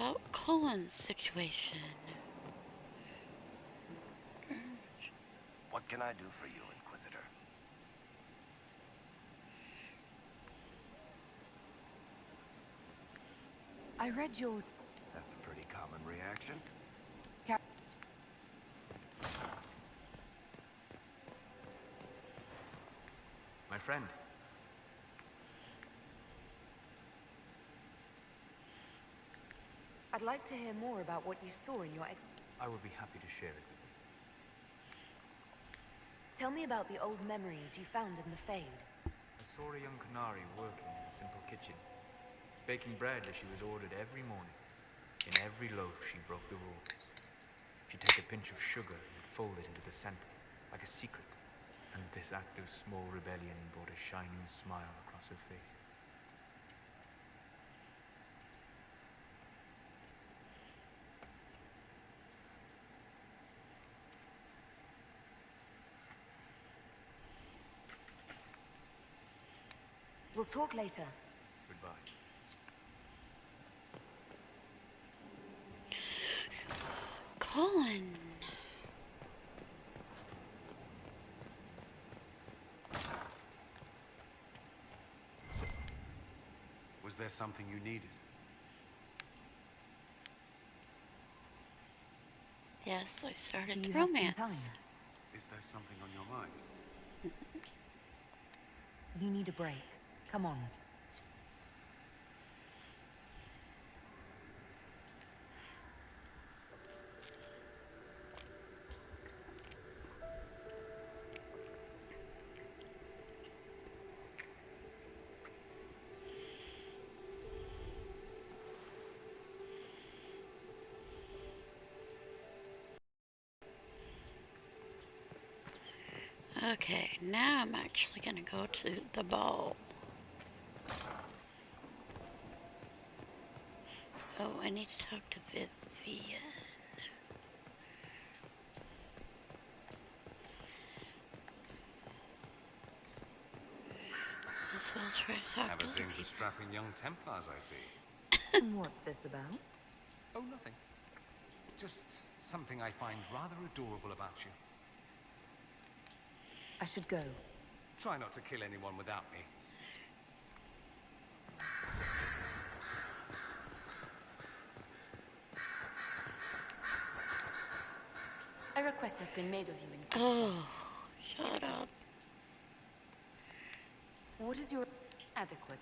about Colin's situation? What can I do for you, Inquisitor? I read your... That's a pretty common reaction. My friend. I'd like to hear more about what you saw in your... I would be happy to share it with you. Tell me about the old memories you found in the Fade. I saw a young Canary working in a simple kitchen, baking bread as she was ordered every morning. In every loaf she broke the rules. She'd take a pinch of sugar and fold it into the center, like a secret. And this act of small rebellion brought a shining smile across her face. We'll talk later. Goodbye. Colin. Was there something you needed? Yes, I started Do you the have some romance. time? Is there something on your mind? You need a break. Come on. Okay, now I'm actually gonna go to the ball. Oh, I need to talk to Vivian. This one's trying to talk Have to a other thing for people. strapping young Templars, I see. What's this about? Oh, nothing. Just something I find rather adorable about you. I should go. Try not to kill anyone without me. A request has been made of you, Inquisitor. Oh, shut up. What is your... Adequate.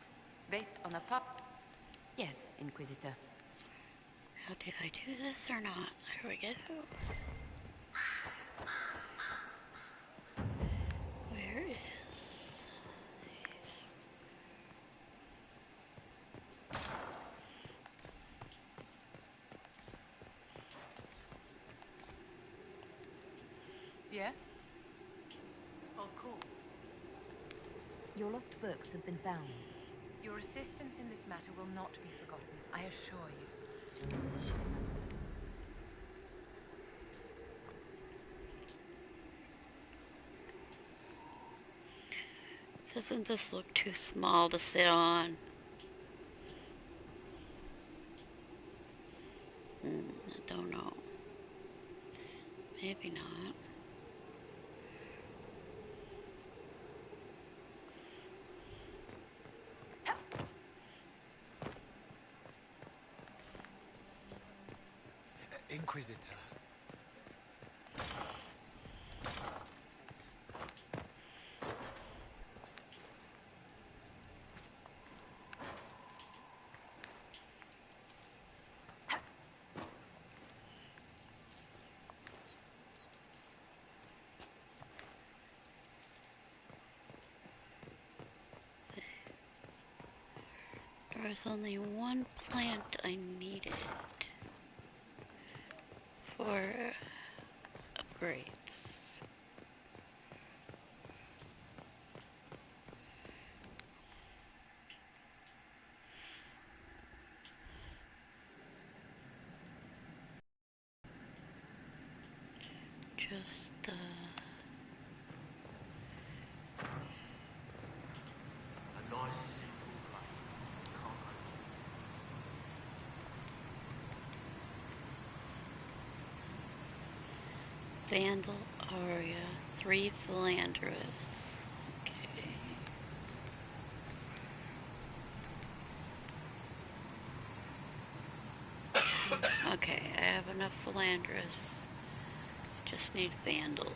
Based on a pup... Yes, Inquisitor. How did I do this or not? There we go. Where is... Yes? Of course. Your lost books have been found. Your assistance in this matter will not be forgotten, I assure you. Doesn't this look too small to sit on? I don't know. Maybe not. Inquisitor. There was only one plant I needed for upgrades. Just, A nice simple plane. Can't go Vandal Aria, 3 Philandrous. Okay. Okay, I have enough Philandrous. Just need Vandals.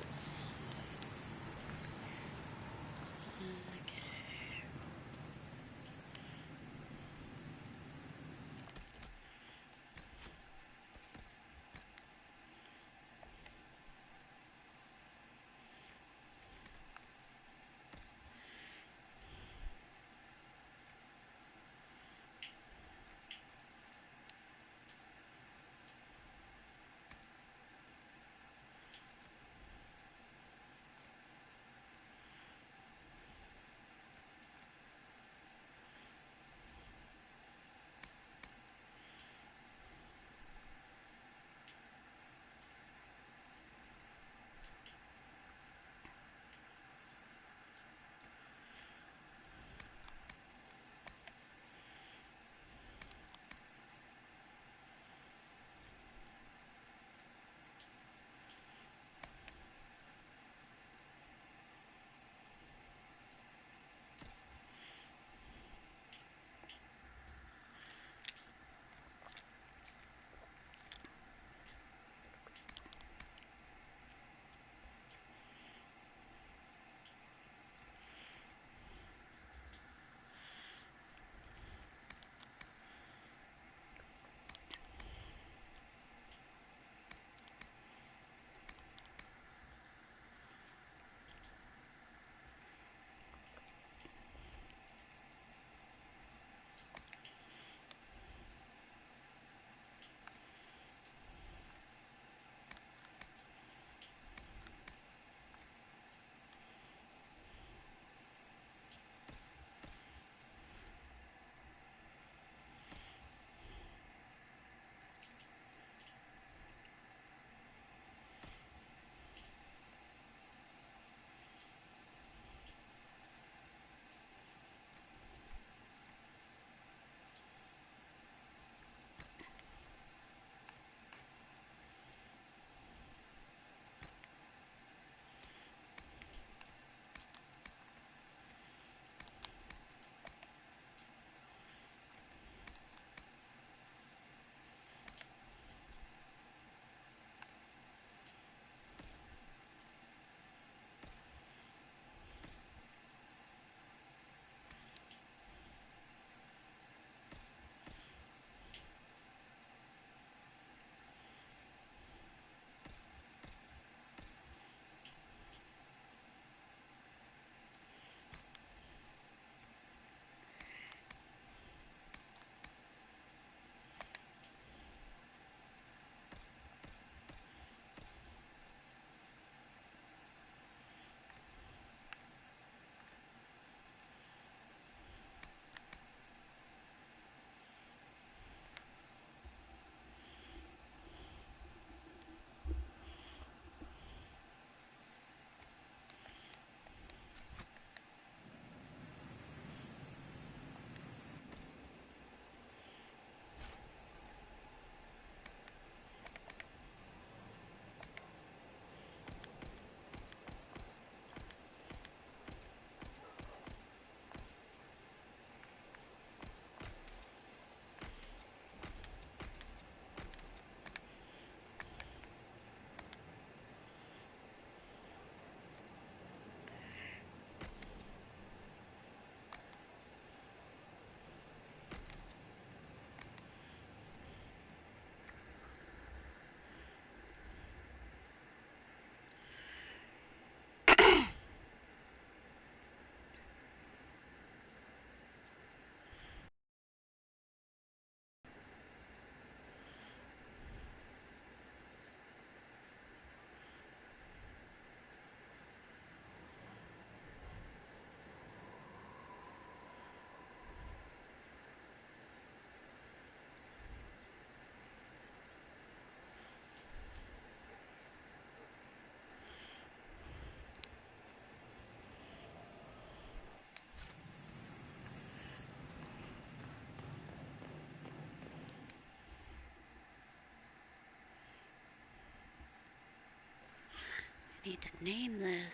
Need to name this.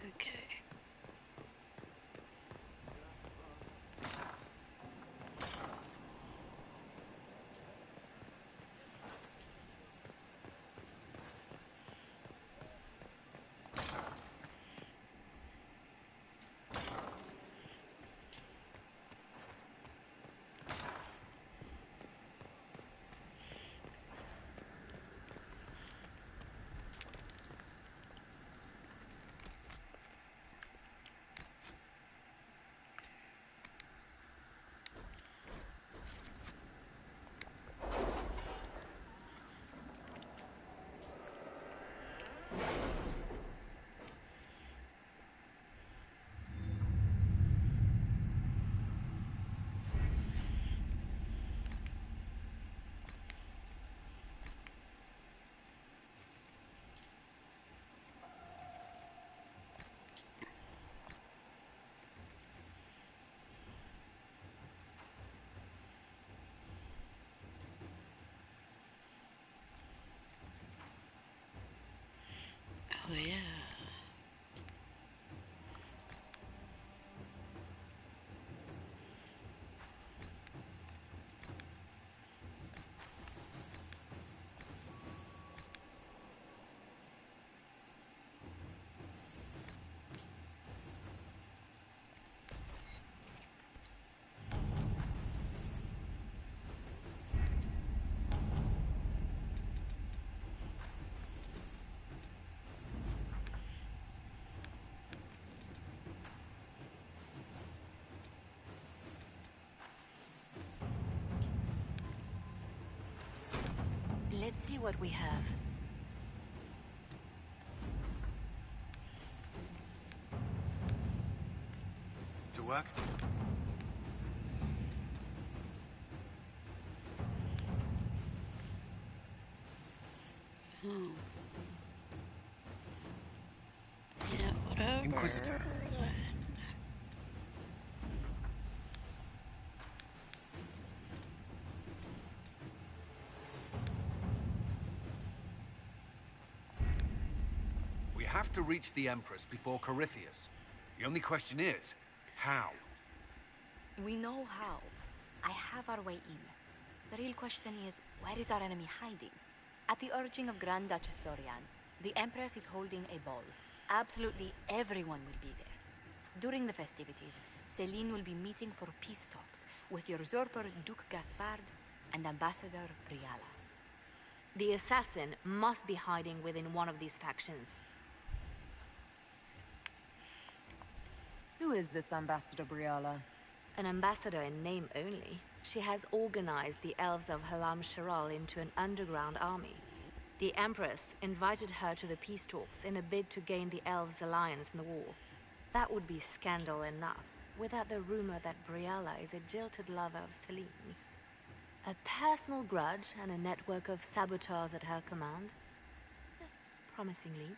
Okay. Oh yeah. Let's see what we have. To work? Oh. Yeah, whatever. Inquisitor. We have to reach the Empress before Corypheus. The only question is, how? We know how. I have our way in. The real question is, where is our enemy hiding? At the urging of Grand Duchess Florian, the Empress is holding a ball. Absolutely everyone will be there. During the festivities, Celine will be meeting for peace talks with usurper Duke Gaspard and Ambassador Briala. The assassin must be hiding within one of these factions. Who is this Ambassador Briala? An ambassador in name only. She has organized the elves of Halam Sharal into an underground army. The Empress invited her to the peace talks in a bid to gain the elves' alliance in the war. That would be scandal enough, without the rumor that Briala is a jilted lover of Celine's. A personal grudge and a network of saboteurs at her command. Promising lead.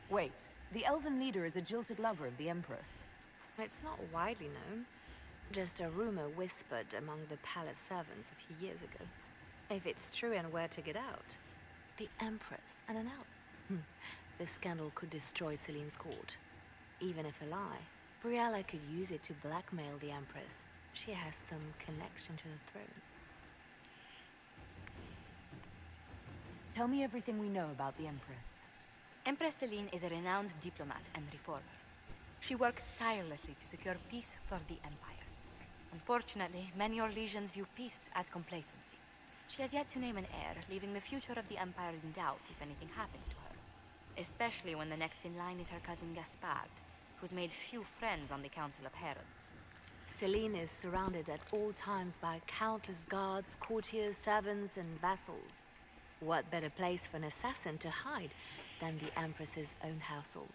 Wait, the elven leader is a jilted lover of the Empress. It's not widely known. Just a rumor whispered among the palace servants a few years ago. If it's true and were to get out, the Empress and an elf. The scandal could destroy Celine's court. Even if a lie, Briella could use it to blackmail the Empress. She has some connection to the throne. Tell me everything we know about the Empress. Empress Celine is a renowned diplomat and reformer. She works tirelessly to secure peace for the Empire. Unfortunately, many Orlesians view peace as complacency. She has yet to name an heir, leaving the future of the Empire in doubt if anything happens to her. Especially when the next in line is her cousin Gaspard, who's made few friends on the Council of Heralds. Celine is surrounded at all times by countless guards, courtiers, servants, and vassals. What better place for an assassin to hide than the Empress's own household?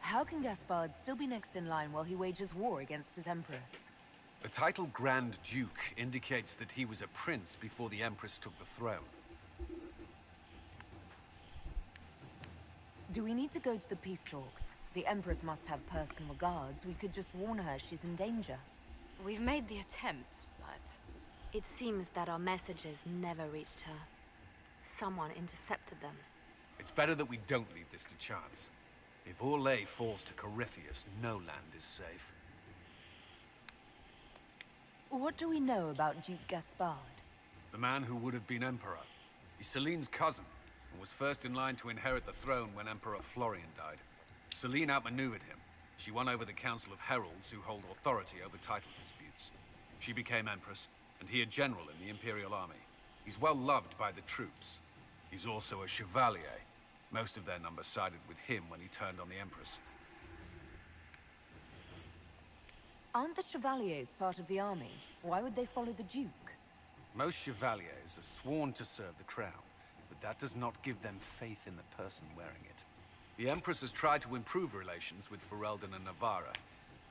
How can Gaspard still be next in line while he wages war against his Empress? The title Grand Duke indicates that he was a prince before the Empress took the throne. Do we need to go to the peace talks? The Empress must have personal guards. We could just warn her she's in danger. We've made the attempt, but... It seems that our messages never reached her. Someone intercepted them. It's better that we don't leave this to chance. If Orlais falls to Corypheus, no land is safe. What do we know about Duke Gaspard? The man who would have been Emperor. He's Celine's cousin, and was first in line to inherit the throne when Emperor Florian died. Celine outmaneuvered him. She won over the Council of Heralds, who hold authority over title disputes. She became Empress, and he a general in the Imperial Army. He's well loved by the troops. He's also a Chevalier. Most of their number sided with him when he turned on the Empress. Aren't the Chevaliers part of the army? Why would they follow the Duke? Most Chevaliers are sworn to serve the crown, but that does not give them faith in the person wearing it. The Empress has tried to improve relations with Ferelden and Navarra.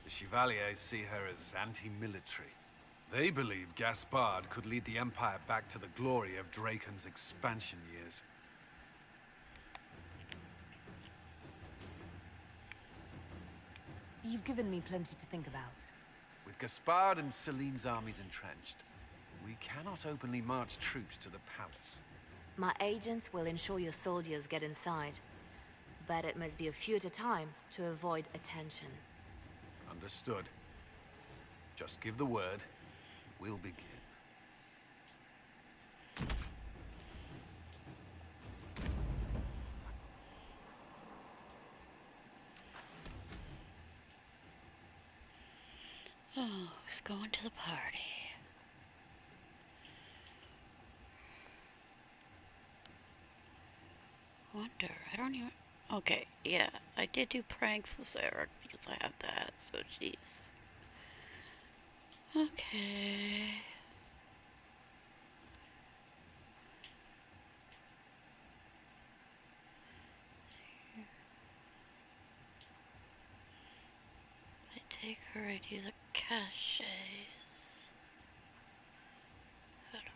The Chevaliers see her as anti-military. They believe Gaspard could lead the Empire back to the glory of Draken's expansion years. You've given me plenty to think about. With Gaspard and Celine's armies entrenched, we cannot openly march troops to the palace. My agents will ensure your soldiers get inside. But it must be a few at a time to avoid attention. Understood. Just give the word, we'll begin. Oh, who's going to the party? Wonder, I don't even... Okay, yeah, I did do pranks with Sarah because I have that, so jeez. Okay. I take her, I do the caches. I don't know.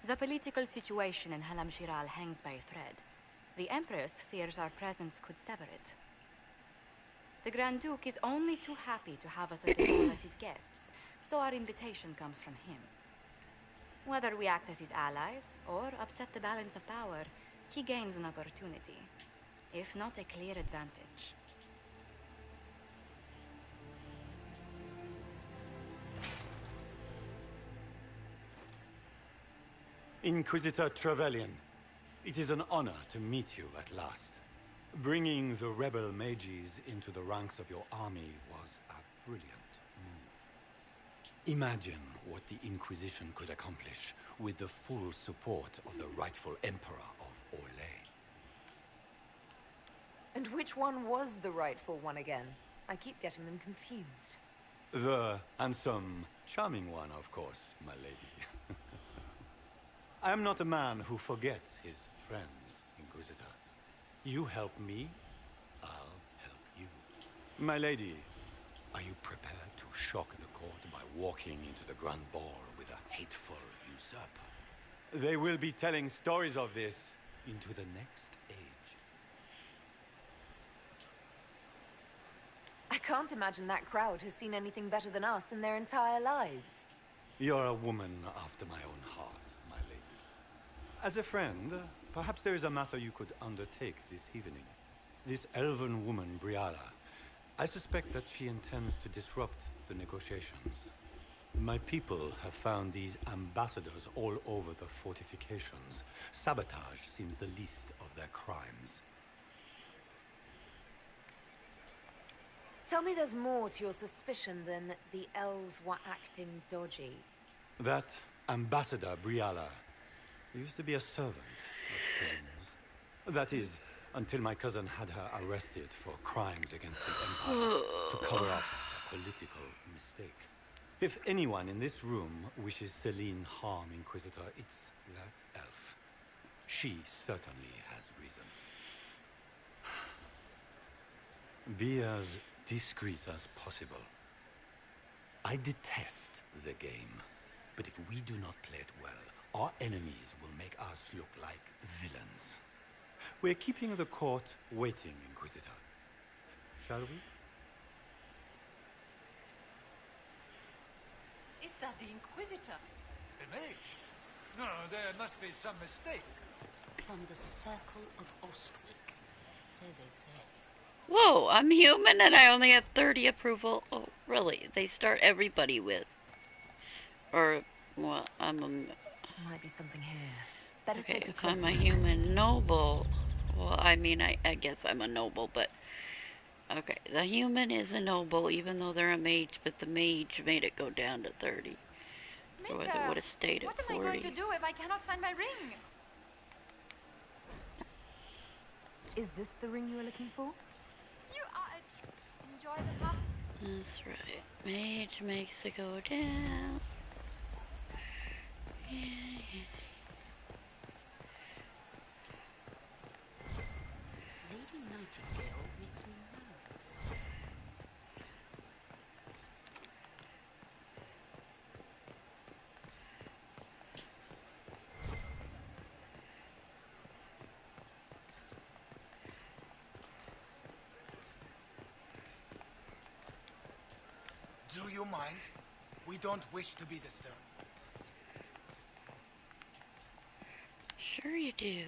The political situation in Halam Shiral hangs by a thread. The Empress fears our presence could sever it. The Grand Duke is only too happy to have us at the ball as his guests, so our invitation comes from him. Whether we act as his allies or upset the balance of power, he gains an opportunity, if not a clear advantage. Inquisitor Trevelyan, it is an honor to meet you at last. Bringing the rebel mages into the ranks of your army was a brilliant move. Imagine what the Inquisition could accomplish with the full support of the rightful Emperor of Orlais. And which one was the rightful one again? I keep getting them confused. The handsome, charming one, of course, my lady. I am not a man who forgets his friends, Inquisitor. You help me, I'll help you. My lady, are you prepared to shock the court by walking into the Grand Ball with a hateful usurper? They will be telling stories of this into the next age. I can't imagine that crowd has seen anything better than us in their entire lives. You're a woman after my own heart, my lady. As a friend, perhaps there is a matter you could undertake this evening. This elven woman, Briala, I suspect that she intends to disrupt the negotiations. My people have found these ambassadors all over the fortifications. Sabotage seems the least of their crimes. Tell me there's more to your suspicion than the elves were acting dodgy. That ambassador, Briala, used to be a servant of Selim's. That is, until my cousin had her arrested for crimes against the Empire to cover up a political mistake. If anyone in this room wishes Celine harm, Inquisitor, it's that elf. She certainly has reason. Be as discreet as possible. I detest the game, but if we do not play it well, our enemies will make us look like villains. We're keeping the court waiting, Inquisitor. Shall we? Is that the Inquisitor? The mage? No, there must be some mistake. From the Circle of Ostwick, so they say. Whoa, I'm human and I only have 30 approval. Oh, really? They start everybody with. Or, well, Might be something here. Better okay, take a if closer I'm a look. human noble. Well, I mean, I guess I'm a noble, but. Okay, the human is a noble, even though they're a mage, but the mage made it go down to 30. Or it would have stayed at 40. What am I going to do if I cannot find my ring? Is this the ring you were looking for? You enjoy the pup? That's right. Mage makes it go down. Yeah. Lady Nightingale makes me nervous. Do you mind? We don't wish to be disturbed. Sure you do.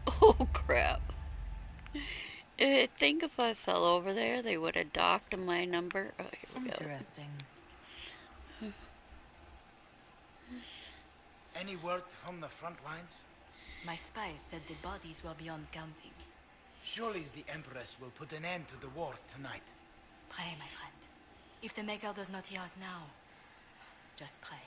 Oh crap. I think if I fell over there, they would have docked my number. Oh, here we go. Interesting. Any word from the front lines? My spies said the bodies were beyond counting. Surely the Empress will put an end to the war tonight. Pray, my friend. If the Maker does not hear us now, just pray.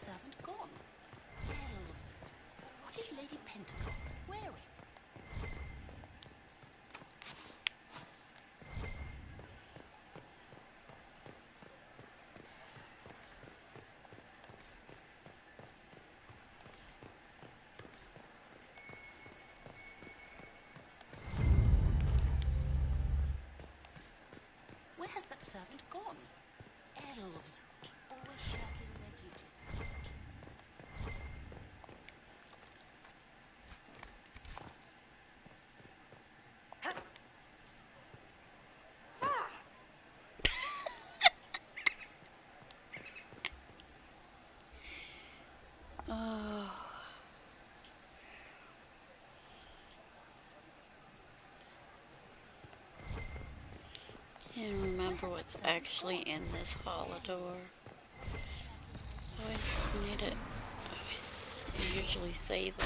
servant gone? Elves. What is Lady Pentecost wearing? Where has that servant gone? Elves. Always shirking their duties. Oh. Can't remember what's actually in this Holodor. Always need it. I usually save it.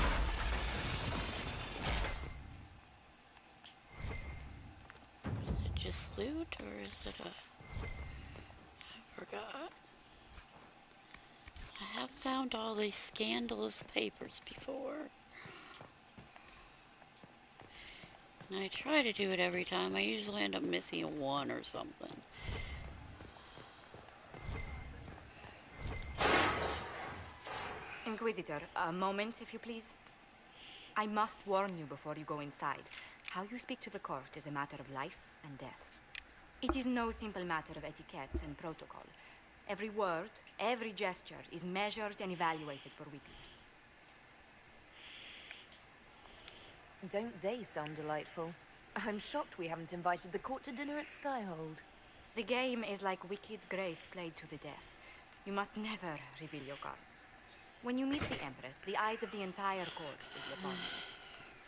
Is it just loot or is it a... I forgot. I have found all these scandalous papers before. And I try to do it every time. I usually end up missing a one or something. Inquisitor, a moment, if you please. I must warn you before you go inside. How you speak to the court is a matter of life and death. It is no simple matter of etiquette and protocol. Every word, every gesture is measured and evaluated for weakness. Don't they sound delightful? I'm shocked we haven't invited the court to dinner at Skyhold. The game is like Wicked Grace played to the death. You must never reveal your cards. When you meet the Empress, the eyes of the entire court will be upon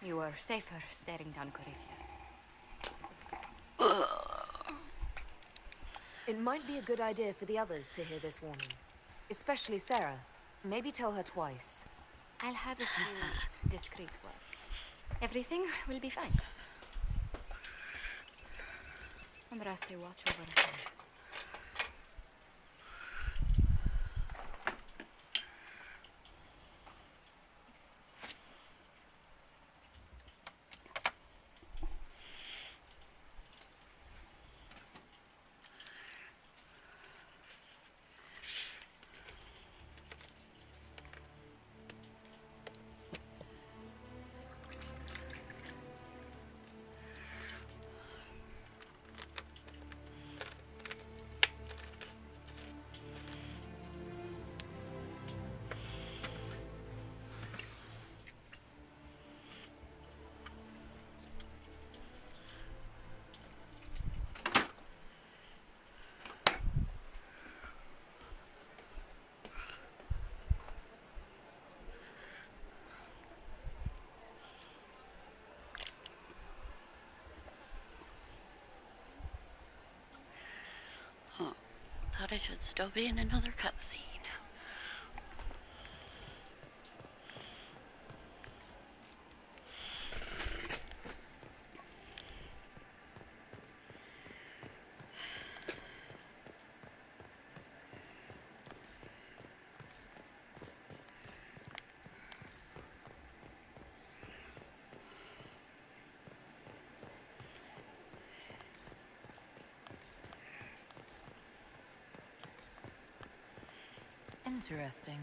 you. You are safer staring down Corypheus. It might be a good idea for the others to hear this warning. Especially Sarah. Maybe tell her twice. I'll have a few discreet words. Everything will be fine. Andraste, watch over us all. Oh, thought I should still be in another cutscene. Interesting.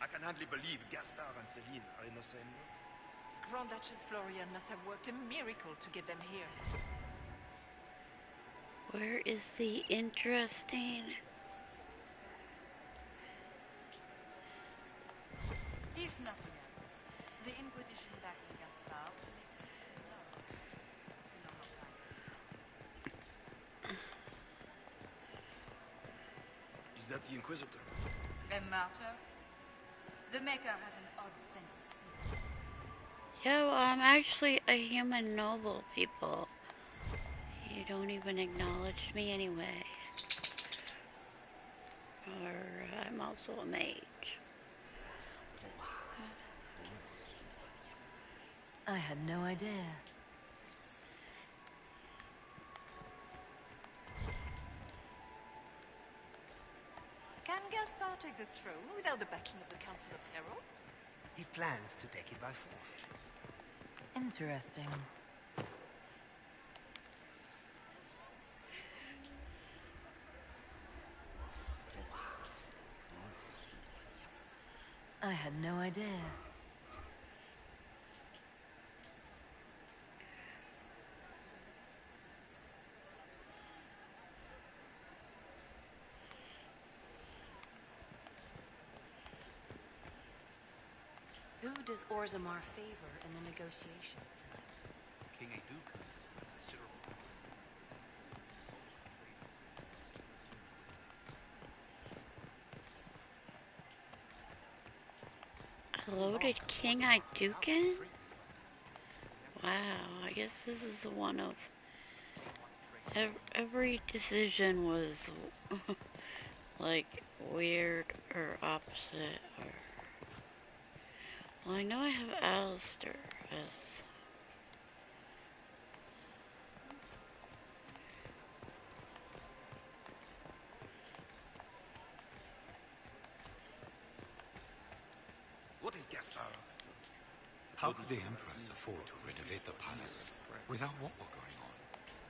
I can hardly believe Gaspard and Celine are in the same room. Grand Duchess Florian must have worked a miracle to get them here. Where is the interesting? If nothing else, the Inquisition backing Gaspard will make certain love. You know how time Is that the Inquisitor? A martyr? The Maker has an odd sense of humor. Yeah, well, I'm actually a human noble, people. You don't even acknowledge me anyway. Or I'm also a mage. I had no idea. Can Gaspard cannot take the throne without the backing of the Council of Heralds. He plans to take it by force. Interesting. I had no idea. Who does Orzammar favor in the negotiations tonight? King Aducan has been considerable. Loaded King Iducan? Wow, I guess this is one of... Every decision was like weird or opposite or... Well, I know I have Alistair as... What is Gaspar? How could the Empress afford to renovate the palace without war going on?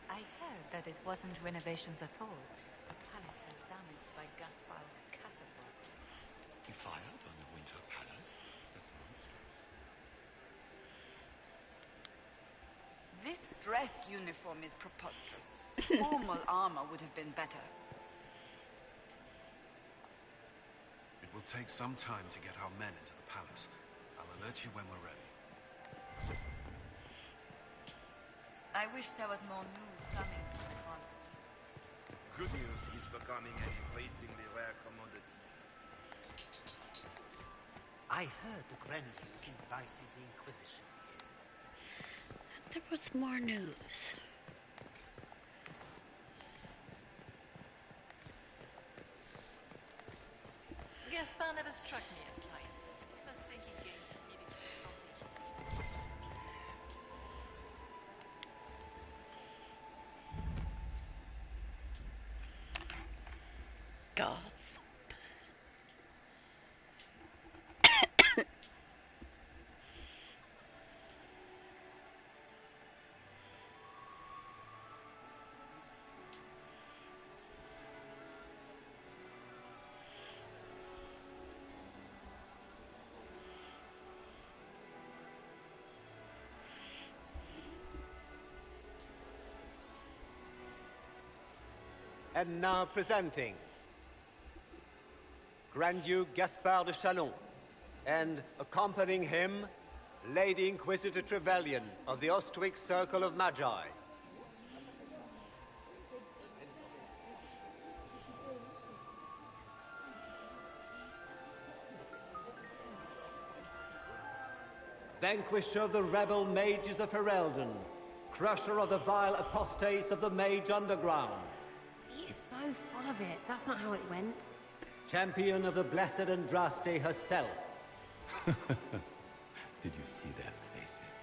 I heard that it wasn't renovations at all. The palace was damaged by Gaspar's catapults. He fired on the Winter Palace? That's monstrous. This dress uniform is preposterous. Formal armor would have been better. It will take some time to get our men into the palace. I'll alert you when we're ready. I wish there was more news coming from the front. Good news is becoming an increasingly rare commodity. I heard the Grand Duke invited the Inquisition here. There was more news. Gaspar never struck me as pious. Must think he gains some military advantage. Gossip. And now presenting Grand Duke Gaspard de Chalon, and accompanying him, Lady Inquisitor Trevelyan of the Ostwick Circle of Magi. Vanquisher of the rebel mages of Ferelden, crusher of the vile apostates of the Mage Underground. He is so full of it. That's not how it went. Champion of the Blessed Andraste herself. Did you see their faces?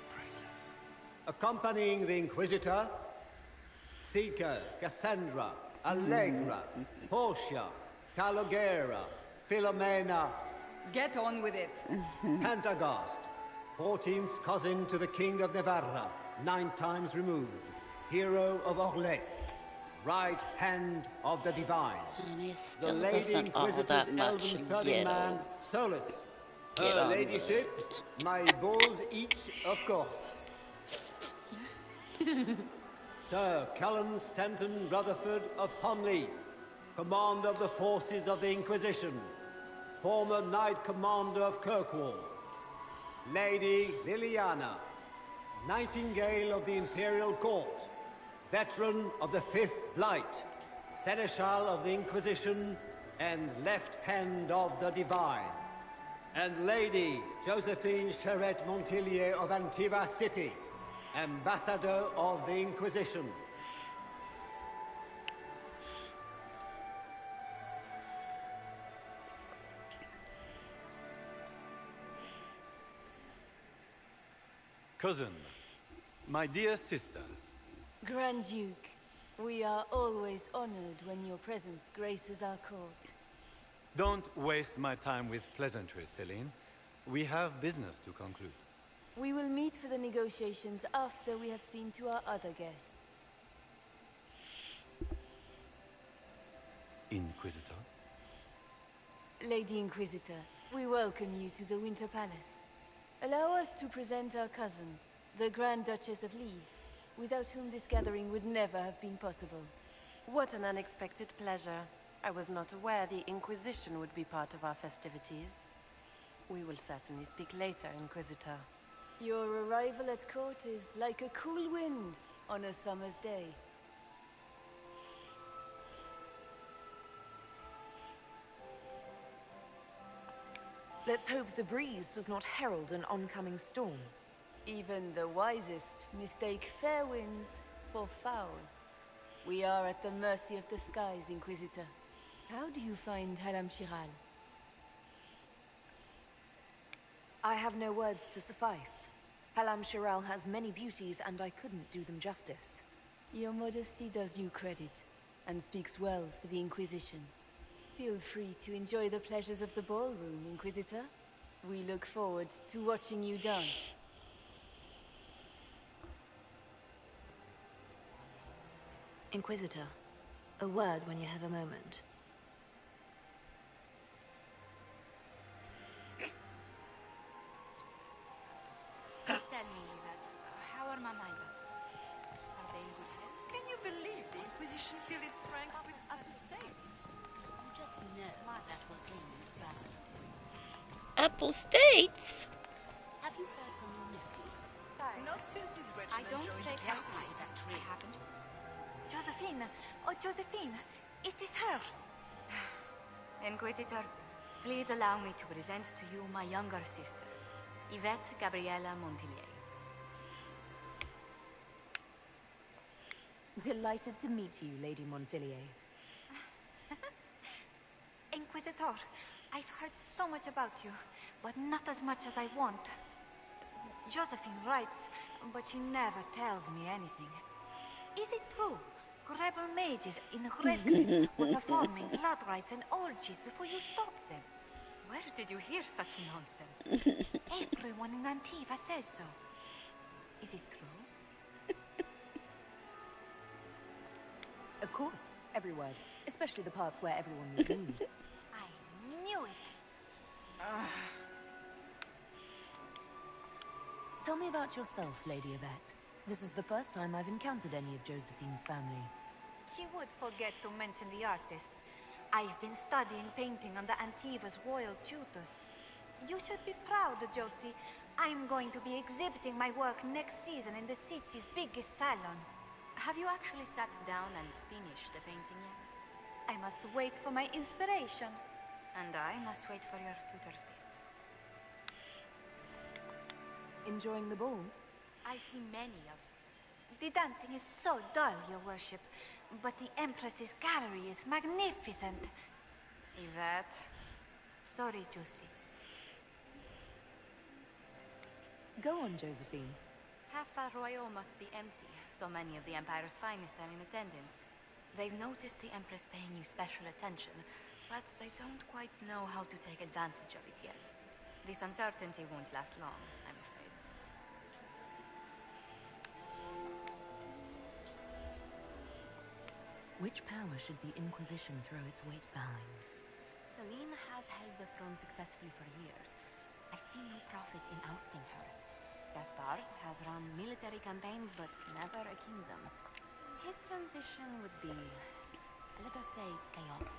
Priceless. Accompanying the Inquisitor, Seeker, Cassandra, Allegra, Portia, Calogera, Philomena, Get on with it. Pantagast, 14th cousin to the King of Navarra, 9 times removed, hero of Orlais, right hand of the divine, the Lady Inquisitor's elven serving man, Solas, her ladyship, my bulls each, of course. Sir Callan Stanton Rutherford of Honley, command of the forces of the Inquisition, former Knight Commander of Kirkwall. Lady Liliana, Nightingale of the Imperial Court, veteran of the Fifth Blight, Seneschal of the Inquisition, and left hand of the Divine. And Lady Josephine Charette Montillier of Antiva City, Ambassador of the Inquisition. Cousin, my dear sister. Grand Duke, we are always honored when your presence graces our court. Don't waste my time with pleasantries, Celine. We have business to conclude. We will meet for the negotiations after we have seen to our other guests. Inquisitor? Lady Inquisitor, we welcome you to the Winter Palace. Allow us to present our cousin, the Grand Duchess of Leeds, without whom this gathering would never have been possible. What an unexpected pleasure. I was not aware the Inquisition would be part of our festivities. We will certainly speak later, Inquisitor. Your arrival at court is like a cool wind on a summer's day. Let's hope the breeze does not herald an oncoming storm. Even the wisest mistake fair winds for foul. We are at the mercy of the skies, Inquisitor. How do you find Halam Shiral? I have no words to suffice. Halam Shiral has many beauties, and I couldn't do them justice. Your modesty does you credit, and speaks well for the Inquisition. Feel free to enjoy the pleasures of the ballroom, Inquisitor. We look forward to watching you dance. Inquisitor, a word when you have a moment. Tell me, Yvette, how are my mind? Are they in good health? Can you believe the Inquisition filled its ranks with apostates? You just know that will aim is bad. Apostates? Have you heard from your nephew? Not since his regiment I don't joined take Council. aside that I happen to. Josephine! Oh, Josephine! Is this her? Inquisitor, please allow me to present to you my younger sister, Yvette Gabriella Montillier. Delighted to meet you, Lady Montillier. Inquisitor, I've heard so much about you, but not as much as I want. Josephine writes, but she never tells me anything. Is it true? Rebel mages in Redcliffe were performing blood rites and orgies before you stopped them. Where did you hear such nonsense? Everyone in Antiva says so. Is it true? Of course, every word, especially the parts where everyone was nude. I knew it. Tell me about yourself, Lady Yvette. This is the first time I've encountered any of Josephine's family. She would forget to mention the artists. I've been studying painting under Antiva's royal tutors. You should be proud, Josie. I'm going to be exhibiting my work next season in the city's biggest salon. Have you actually sat down and finished the painting yet? I must wait for my inspiration. And I must wait for your tutor's bits. Enjoying the ball? I see many of. The dancing is so dull, Your Worship. But the Empress's gallery is magnificent. Yvette. Sorry, Josie. Go on, Josephine. Half Royal must be empty. So many of the Empire's finest are in attendance. They've noticed the Empress paying you special attention, but they don't quite know how to take advantage of it yet. This uncertainty won't last long, I'm afraid. Which power should the Inquisition throw its weight behind? Celine has held the throne successfully for years. I see no profit in ousting her. Gaspard has run military campaigns, but never a kingdom. His transition would be, let us say, chaotic.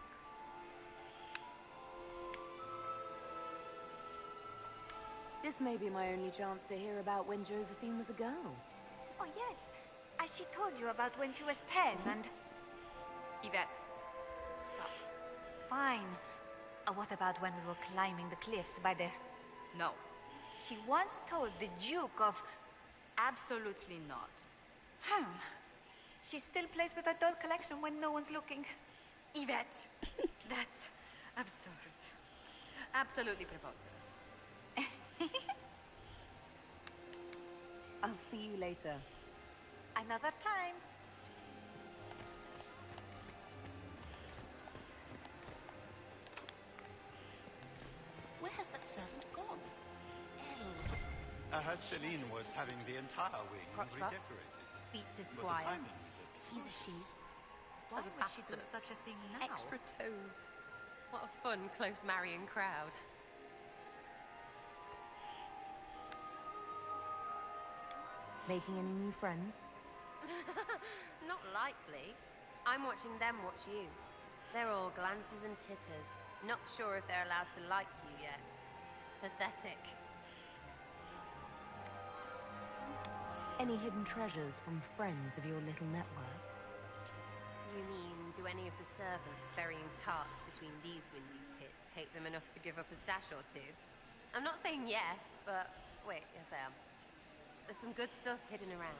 This may be my only chance to hear about when Josephine was a girl. Oh, yes. As she told you about when she was 10 and... Yvette, stop. Fine. What about when we were climbing the cliffs by the... No. She once told the Duke of... Absolutely not. She still plays with her doll collection when no one's looking. Yvette, that's absurd. Absolutely preposterous. I'll see you later. Another time. I heard Celine was having the entire wing Crotch rub. redecorated. Beats his But the squire. timing is it? He's a she. Why As a would she do bastard. such a thing now? Extra toes. What a fun, close marrying crowd. Making any new friends? Not likely. I'm watching them watch you. They're all glances and titters. Not sure if they're allowed to like you yet. Pathetic. Any hidden treasures from friends of your little network? You mean, do any of the servants ferrying tarts between these windy tits hate them enough to give up a stash or two? I'm not saying yes, but wait, yes I am. There's some good stuff hidden around.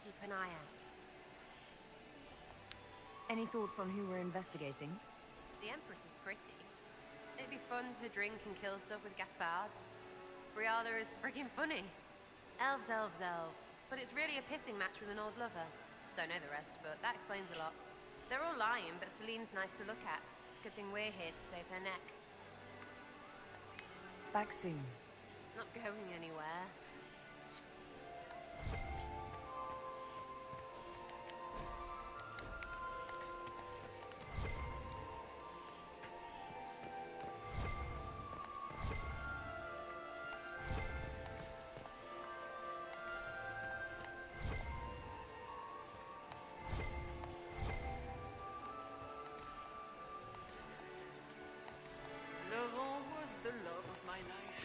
Keep an eye out. Any thoughts on who we're investigating? The Empress is pretty. It'd be fun to drink and kill stuff with Gaspard. Briala is friggin' funny. Elves, elves, elves. But it's really a pissing match with an old lover. Don't know the rest, but that explains a lot. They're all lying, but Celine's nice to look at. Good thing we're here to save her neck. Back soon. Not going anywhere. Laurent was the love of my life.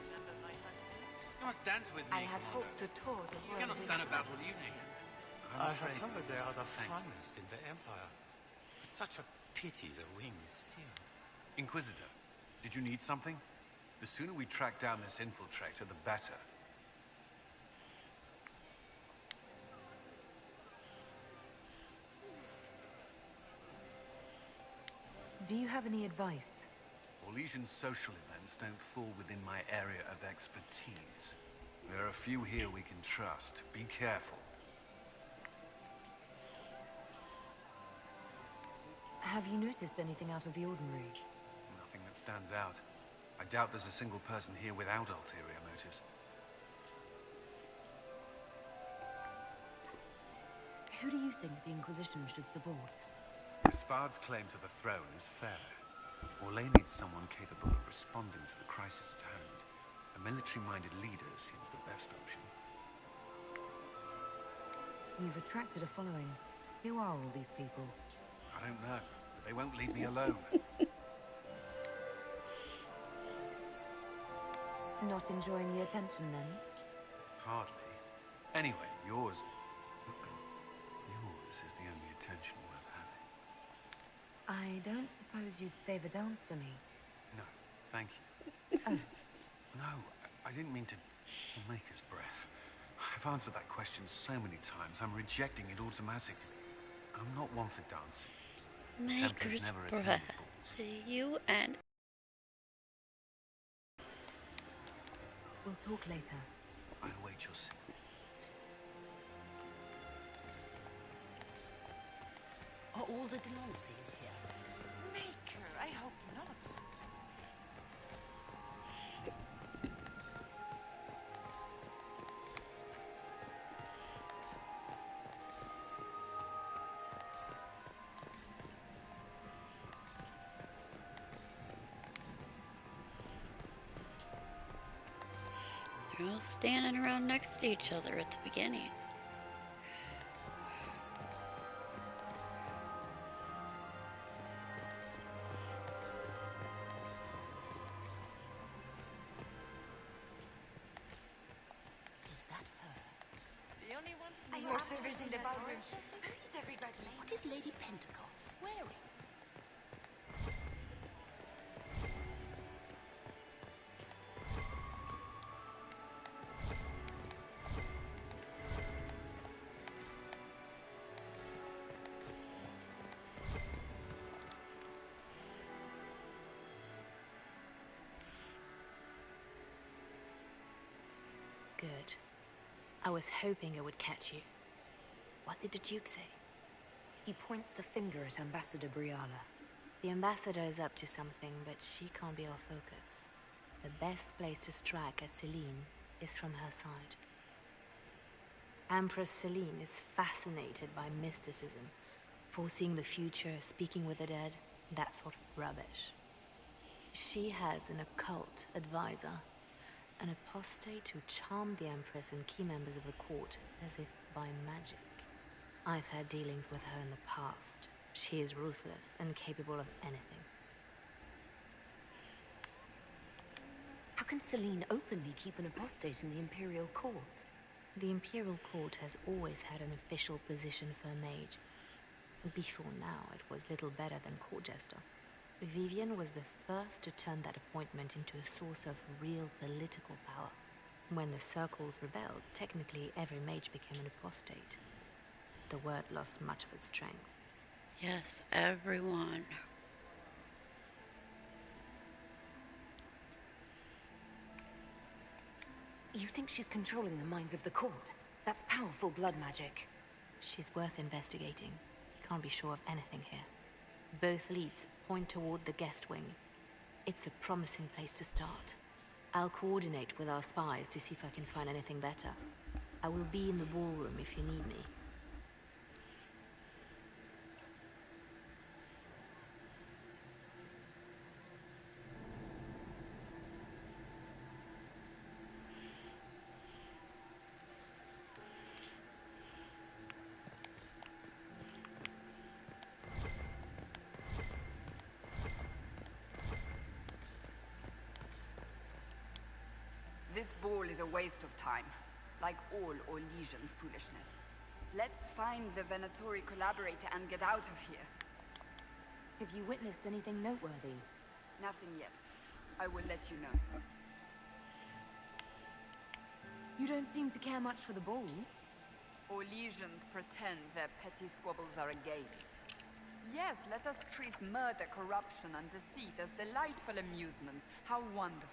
Remember my husband? You must dance with me. I had hoped to tour the You world. cannot with stand you. about all evening. I I'm have afraid. heard they are the Thank you. finest in the Empire. It's such a pity the wing is sealed. Inquisitor, did you need something? The sooner we track down this infiltrator, the better. Do you have any advice? Orlesian social events don't fall within my area of expertise. There are a few here we can trust. Be careful. Have you noticed anything out of the ordinary? Nothing that stands out. I doubt there's a single person here without ulterior motives. Who do you think the Inquisition should support? Gaspard's claim to the throne is fair. Orlais needs someone capable of responding to the crisis at hand. A military-minded leader seems the best option. You've attracted a following. Who are all these people? I don't know, but they won't leave me alone. Not enjoying the attention, then? Hardly. Anyway, yours is the only attention worth having. I don't suppose you'd save a dance for me. No, thank you. Oh. No, I didn't mean to make us breath. I've answered that question so many times, I'm rejecting it automatically. I'm not one for dancing. Templars Maker's never breath. attended balls. You and... We'll talk later. I await your signal. Are all the Delancey's here? Maker, I hope not. They're all standing around next to each other at the beginning. Is that her? The only one to Are see your servers in the ballroom? Where is everybody? What is Lady Pentecost wearing? Good. I was hoping it would catch you. What did the Duke say? He points the finger at Ambassador Briala. The ambassador is up to something, but she can't be our focus. The best place to strike at Celine is from her side. Empress Celine is fascinated by mysticism, foreseeing the future, speaking with the dead, that sort of rubbish. She has an occult advisor, an apostate who charmed the Empress and key members of the court as if by magic. I've had dealings with her in the past. She is ruthless and capable of anything. How can Celine openly keep an apostate in the Imperial Court? The Imperial Court has always had an official position for a mage. Before now, it was little better than court jester. Vivian was the first to turn that appointment into a source of real political power. When the circles rebelled, technically every mage became an apostate. The word lost much of its strength. Yes, everyone. You think she's controlling the minds of the court? That's powerful blood magic. She's worth investigating. Can't be sure of anything here. Both leads point toward the guest wing. It's a promising place to start. I'll coordinate with our spies to see if I can find anything better. I will be in the ballroom if you need me. This ball is a waste of time, like all Orlesian foolishness. Let's find the Venatori collaborator and get out of here. Have you witnessed anything noteworthy? Nothing yet. I will let you know. You don't seem to care much for the ball. Orlesians pretend their petty squabbles are a game. Yes, let us treat murder, corruption, and deceit as delightful amusements. How wonderful.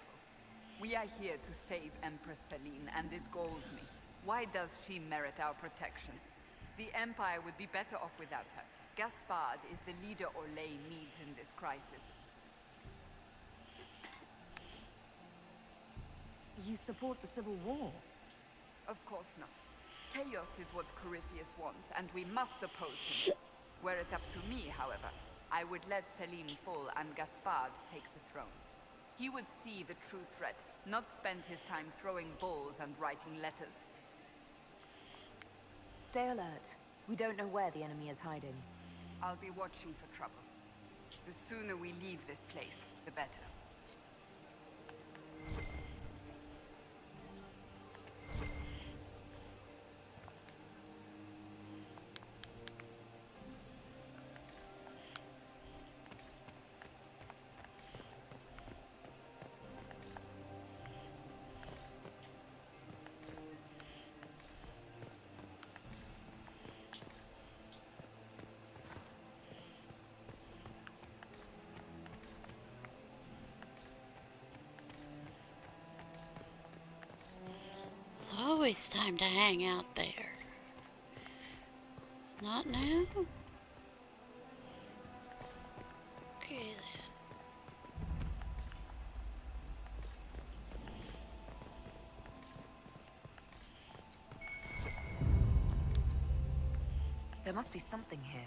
We are here to save Empress Celine, and it galls me. Why does she merit our protection? The Empire would be better off without her. Gaspard is the leader Orlais needs in this crisis. You support the Civil War? Of course not. Chaos is what Corypheus wants, and we must oppose him. Were it up to me, however, I would let Celine fall and Gaspard take the throne. He would see the true threat, not spend his time throwing balls and writing letters. Stay alert. We don't know where the enemy is hiding. I'll be watching for trouble. The sooner we leave this place, the better. Always time to hang out there. Not now? Okay then. There must be something here.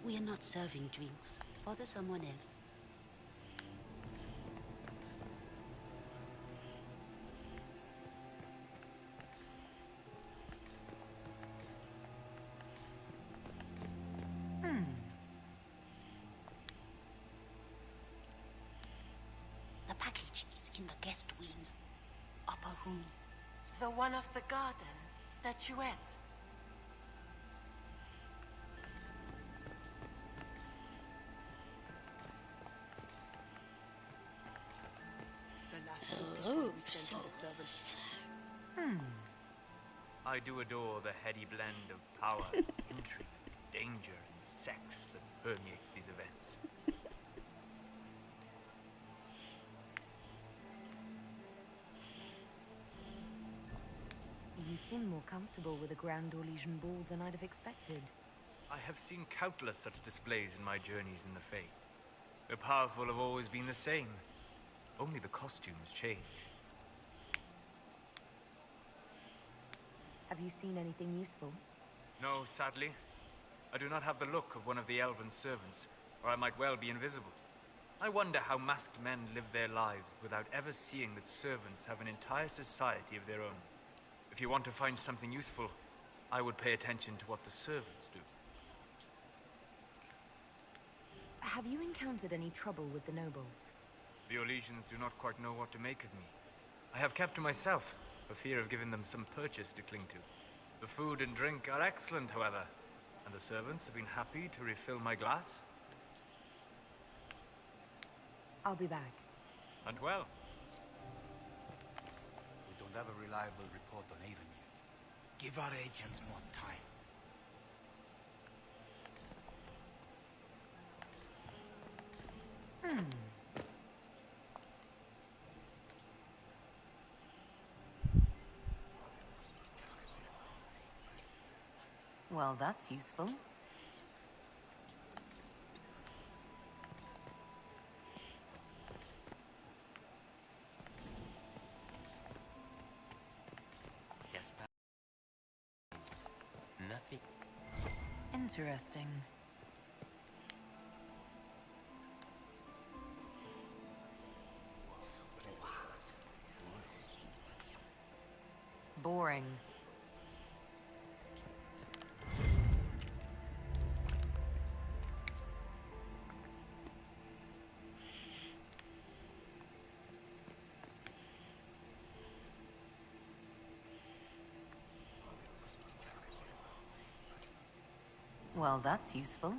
We are not serving drinks. Order someone else. The package is in the guest wing. Upper room. The one of the garden statuette. Hello, we sent to the servants. I do adore the heady blend of power, intrigue, danger, and sex that permeates these events. You seem more comfortable with a Grand Orlesian ball than I'd have expected. I have seen countless such displays in my journeys in the Fae. The powerful have always been the same. Only the costumes change. Have you seen anything useful? No, sadly. I do not have the look of one of the elven servants, or I might well be invisible. I wonder how masked men live their lives without ever seeing that servants have an entire society of their own. If you want to find something useful, I would pay attention to what the servants do. Have you encountered any trouble with the nobles? The Orlesians do not quite know what to make of me. I have kept to myself, for fear of giving them some purchase to cling to. The food and drink are excellent, however, and the servants have been happy to refill my glass. I'll be back. And well. We don't have a reliable report on Avon yet. Give our agents more time. Well, that's useful. Nothing. Interesting. Boring. Well, that's useful.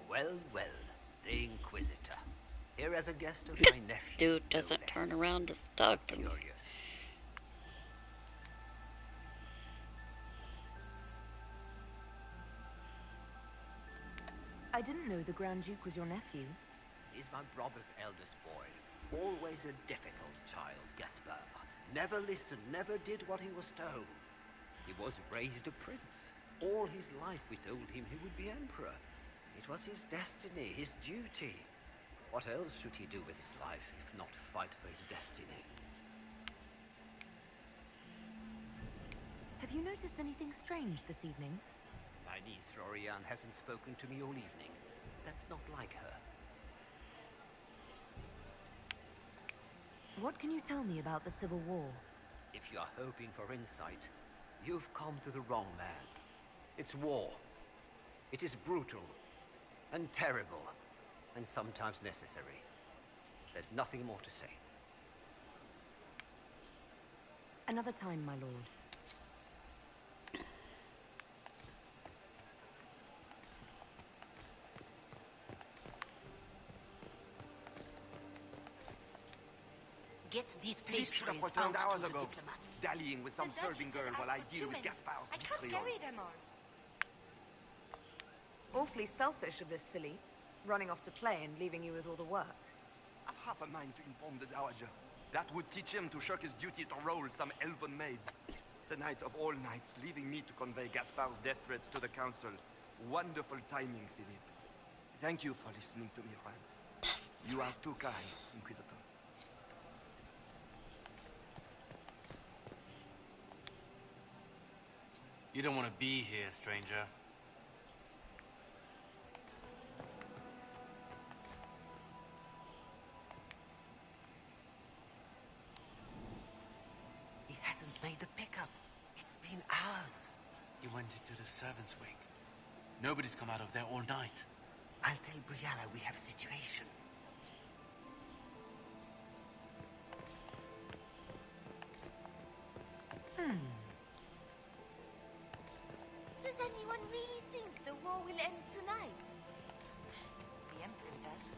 Well, well, the Inquisitor. Here as a guest of my nephew. Dude doesn't turn around to talk to me. Curious. I didn't know the Grand Duke was your nephew. He's my brother's eldest boy. Always a difficult child, Gaspar. Never listened, never did what he was told. He was raised a prince. All his life we told him he would be emperor. It was his destiny, his duty. What else should he do with his life if not fight for his destiny? Have you noticed anything strange this evening? My niece Florian hasn't spoken to me all evening. That's not like her. What can you tell me about the Civil War? If you are hoping for insight, you've come to the wrong man. It's war. It is brutal, and terrible, and sometimes necessary. There's nothing more to say. Another time, my lord. Get these Police should have pastries returned out hours to the ago, diplomats. dallying with some serving girl while I deal with Gaspar's I can't vitriol. carry them all. Awfully selfish of this filly, running off to play and leaving you with all the work. I've half a mind to inform the Dowager. That would teach him to shirk his duties to roll some elven maid. Tonight of all nights, leaving me to convey Gaspar's death threats to the council. Wonderful timing, Philippe. Thank you for listening to me rant. You are too kind, Inquisitor. You don't want to be here, stranger. He hasn't made the pickup. It's been hours. You went into the servants' wing. Nobody's come out of there all night. I'll tell Brianna we have a situation. Does anyone really think the war will end tonight? princess.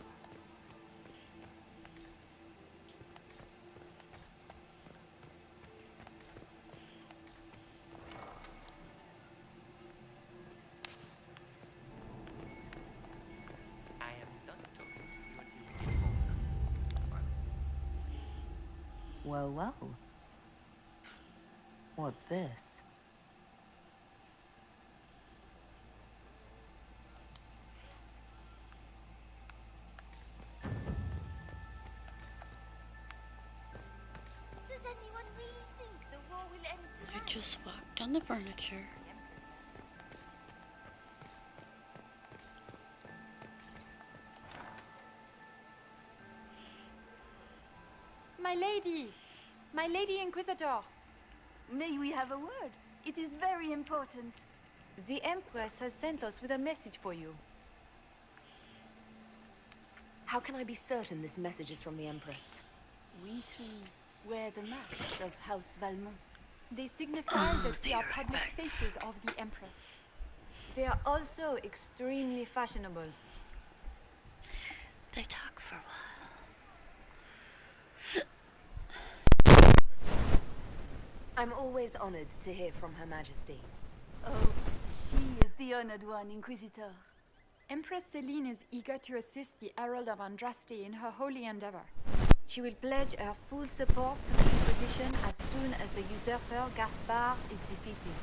I am not talking to you until we talk. Well, well. What's this? Does anyone really think the war will end I tonight? just walked on the furniture. My lady Inquisitor! May we have a word? It is very important. The Empress has sent us with a message for you. How can I be certain this message is from the Empress? We three wear the masks of House Valmont. They signify that we are public faces of the Empress. They are also extremely fashionable. They talk for a while. I'm always honored to hear from Her Majesty. Oh, she is the honored one, Inquisitor. Empress Celine is eager to assist the Herald of Andraste in her holy endeavor. She will pledge her full support to the Inquisition as soon as the usurper Gaspard is defeated.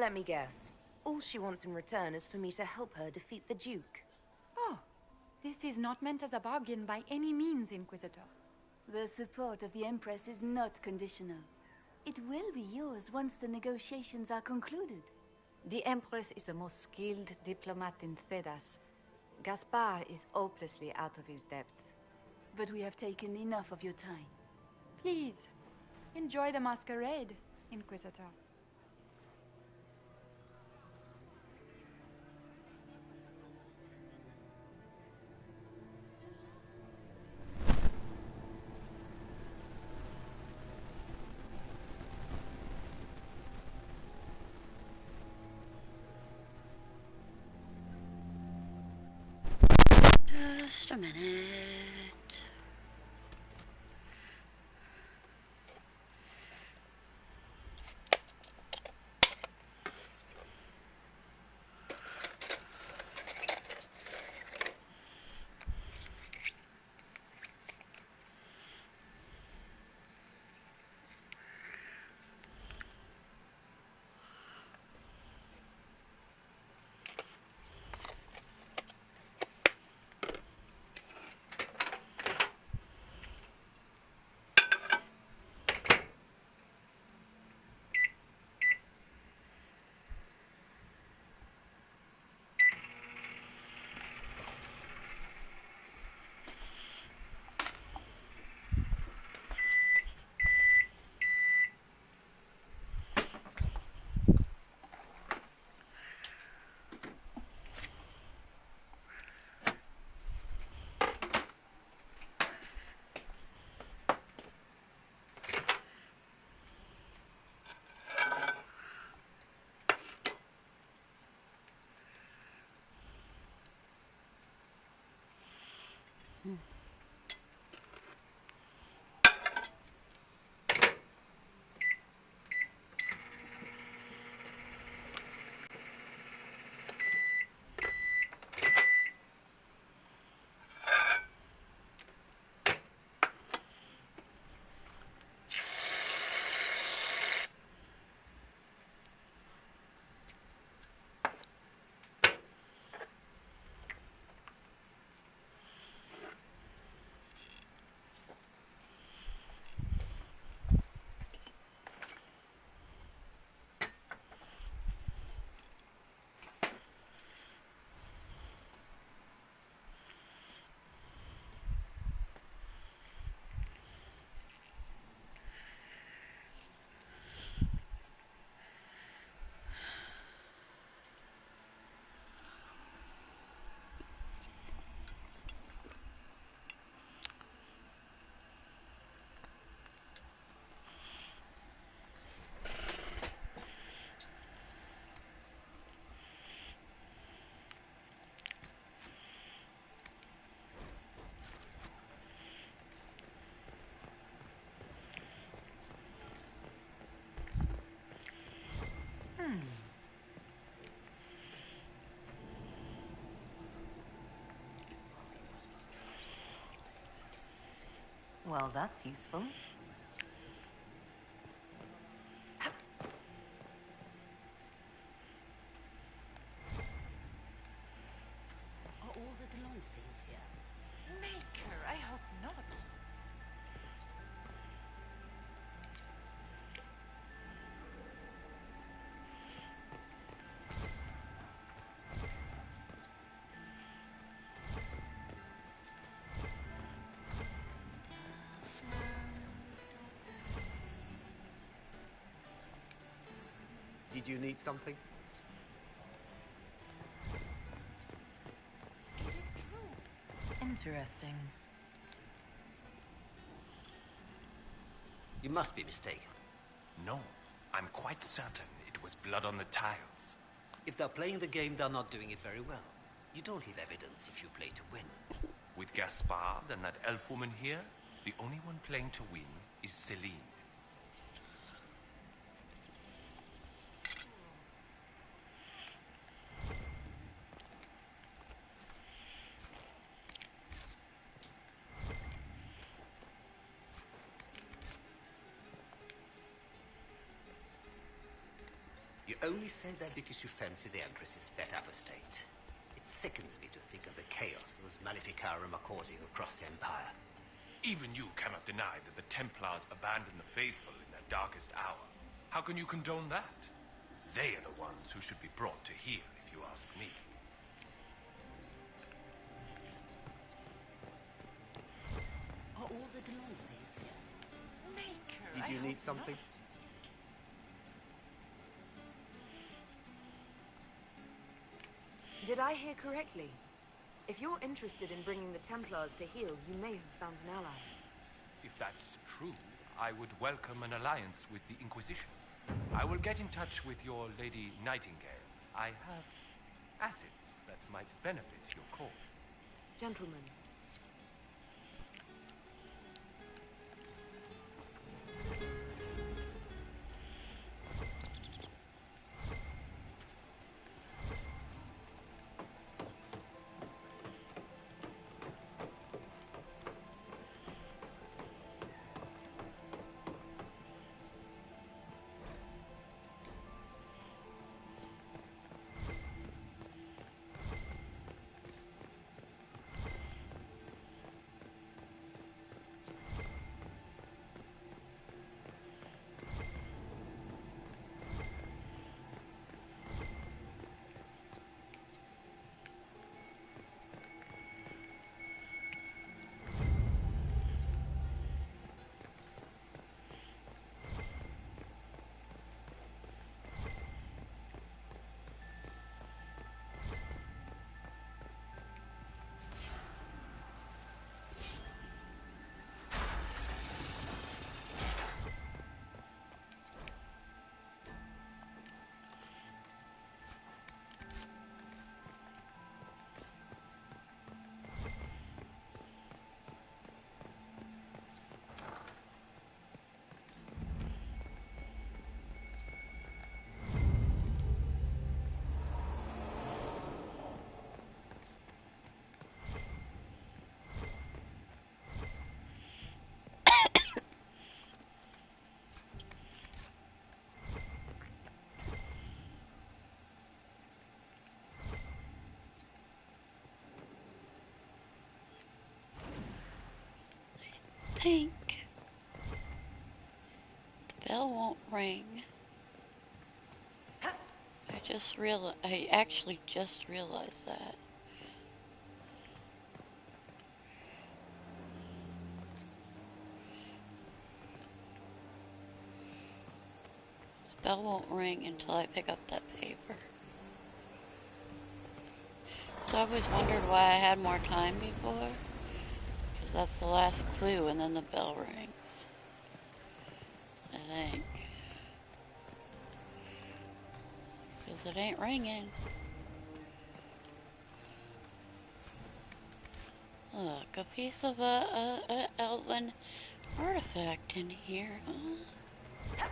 Let me guess. All she wants in return is for me to help her defeat the Duke. Oh, this is not meant as a bargain by any means, Inquisitor. The support of the Empress is not conditional. It will be yours once the negotiations are concluded. The Empress is the most skilled diplomat in Thedas. Gaspard is hopelessly out of his depth. But we have taken enough of your time. Please, enjoy the masquerade, Inquisitor. Just a minute. that's useful. Are all the Delonces here? Maker, I hope not. Did you need something? Interesting. You must be mistaken. No, I'm quite certain it was blood on the tiles. If they're playing the game, they're not doing it very well. You don't leave evidence if you play to win. With Gaspard and that elf woman here, the only one playing to win is Celine. You only say that because you fancy the Empress's pet apostate. It sickens me to think of the chaos those Maleficarum are causing across the Empire. Even you cannot deny that the Templars abandoned the faithful in their darkest hour. How can you condone that? They are the ones who should be brought to heel, if you ask me. Are all the Delonces here? Maker, Did you need something? Did I hear correctly? If you're interested in bringing the Templars to heel, you may have found an ally. If that's true, I would welcome an alliance with the Inquisition. I will get in touch with your Lady Nightingale. I have assets that might benefit your cause. Gentlemen. Think. The bell won't ring. I actually just realized that. The bell won't ring until I pick up that paper. So I always wondered why I had more time before. Because that's the last clue and then the bell rings. I think. Because it ain't ringing. Look, a piece of a elven artifact in here, huh?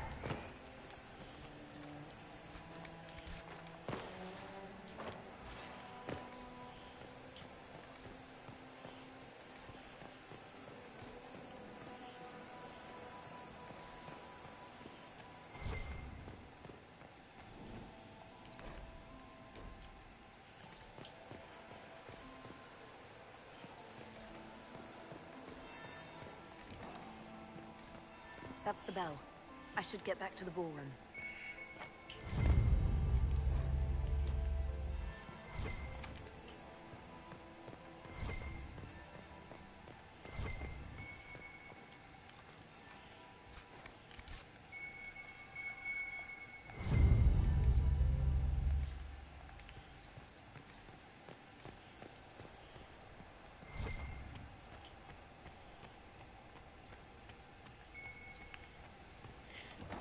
That's the bell. I should get back to the ballroom.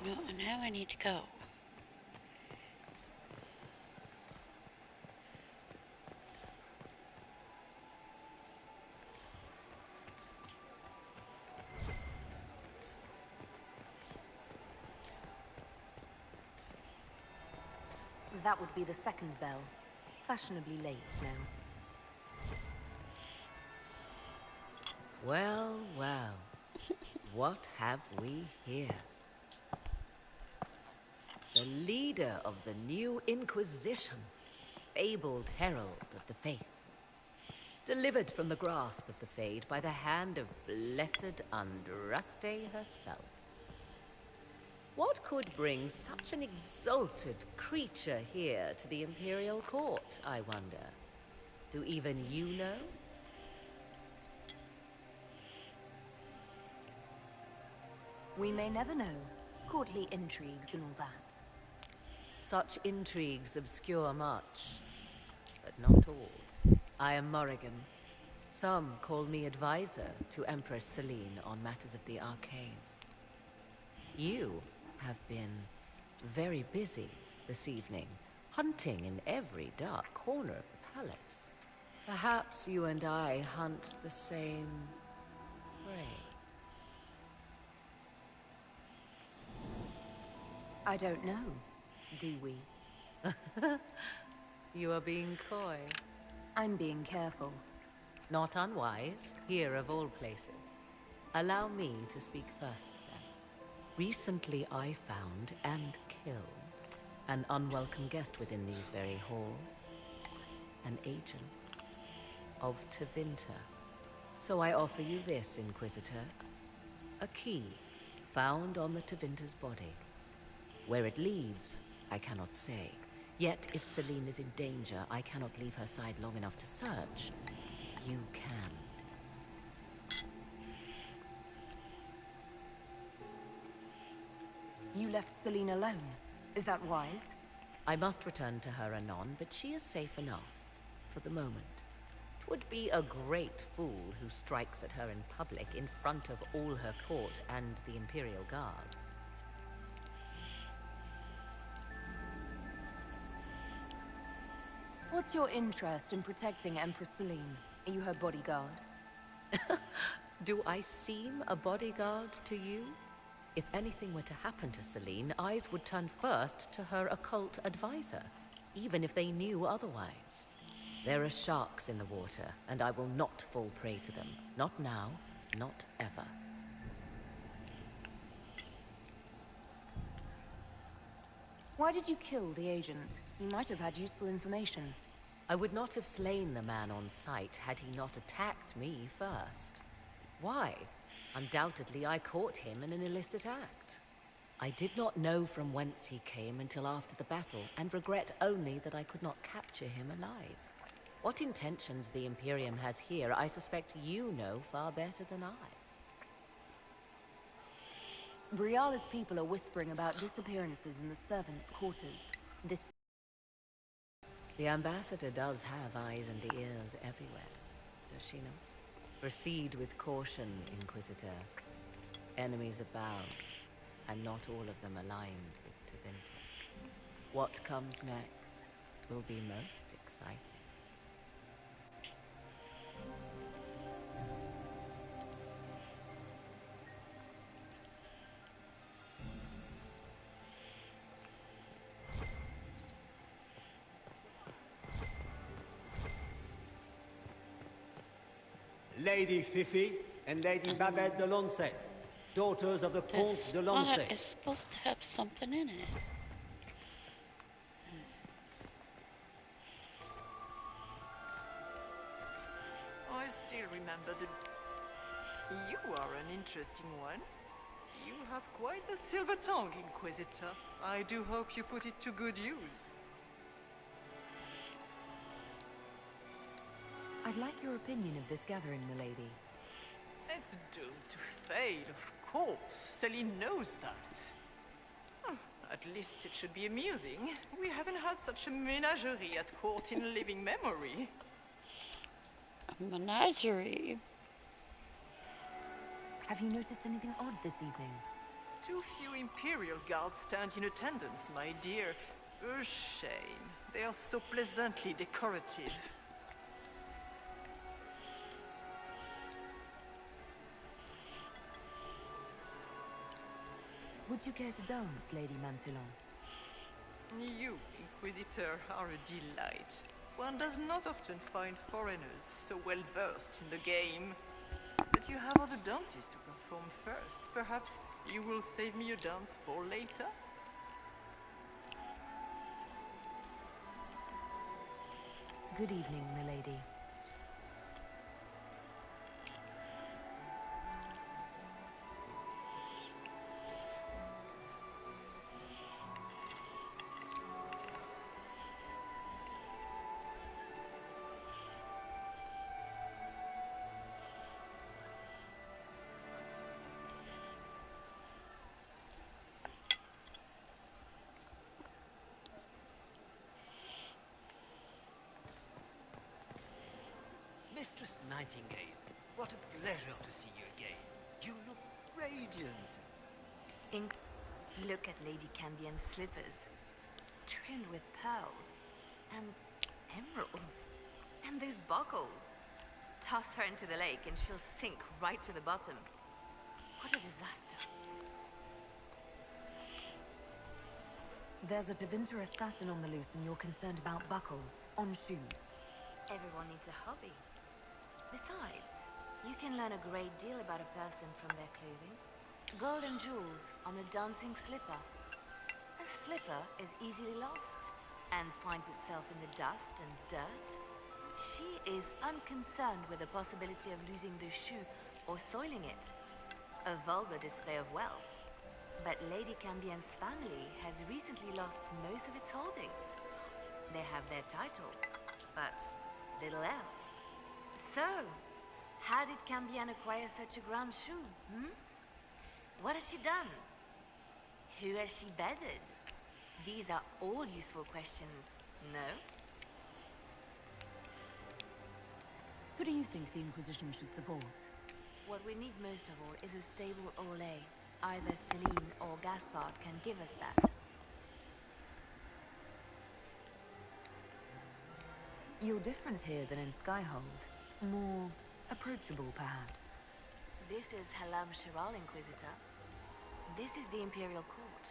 No, now I need to go. That would be the second bell. Fashionably late now. Well, well. What have we here? The leader of the new Inquisition, fabled herald of the faith. Delivered from the grasp of the Fade by the hand of blessed Andraste herself. What could bring such an exalted creature here to the Imperial Court, I wonder? Do even you know? We may never know. Courtly intrigues and all that. Such intrigues obscure much, but not all. I am Morrigan. Some call me advisor to Empress Celine on matters of the arcane. You have been very busy this evening, hunting in every dark corner of the palace. Perhaps you and I hunt the same prey. I don't know. Do we? You are being coy. I'm being careful. Not unwise, here of all places. Allow me to speak first, then. Recently I found and killed an unwelcome guest within these very halls. An agent of Tevinter. So I offer you this, Inquisitor. A key found on the Tevinter's body. Where it leads, I cannot say. Yet, if Celine is in danger, I cannot leave her side long enough to search. You can. You left Celine alone. Is that wise? I must return to her anon, but she is safe enough. For the moment. 'Twould be a great fool who strikes at her in public in front of all her court and the Imperial Guard. What's your interest in protecting Empress Celine? Are you her bodyguard? Do I seem a bodyguard to you? If anything were to happen to Celine, eyes would turn first to her occult advisor, even if they knew otherwise. There are sharks in the water, and I will not fall prey to them. Not now, not ever. Why did you kill the agent? He might have had useful information. I would not have slain the man on sight had he not attacked me first. Why? Undoubtedly I caught him in an illicit act. I did not know from whence he came until after the battle, and regret only that I could not capture him alive. What intentions the Imperium has here, I suspect you know far better than I. Briala's people are whispering about disappearances in the servants' quarters. The ambassador does have eyes and ears everywhere, does she not? Proceed with caution, Inquisitor. Enemies abound, and not all of them aligned with Tevinter. What comes next will be most exciting. Lady Fifi and Lady Babette de Lancey, daughters of the Comte de Lancey. This is supposed to have something in it. I still remember the... You are an interesting one. You have quite the silver tongue, Inquisitor. I do hope you put it to good use. I'd like your opinion of this gathering, milady. It's doomed to fail, of course. Celine knows that. At least it should be amusing. We haven't had such a menagerie at court in living memory. A menagerie? Have you noticed anything odd this evening? Too few Imperial guards stand in attendance, my dear. A shame. They are so pleasantly decorative. Would you care to dance, Lady Mantillon? You, Inquisitor, are a delight. One does not often find foreigners so well versed in the game. But you have other dances to perform first. Perhaps you will save me a dance for later? Good evening, milady. Mistress Nightingale, what a pleasure to see you again. You look radiant. Look at Lady Cambien's slippers, trimmed with pearls and emeralds, and those buckles. Toss her into the lake and she'll sink right to the bottom. What a disaster. There's a Tevinter assassin on the loose and you're concerned about buckles on shoes. Everyone needs a hobby. Besides, you can learn a great deal about a person from their clothing. Gold and jewels on a dancing slipper. A slipper is easily lost and finds itself in the dust and dirt. She is unconcerned with the possibility of losing the shoe or soiling it. A vulgar display of wealth. But Lady Cambien's family has recently lost most of its holdings. They have their title, but little else. So, how did Cambien acquire such a grand shoe, What has she done? Who has she bedded? These are all useful questions, no? Who do you think the Inquisition should support? What we need most of all is a stable Orlais. Either Celine or Gaspard can give us that. You're different here than in Skyhold. More approachable, perhaps. This is Halam Shiral, Inquisitor. This is the Imperial Court.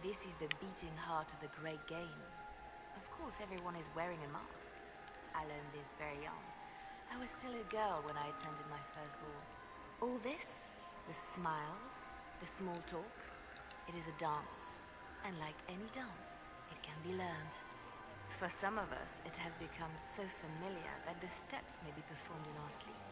This is the beating heart of the Great Game. Of course, everyone is wearing a mask. I learned this very young. I was still a girl when I attended my first ball. All this, the smiles, the small talk, it is a dance. And like any dance, it can be learned. For some of us, it has become so familiar that the steps may be performed in our sleep.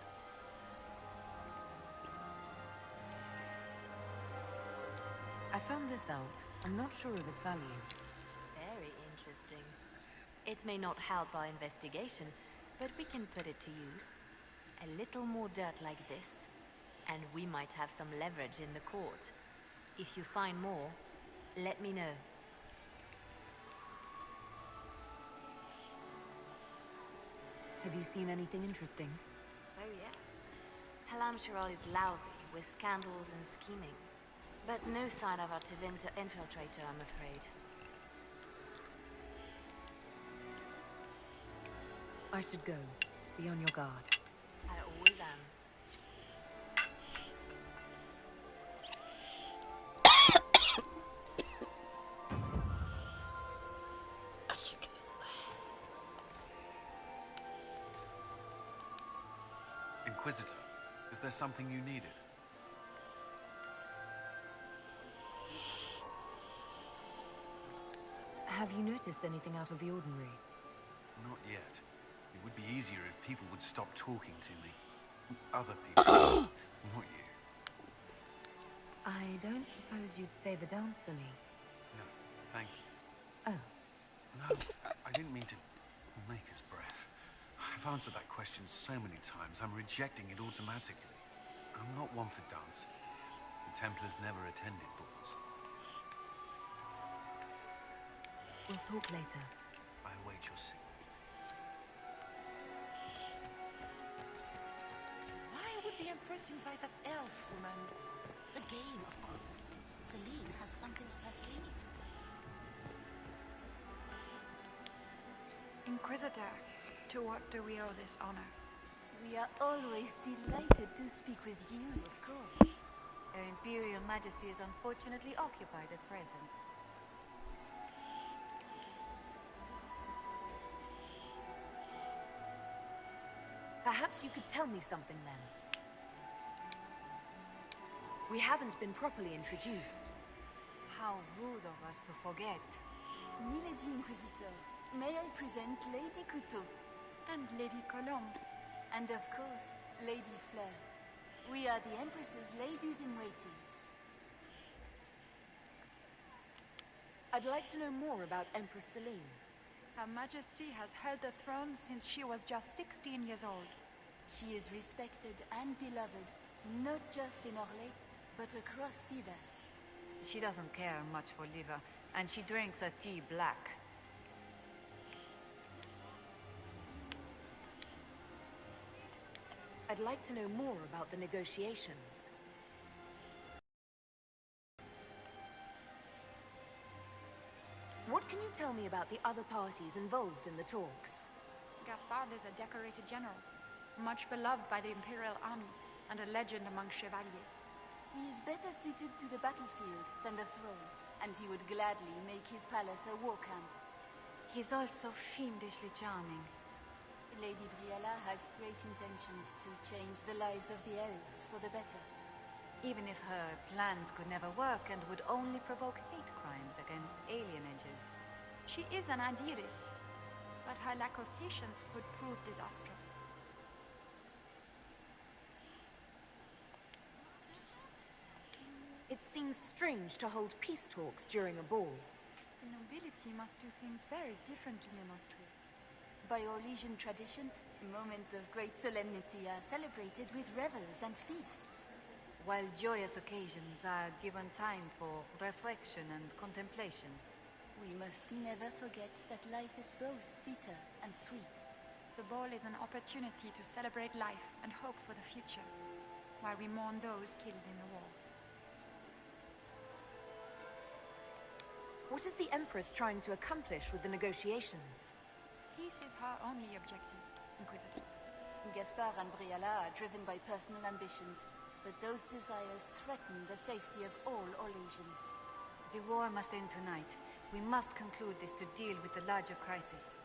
I found this out. I'm not sure of its value. Very interesting. It may not help our investigation, but we can put it to use. A little more dirt like this, and we might have some leverage in the court. If you find more, let me know. Have you seen anything interesting? Oh yes. Halam Shiral is lousy with scandals and scheming. But no sign of our Tevinter infiltrator, I'm afraid. I should go. Be on your guard. I always am. Inquisitor, is there something you needed? Have you noticed anything out of the ordinary? Not yet. It would be easier if people would stop talking to me. Other people. Not you. I don't suppose you'd save a dance for me? No, thank you. Oh. No, I didn't mean to make us breath. I've answered that question so many times, I'm rejecting it automatically. I'm not one for dancing. The Templars never attended balls. We'll talk later. I await your signal. Why would the Empress invite that elf woman? The game, of course. Celine has something up her sleeve. Inquisitor, to what do we owe this honor? We are always delighted to speak with you, of course. Her Imperial Majesty is unfortunately occupied at present. Perhaps you could tell me something then. We haven't been properly introduced. How rude of us to forget. Milady Inquisitor, may I present Lady Couteau? And Lady Colombe. And of course, Lady Fleur. We are the Empress's ladies-in-waiting. I'd like to know more about Empress Celine. Her Majesty has held the throne since she was just 16 years old. She is respected and beloved, not just in Orlais, but across Thedas. She doesn't care much for liver, and she drinks her tea black. I'd like to know more about the negotiations. What can you tell me about the other parties involved in the talks? Gaspard is a decorated general, much beloved by the Imperial Army, and a legend among chevaliers. He is better suited to the battlefield than the throne, and he would gladly make his palace a war camp. He's also fiendishly charming. Lady Briella has great intentions to change the lives of the elves for the better. Even if her plans could never work and would only provoke hate crimes against alienages. She is an idealist, but her lack of patience could prove disastrous. It seems strange to hold peace talks during a ball. The nobility must do things very differently in Austria. By Orlesian tradition, moments of great solemnity are celebrated with revels and feasts. While joyous occasions are given time for reflection and contemplation. We must never forget that life is both bitter and sweet. The ball is an opportunity to celebrate life and hope for the future, while we mourn those killed in the war. What is the Empress trying to accomplish with the negotiations? Peace is her only objective, Inquisitor. Gaspard and Briella are driven by personal ambitions, but those desires threaten the safety of all Orlesians. The war must end tonight. We must conclude this to deal with the larger crisis.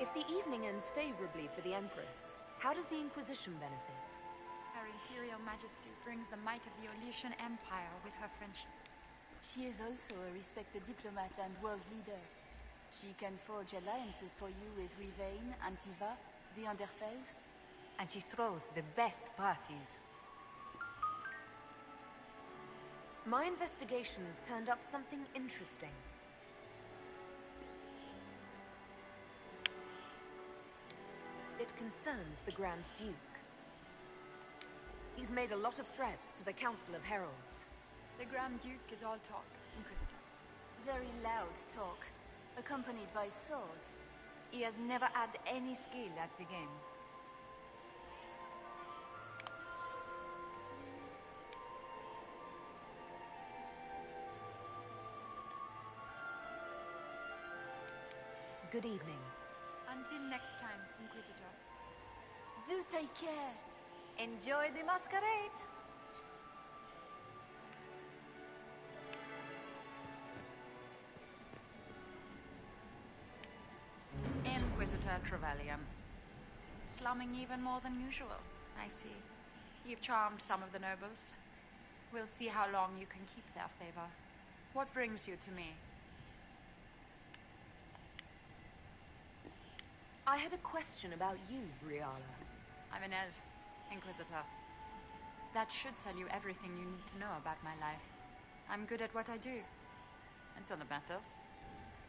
If the evening ends favorably for the Empress, how does the Inquisition benefit? Her Imperial Majesty brings the might of the Orlesian Empire with her friendship. She is also a respected diplomat and world leader. She can forge alliances for you with Rivain, Antiva, the Underfells. And she throws the best parties. My investigations turned up something interesting. It concerns the Grand Duke. He's made a lot of threats to the Council of Heralds. The Grand Duke is all talk, Inquisitor. Very loud talk, accompanied by swords. He has never had any skill at the game. Good evening. Until next time, Inquisitor. Do take care. Enjoy the masquerade. Inquisitor Trevelyan. Slumming even more than usual, I see. You've charmed some of the nobles. We'll see how long you can keep their favor. What brings you to me? I had a question about you, Briala. I'm an elf, Inquisitor. That should tell you everything you need to know about my life. I'm good at what I do. And so that matters.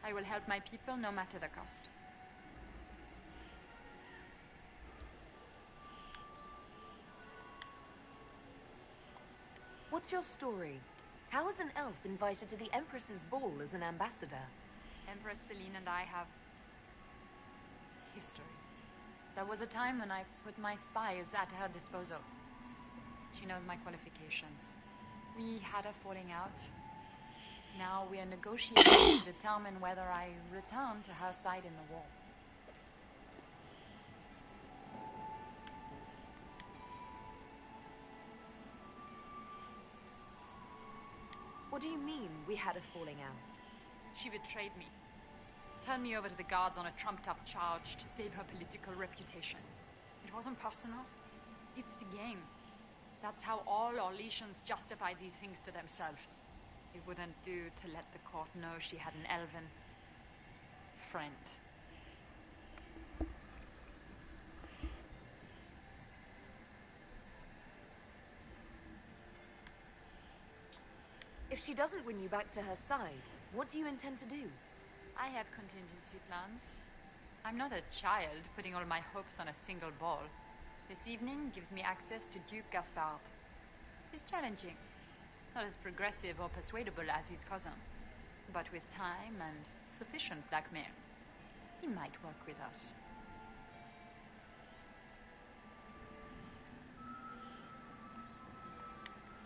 I will help my people no matter the cost. What's your story? How is an elf invited to the Empress's ball as an ambassador? Empress Celine and I have history. There was a time when I put my spies at her disposal. She knows my qualifications. We had a falling out. Now we are negotiating to determine whether I return to her side in the war. What do you mean, we had a falling out? She betrayed me. Turned me over to the guards on a trumped-up charge to save her political reputation. It wasn't personal. It's the game. That's how all Orlesians justify these things to themselves. It wouldn't do to let the court know she had an elven friend. If she doesn't win you back to her side, what do you intend to do? I have contingency plans. I'm not a child putting all my hopes on a single ball. This evening gives me access to Duke Gaspard. He's challenging. Not as progressive or persuadable as his cousin. But with time and sufficient blackmail, he might work with us.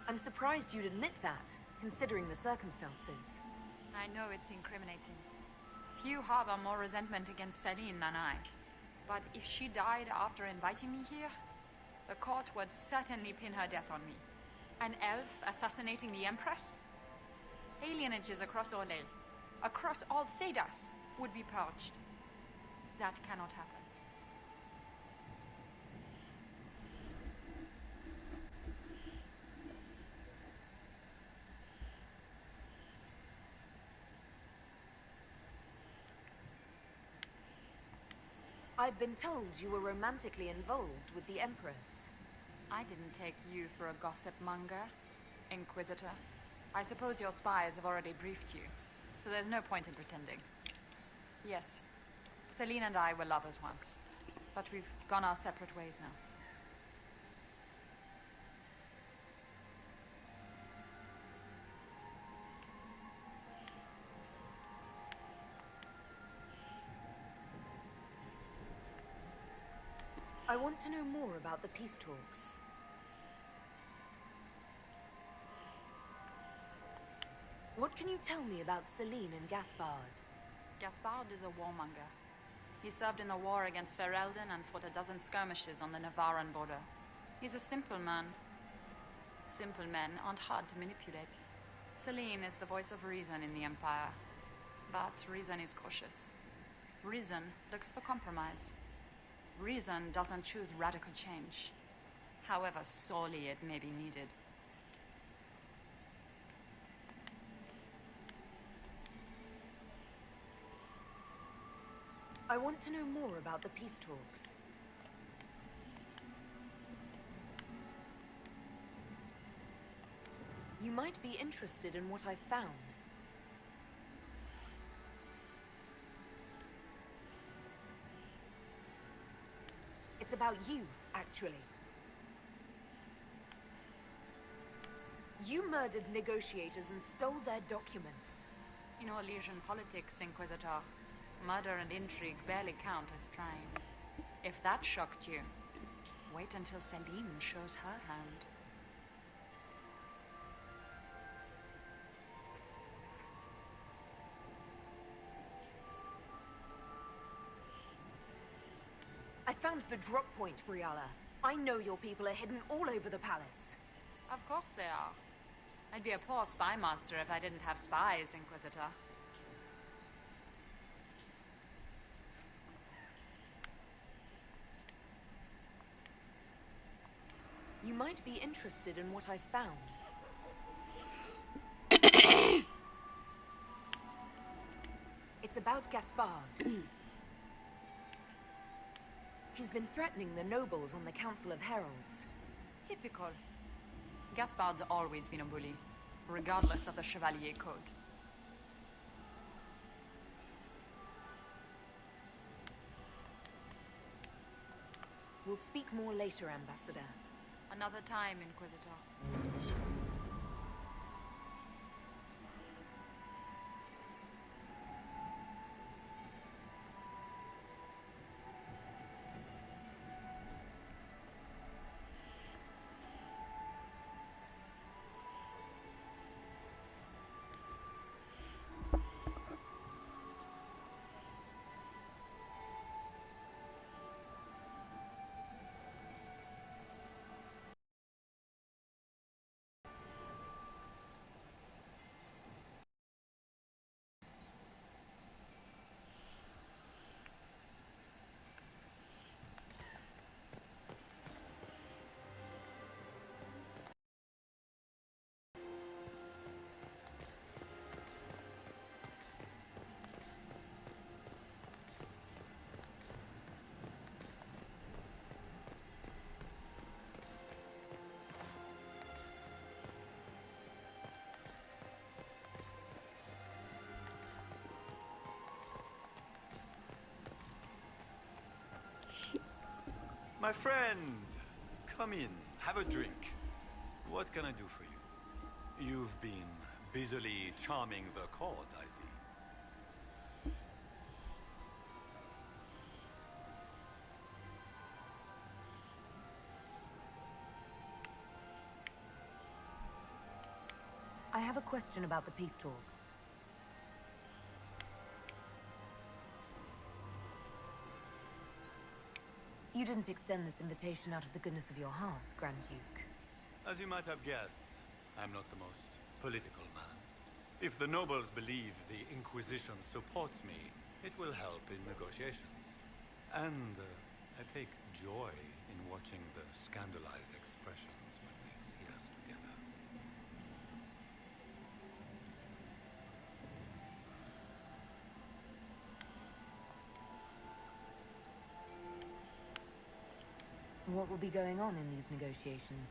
I'm surprised you'd admit that, considering the circumstances. I know it's incriminating. Few harbor more resentment against Celine than I. But if she died after inviting me here, the court would certainly pin her death on me. An elf assassinating the Empress? Alienages across Orlais, across all Thedas, would be purged. That cannot happen. I've been told you were romantically involved with the Empress. I didn't take you for a gossip monger, Inquisitor. I suppose your spies have already briefed you, so there's no point in pretending. Yes, Celine and I were lovers once, but we've gone our separate ways now. I want to know more about the peace talks. What can you tell me about Celine and Gaspard? Gaspard is a warmonger. He served in the war against Ferelden and fought a dozen skirmishes on the Navarran border. He's a simple man. Simple men aren't hard to manipulate. Celine is the voice of reason in the Empire. But reason is cautious. Reason looks for compromise. Reason doesn't choose radical change, however sorely it may be needed. I want to know more about the peace talks. You might be interested in what I've found. It's about you, actually. You murdered negotiators and stole their documents. In Orlesian politics, Inquisitor, murder and intrigue barely count as crime. If that shocked you, wait until Celine shows her hand. I found the drop point, Briala. I know your people are hidden all over the palace. Of course they are. I'd be a poor spy master if I didn't have spies, Inquisitor. You might be interested in what I found. It's about Gaspard. He's been threatening the nobles on the Council of Heralds. Typical. Gaspard's always been a bully, regardless of the Chevalier Code. We'll speak more later, Ambassador. Another time, Inquisitor. My friend, come in, have a drink. What can I do for you? You've been busily charming the court, I see. I have a question about the peace talks. You didn't extend this invitation out of the goodness of your heart, Grand Duke. As you might have guessed, I'm not the most political man. If the nobles believe the Inquisition supports me, it will help in negotiations. And I take joy in watching the scandalized expressions when they see us together. What will be going on in these negotiations?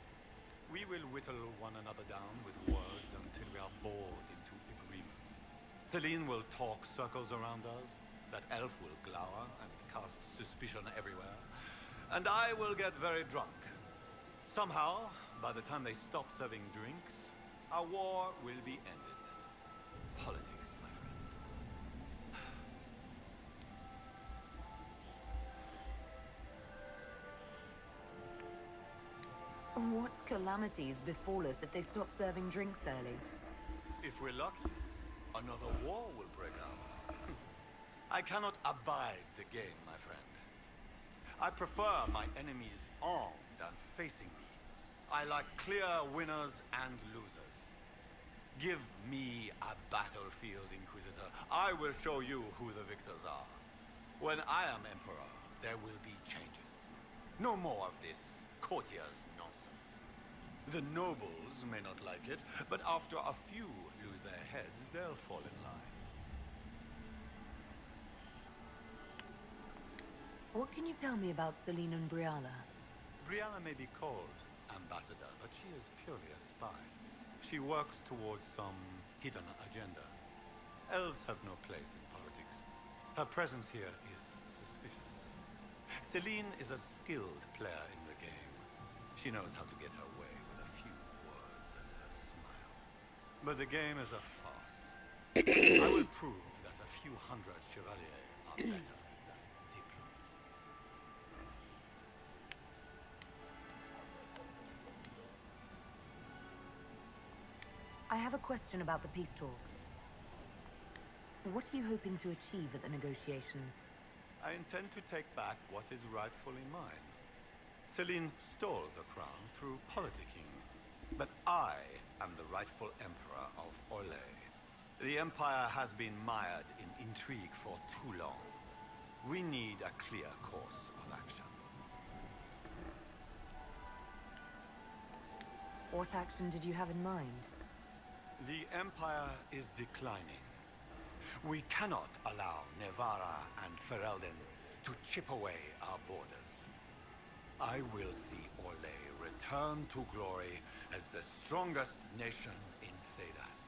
We will whittle one another down with words until we are bored into agreement. Celine will talk circles around us, that elf will glower and cast suspicion everywhere, and I will get very drunk. Somehow, by the time they stop serving drinks, our war will be ended. Politics, my friend. What calamities befall us if they stop serving drinks early? If we're lucky, another war will break out. I cannot abide the game, my friend. I prefer my enemies armed and facing me. I like clear winners and losers. Give me a battlefield, Inquisitor. I will show you who the victors are. When I am Emperor, there will be changes. No more of this courtier's nonsense. The nobles may not like it, but after a few lose their heads, they'll fall in line. What can you tell me about Celine and Briala? Brianna may be called ambassador, but she is purely a spy. She works towards some hidden agenda. Elves have no place in politics. Her presence here is suspicious. Celine is a skilled player in the game. She knows how to get her way with a few words and a smile. But the game is a farce. I will prove that a few hundred chevaliers are better than diplomacy. I have a question about the peace talks. What are you hoping to achieve at the negotiations? I intend to take back what is rightfully mine. Celine stole the crown through politicking, but I am the rightful emperor of Orlais. The empire has been mired in intrigue for too long. We need a clear course of action. What action did you have in mind? The empire is declining. We cannot allow Nevarra and Ferelden to chip away our borders. I will see Orlais return to glory as the strongest nation in Thedas.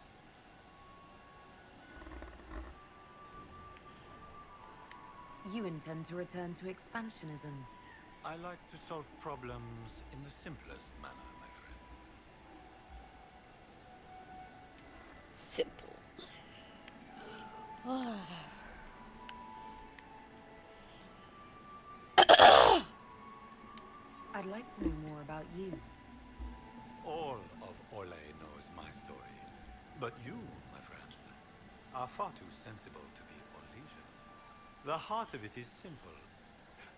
You intend to return to expansionism. I like to solve problems in the simplest manner, my friend. Simple. I'd like to know more about you. All of Orlais knows my story. But you, my friend, are far too sensible to be Orlesian. The heart of it is simple.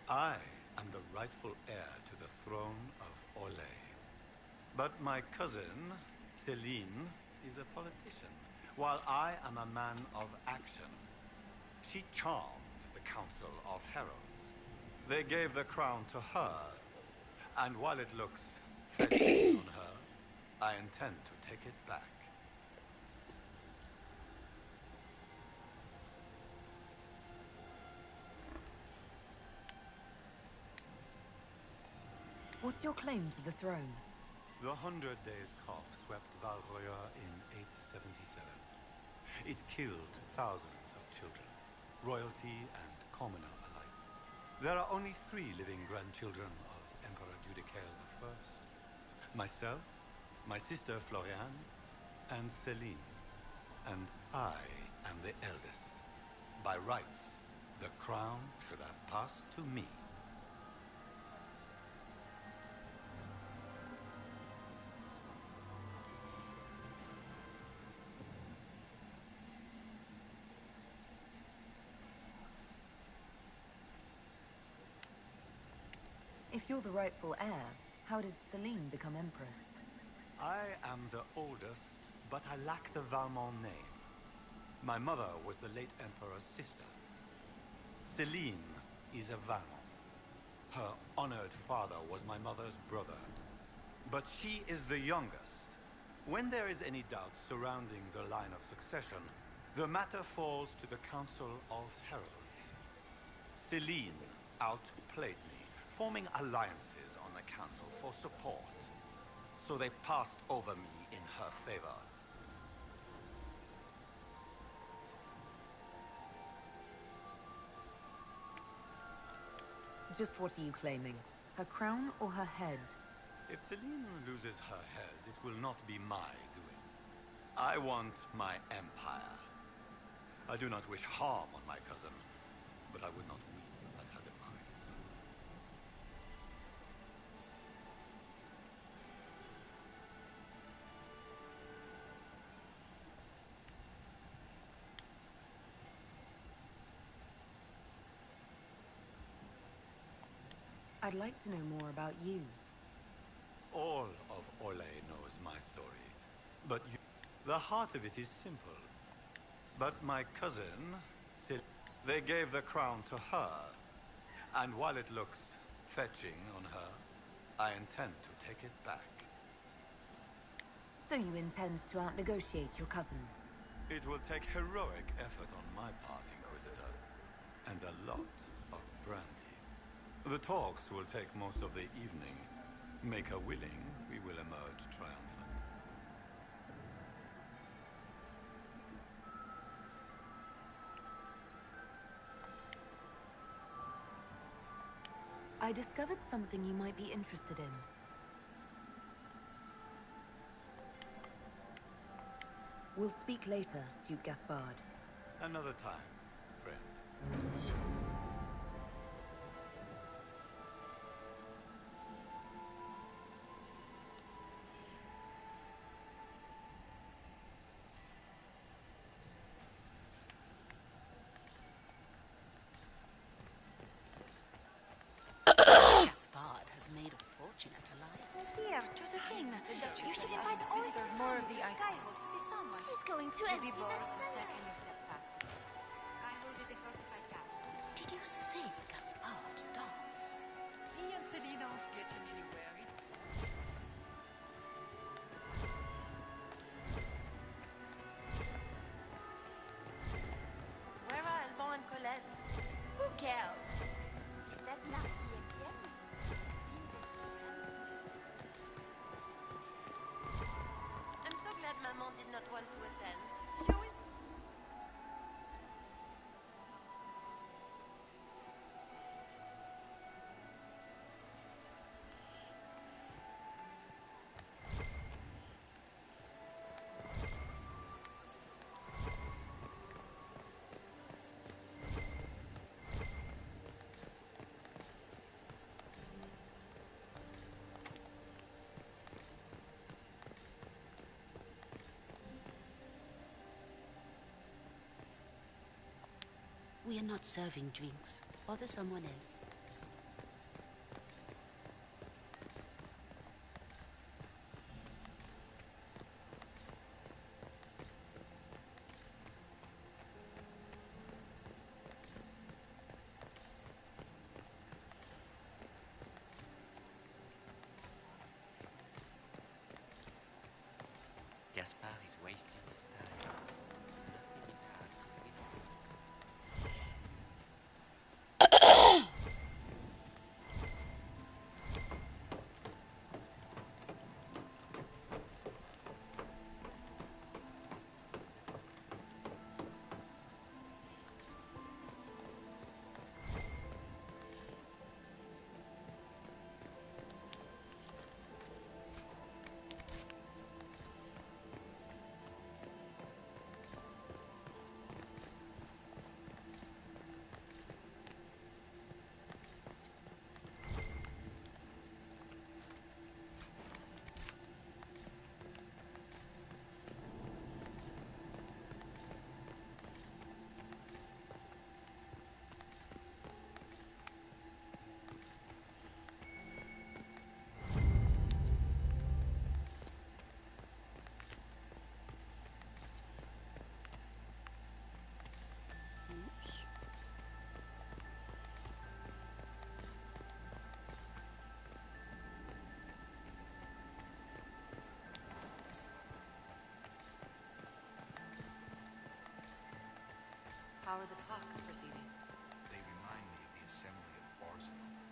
I am the rightful heir to the throne of Orlais. But my cousin, Celine, is a politician, while I am a man of action. She charmed the Council of Heralds. They gave the crown to her, and while it looks fetching on her, I intend to take it back. What's your claim to the throne? The 100 Days Cough swept Val Royeaux in 877. It killed thousands of children, royalty and commoner alike. There are only 3 living grandchildren of Emperor Judicael I. Myself, my sister Floriane, and Celine. And I am the eldest. By rights, the crown should have passed to me. If you're the rightful heir, how did Celine become empress? I am the oldest, but I lack the Valmont name. My mother was the late emperor's sister. Celine is a Valmont. Her honored father was my mother's brother. But she is the youngest. When there is any doubt surrounding the line of succession, the matter falls to the Council of Heralds. Celine outplayed me, forming alliances on the council for support. So they passed over me in her favor. Just what are you claiming? Her crown or her head? If Celine loses her head, it will not be my doing. I want my empire. I do not wish harm on my cousin, but I would not weep at her demise. I'd like to know more about you. All of Orlais knows my story, but you... The heart of it is simple. But my cousin, they gave the crown to her, and while it looks fetching on her, I intend to take it back. So you intend to out-negotiate your cousin? It will take heroic effort on my part, Inquisitor, and a lot of brandy. The talks will take most of the evening. Make her willing, we will emerge triumphant. I discovered something you might be interested in. We'll speak later, Duke Gaspard. Another time, friend. Gaspard has made a fortune at Alliance. Here, Josephine. You should invite all of Serve more of the ice cream. Skyhold for the summer. He's going to empty the Second you stepped past the gates. Skyhold is a fortified castle. Did you see Gaspard dance? He and Celine aren't getting anywhere. Where are Alban and Colette? Who cares? We are not serving drinks. Bother someone else. Gaspar is wasting his time. Nothing in the house could be done. How are the talks proceeding? They remind me of the assembly of Barcelona.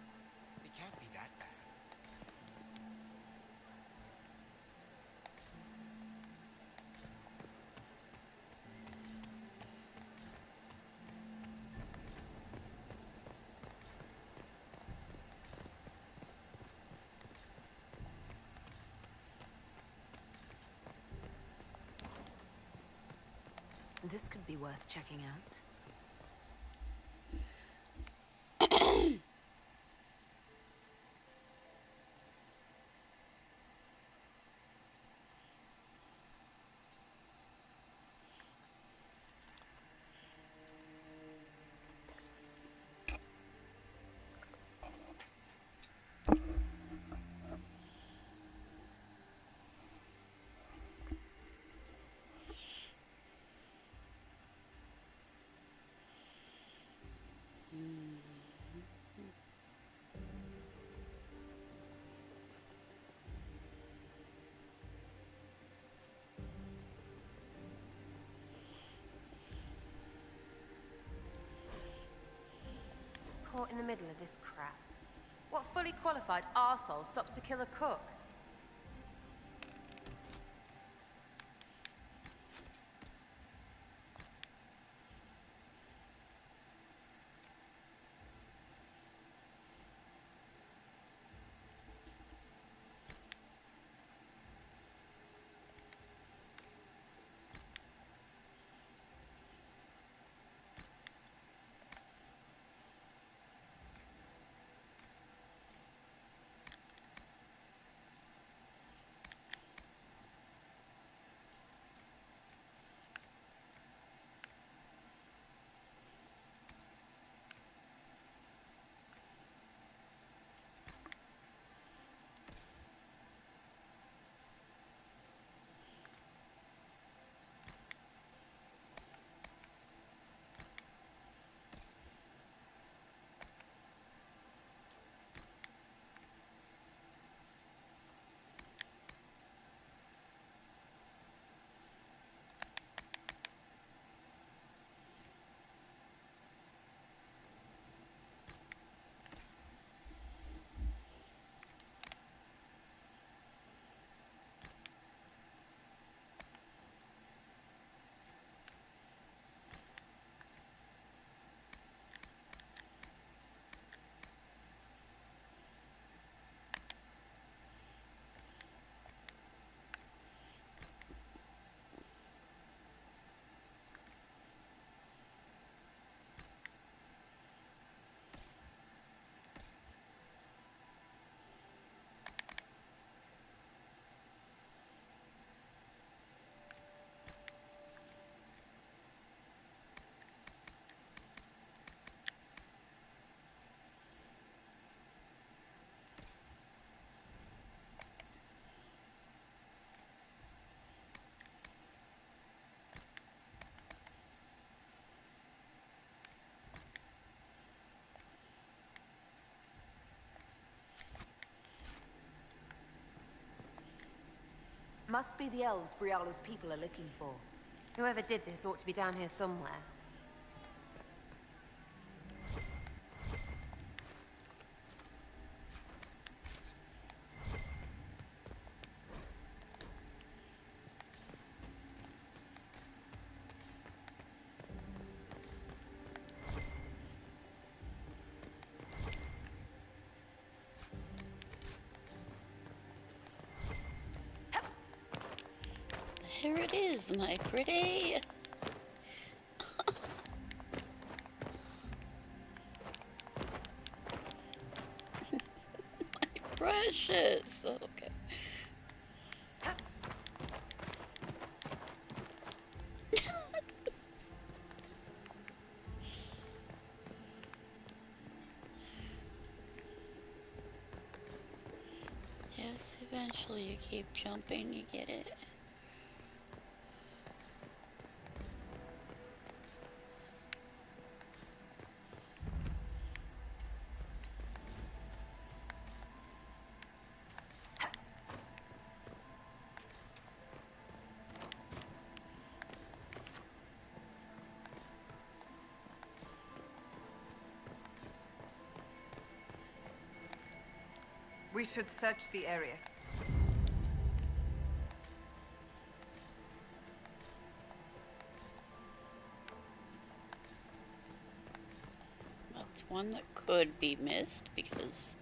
They can't be that bad. This could be worth checking out. Caught in the middle of this crap. What fully qualified arsehole stops to kill a cook? Must be the elves Briala's people are looking for. Whoever did this ought to be down here somewhere. Here it is, my pretty. My precious. Okay. Yes, eventually you keep jumping, you get it. We should search the area. That's one that could be missed because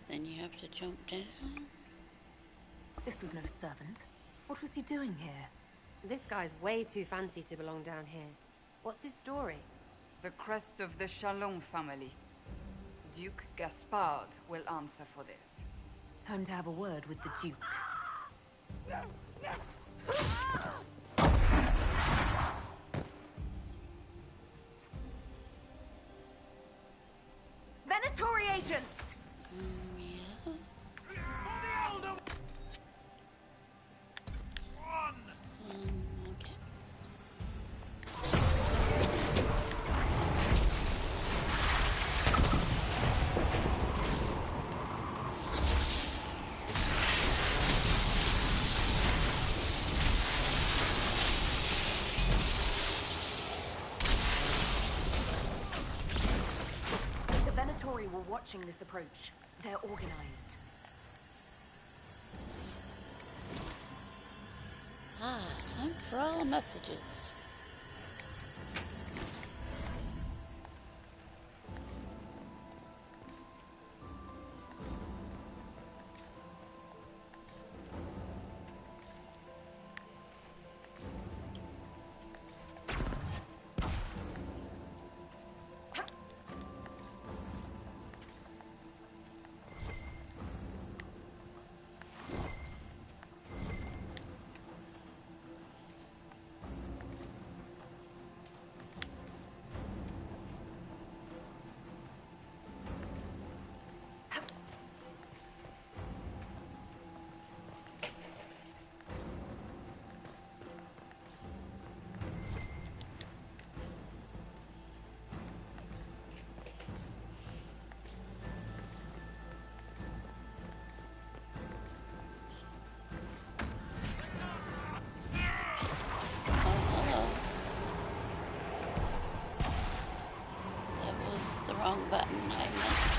then you have to jump down. This was no servant. What was he doing here? This guy's way too fancy to belong down here. What's his story? The crest of the Chalon family. Duke Gaspard will answer for this. Time to have a word with the Duke. Venatori agents! Yeah. Okay. The Venatori were watching this approach. They're organized. Ah, time for all messages. Wrong button, I missed.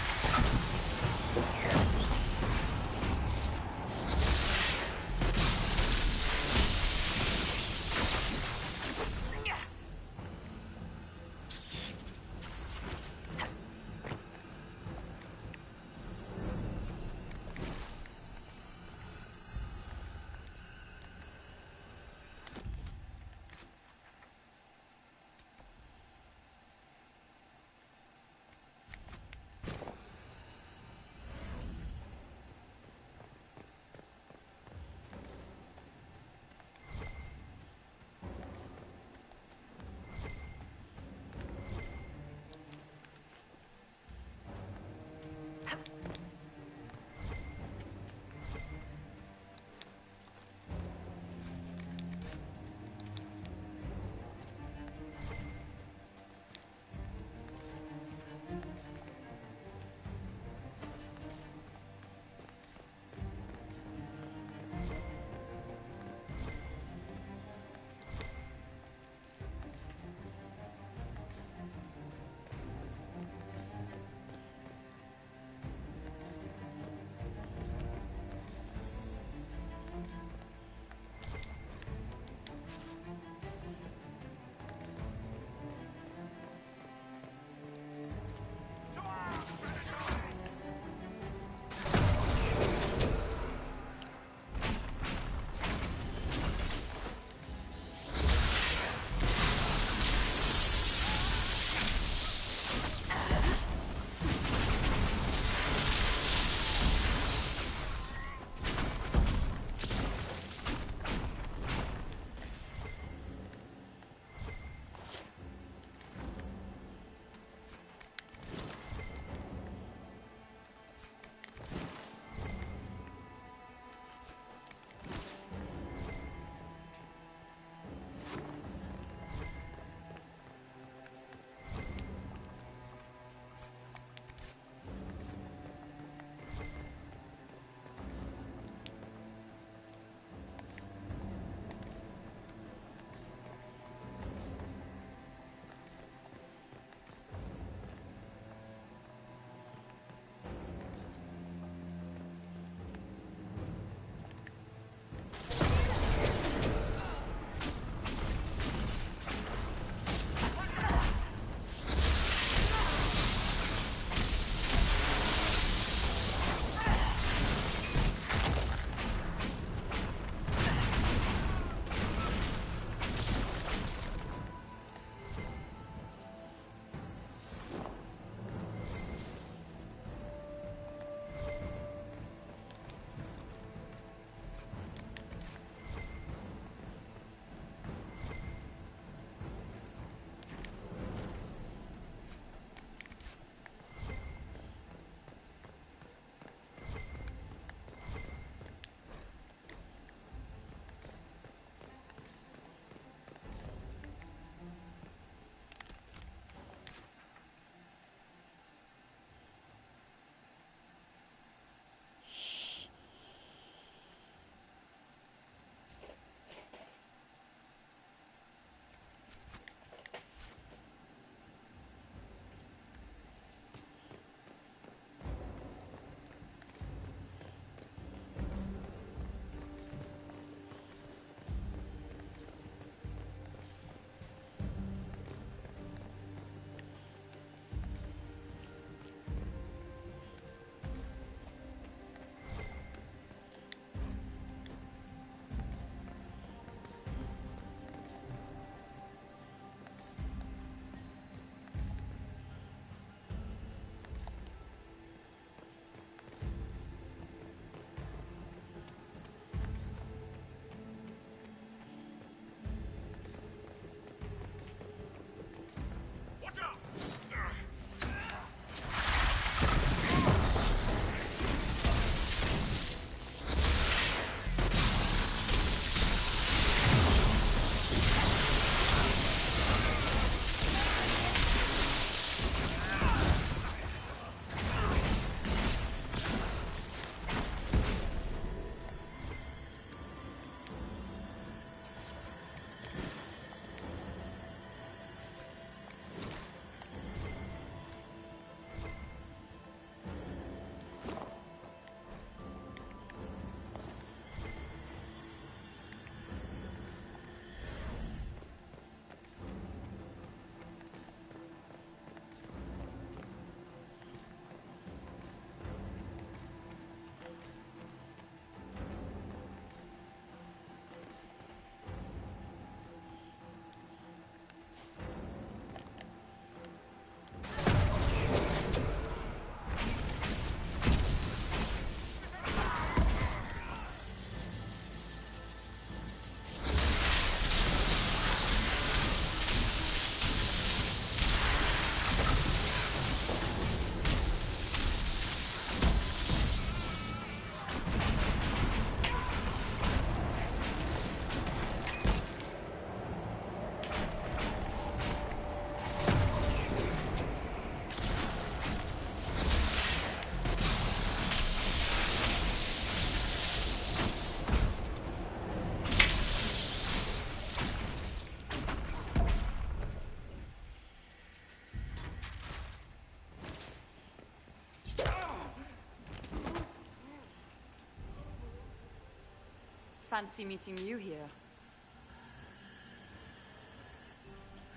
fancy meeting you here.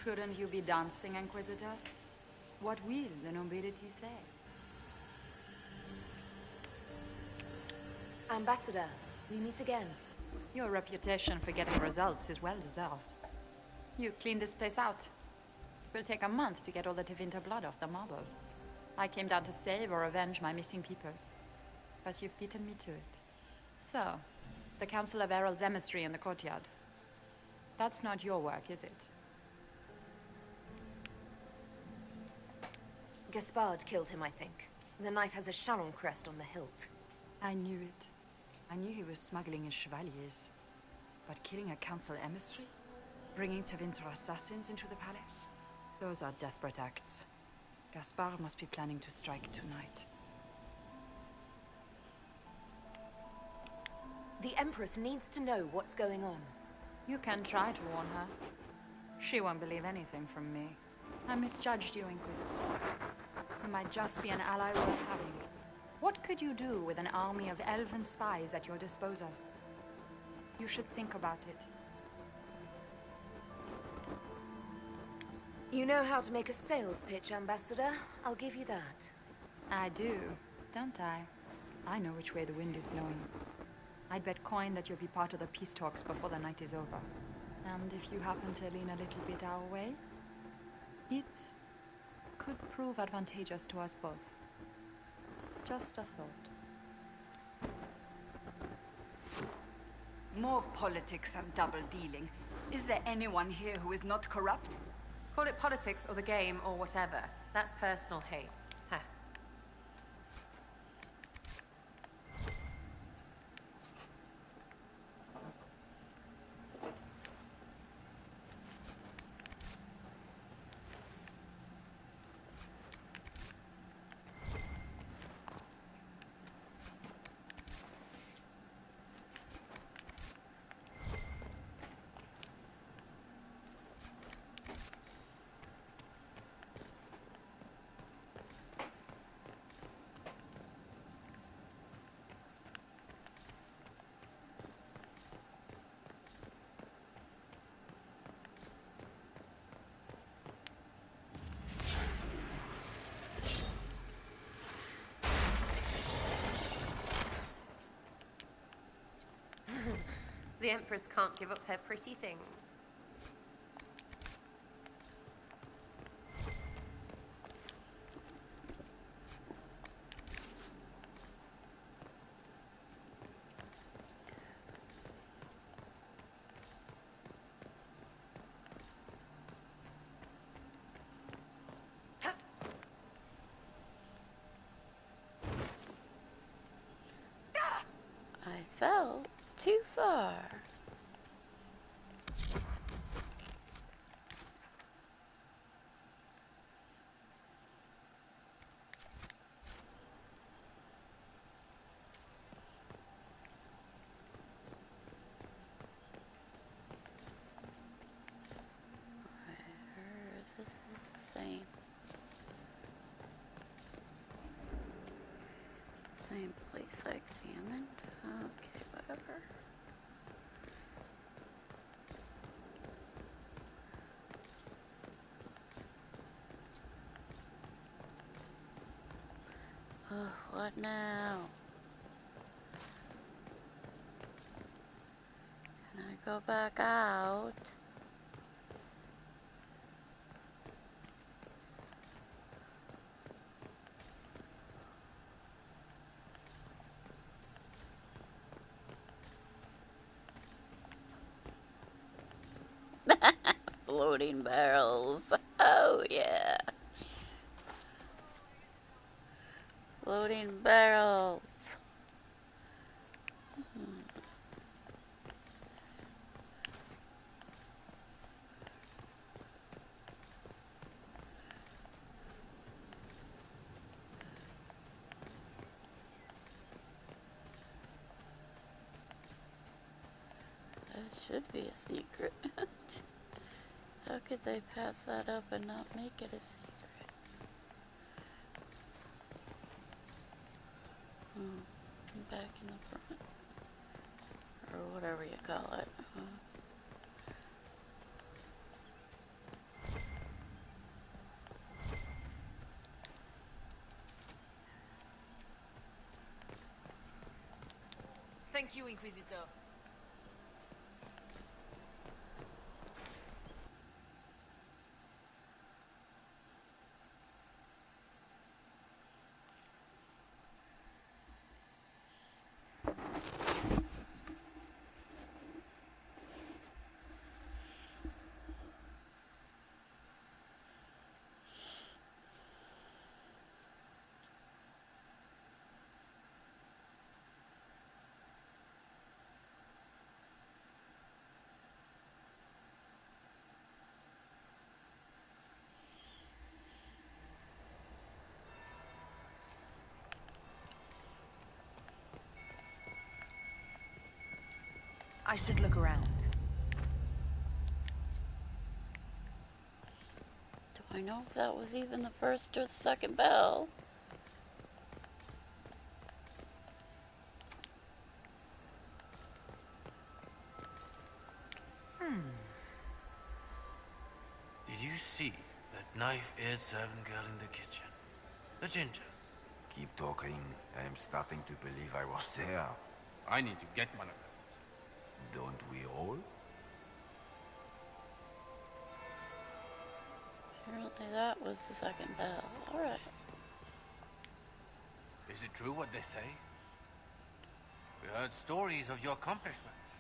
Shouldn't you be dancing, Inquisitor? What will the nobility say? Ambassador, we meet again. Your reputation for getting results is well deserved. You cleaned this place out. It will take a month to get all the Tevinter blood off the marble. I came down to save or avenge my missing people. But you've beaten me to it. So, the Council of Herald's emissary in the courtyard. That's not your work, is it? Gaspard killed him, I think. The knife has a Charon crest on the hilt. I knew it. I knew he was smuggling his chevaliers. But killing a council emissary? Bringing Tevinter assassins into the palace? Those are desperate acts. Gaspard must be planning to strike tonight. The Empress needs to know what's going on. You can try to warn her. She won't believe anything from me. I misjudged you, Inquisitor. You might just be an ally worth having. What could you do with an army of elven spies at your disposal? You should think about it. You know how to make a sales pitch, Ambassador. I'll give you that. I do, don't I? I know which way the wind is blowing. I'd bet coin that you'll be part of the peace talks before the night is over. And if you happen to lean a little bit our way, it could prove advantageous to us both. Just a thought. More politics and double-dealing. Is there anyone here who is not corrupt? Call it politics or the game or whatever. That's personal hate. Huh. The Empress can't give up her pretty things. I fell too far. This is the same place I examined. Okay, whatever. Oh, what now? Can I go back out? Floating barrels. Oh yeah. Floating barrels. That should be a secret. How could they pass that up and not make it a secret? I'm back in the front. or whatever you call it. Thank you, Inquisitor. I should look around. Do I know if that was even the first or the second bell? Did you see that knife-eared servant girl in the kitchen? The ginger. Keep talking. I am starting to believe I was there. I need to get one of those. Don't we all? Apparently that was the second bell. Alright. Is it true what they say? We heard stories of your accomplishments.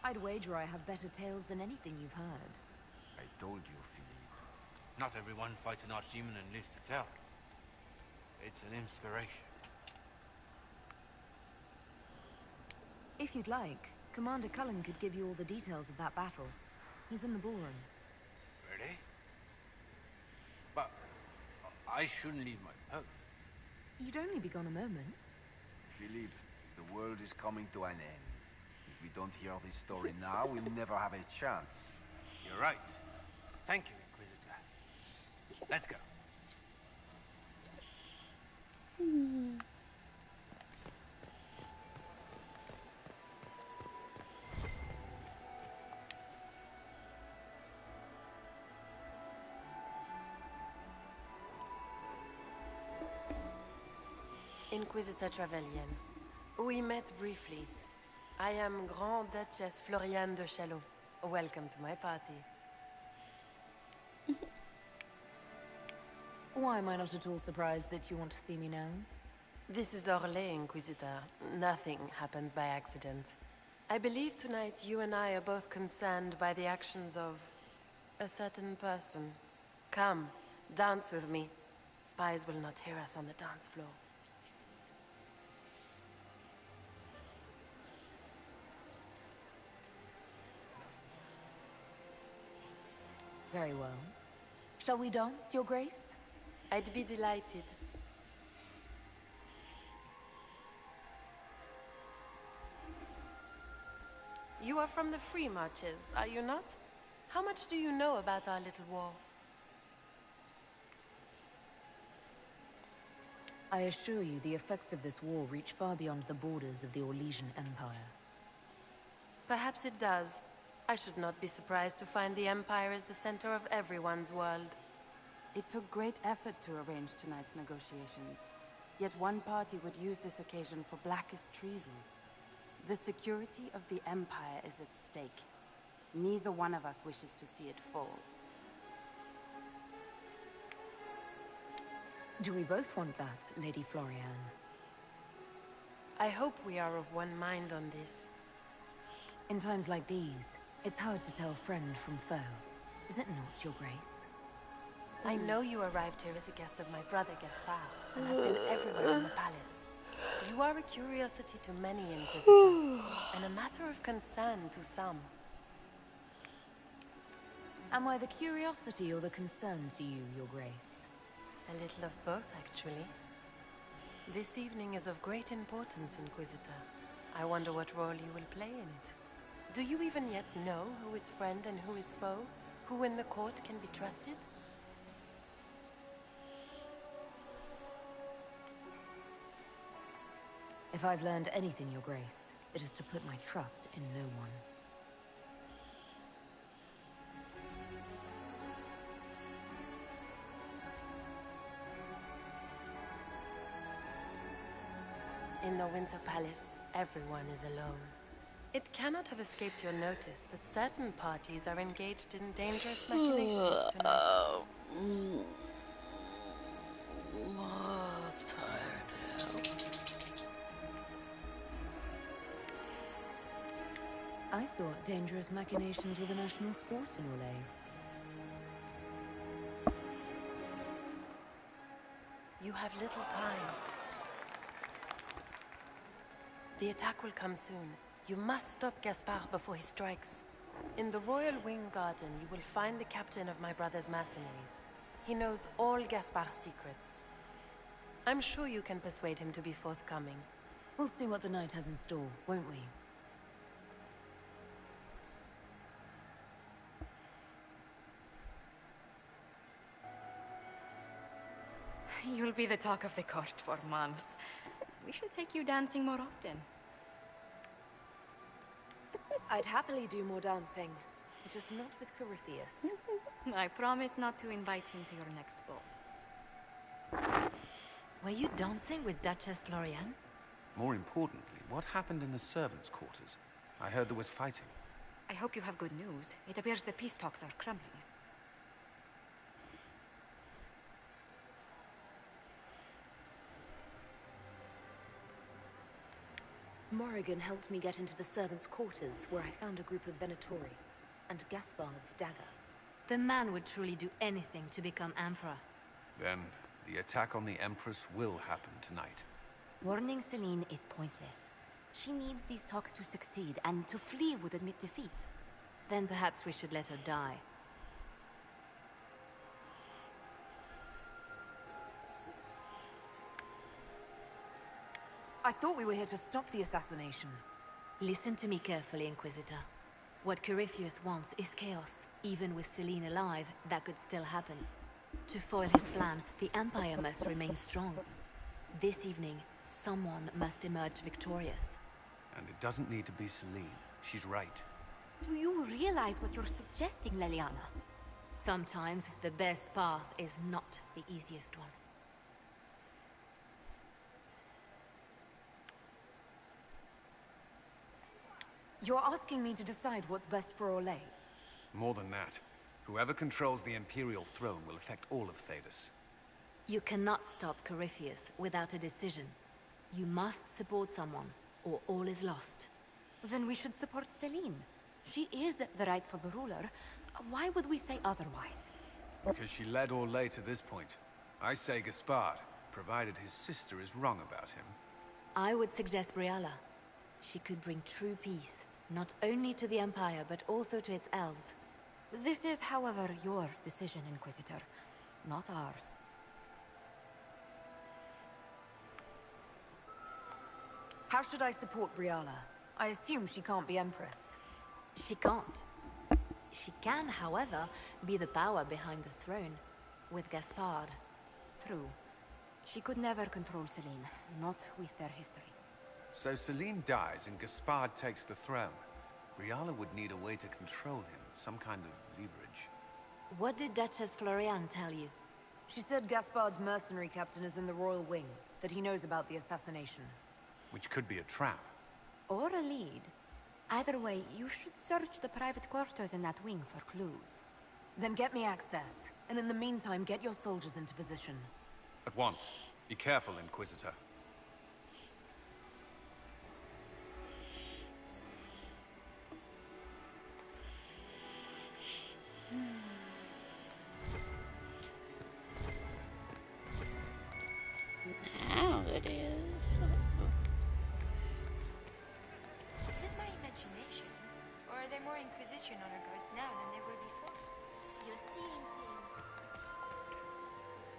I'd wager I have better tales than anything you've heard. I told you, Philippe. Not everyone fights an archdemon and lives to tell. It's an inspiration. If you'd like, Commander Cullen could give you all the details of that battle. He's in the ballroom. Really? But I shouldn't leave my post. You'd only be gone a moment. Philippe, the world is coming to an end. If we don't hear this story now, we'll never have a chance. You're right. Thank you, Inquisitor. Let's go. Inquisitor Trevelyan. We met briefly. I am Grand Duchess Floriane de Chalot. Welcome to my party. Why am I not at all surprised that you want to see me now? This is Orlais, Inquisitor. Nothing happens by accident. I believe tonight you and I are both concerned by the actions of a certain person. Come, dance with me. Spies will not hear us on the dance floor. Very well. Shall we dance, Your Grace? I'd be delighted. You are from the Free Marches, are you not? How much do you know about our little war? I assure you, the effects of this war reach far beyond the borders of the Orlesian Empire. Perhaps it does. I should not be surprised to find the Empire is the center of everyone's world. It took great effort to arrange tonight's negotiations. Yet one party would use this occasion for blackest treason. The security of the Empire is at stake. Neither one of us wishes to see it fall. Do we both want that, Lady Floriane? I hope we are of one mind on this. In times like these, it's hard to tell friend from foe. Is it not, Your Grace? I know you arrived here as a guest of my brother Gaspard, and I've been everywhere in the palace. You are a curiosity to many, Inquisitor, and a matter of concern to some. Am I the curiosity or the concern to you, Your Grace? A little of both, actually. This evening is of great importance, Inquisitor. I wonder what role you will play in it. Do you even yet know who is friend and who is foe? Who in the court can be trusted? If I've learned anything, Your Grace, it is to put my trust in no one. In the Winter Palace, everyone is alone. It cannot have escaped your notice that certain parties are engaged in dangerous machinations tonight. I'm tired now. I thought dangerous machinations were the national sport in Orlais. You have little time. The attack will come soon. You must stop Gaspard before he strikes. In the Royal Wing Garden, you will find the captain of my brother's mercenaries. He knows all Gaspard's secrets. I'm sure you can persuade him to be forthcoming. We'll see what the night has in store, won't we? You'll be the talk of the court for months. We should take you dancing more often. I'd happily do more dancing, just not with Corypheus. I promise not to invite him to your next ball. Were you dancing with Duchess Florian? More importantly, what happened in the servants' quarters? I heard there was fighting. I hope you have good news. It appears the peace talks are crumbling. Morrigan helped me get into the servants' quarters, where I found a group of Venatori, and Gaspard's dagger. The man would truly do anything to become Emperor. Then, the attack on the Empress will happen tonight. Warning Celine is pointless. She needs these talks to succeed, and to flee would admit defeat. Then perhaps we should let her die. I thought we were here to stop the assassination. Listen to me carefully, Inquisitor. What Corypheus wants is chaos. Even with Celine alive, that could still happen. To foil his plan, the Empire must remain strong. This evening, someone must emerge victorious. And it doesn't need to be Celine. She's right. Do you realize what you're suggesting, Leliana? Sometimes the best path is not the easiest one. You're asking me to decide what's best for Orlais? More than that. Whoever controls the Imperial throne will affect all of Thedas. You cannot stop Corypheus without a decision. You must support someone, or all is lost. Then we should support Celine. She is the rightful ruler. Why would we say otherwise? Because she led Orlais to this point. I say Gaspard, provided his sister is wrong about him. I would suggest Briala. She could bring true peace, not only to the Empire, but also to its elves. This is, however, your decision, Inquisitor, not ours. How should I support Briala? I assume she can't be Empress. She can't. She can, however, be the power behind the throne, with Gaspard. True. She could never control Celine, not with their history. So Celine dies and Gaspard takes the throne. Briala would need a way to control him, some kind of leverage. What did Duchess Florian tell you? She said Gaspard's mercenary captain is in the Royal Wing, that he knows about the assassination. Which could be a trap. Or a lead. Either way, you should search the private quarters in that wing for clues. Then get me access, and in the meantime, get your soldiers into position. At once. Be careful, Inquisitor. Now it is. Is it my imagination? Or are there more Inquisition honor guards now than there were before? You're seeing things.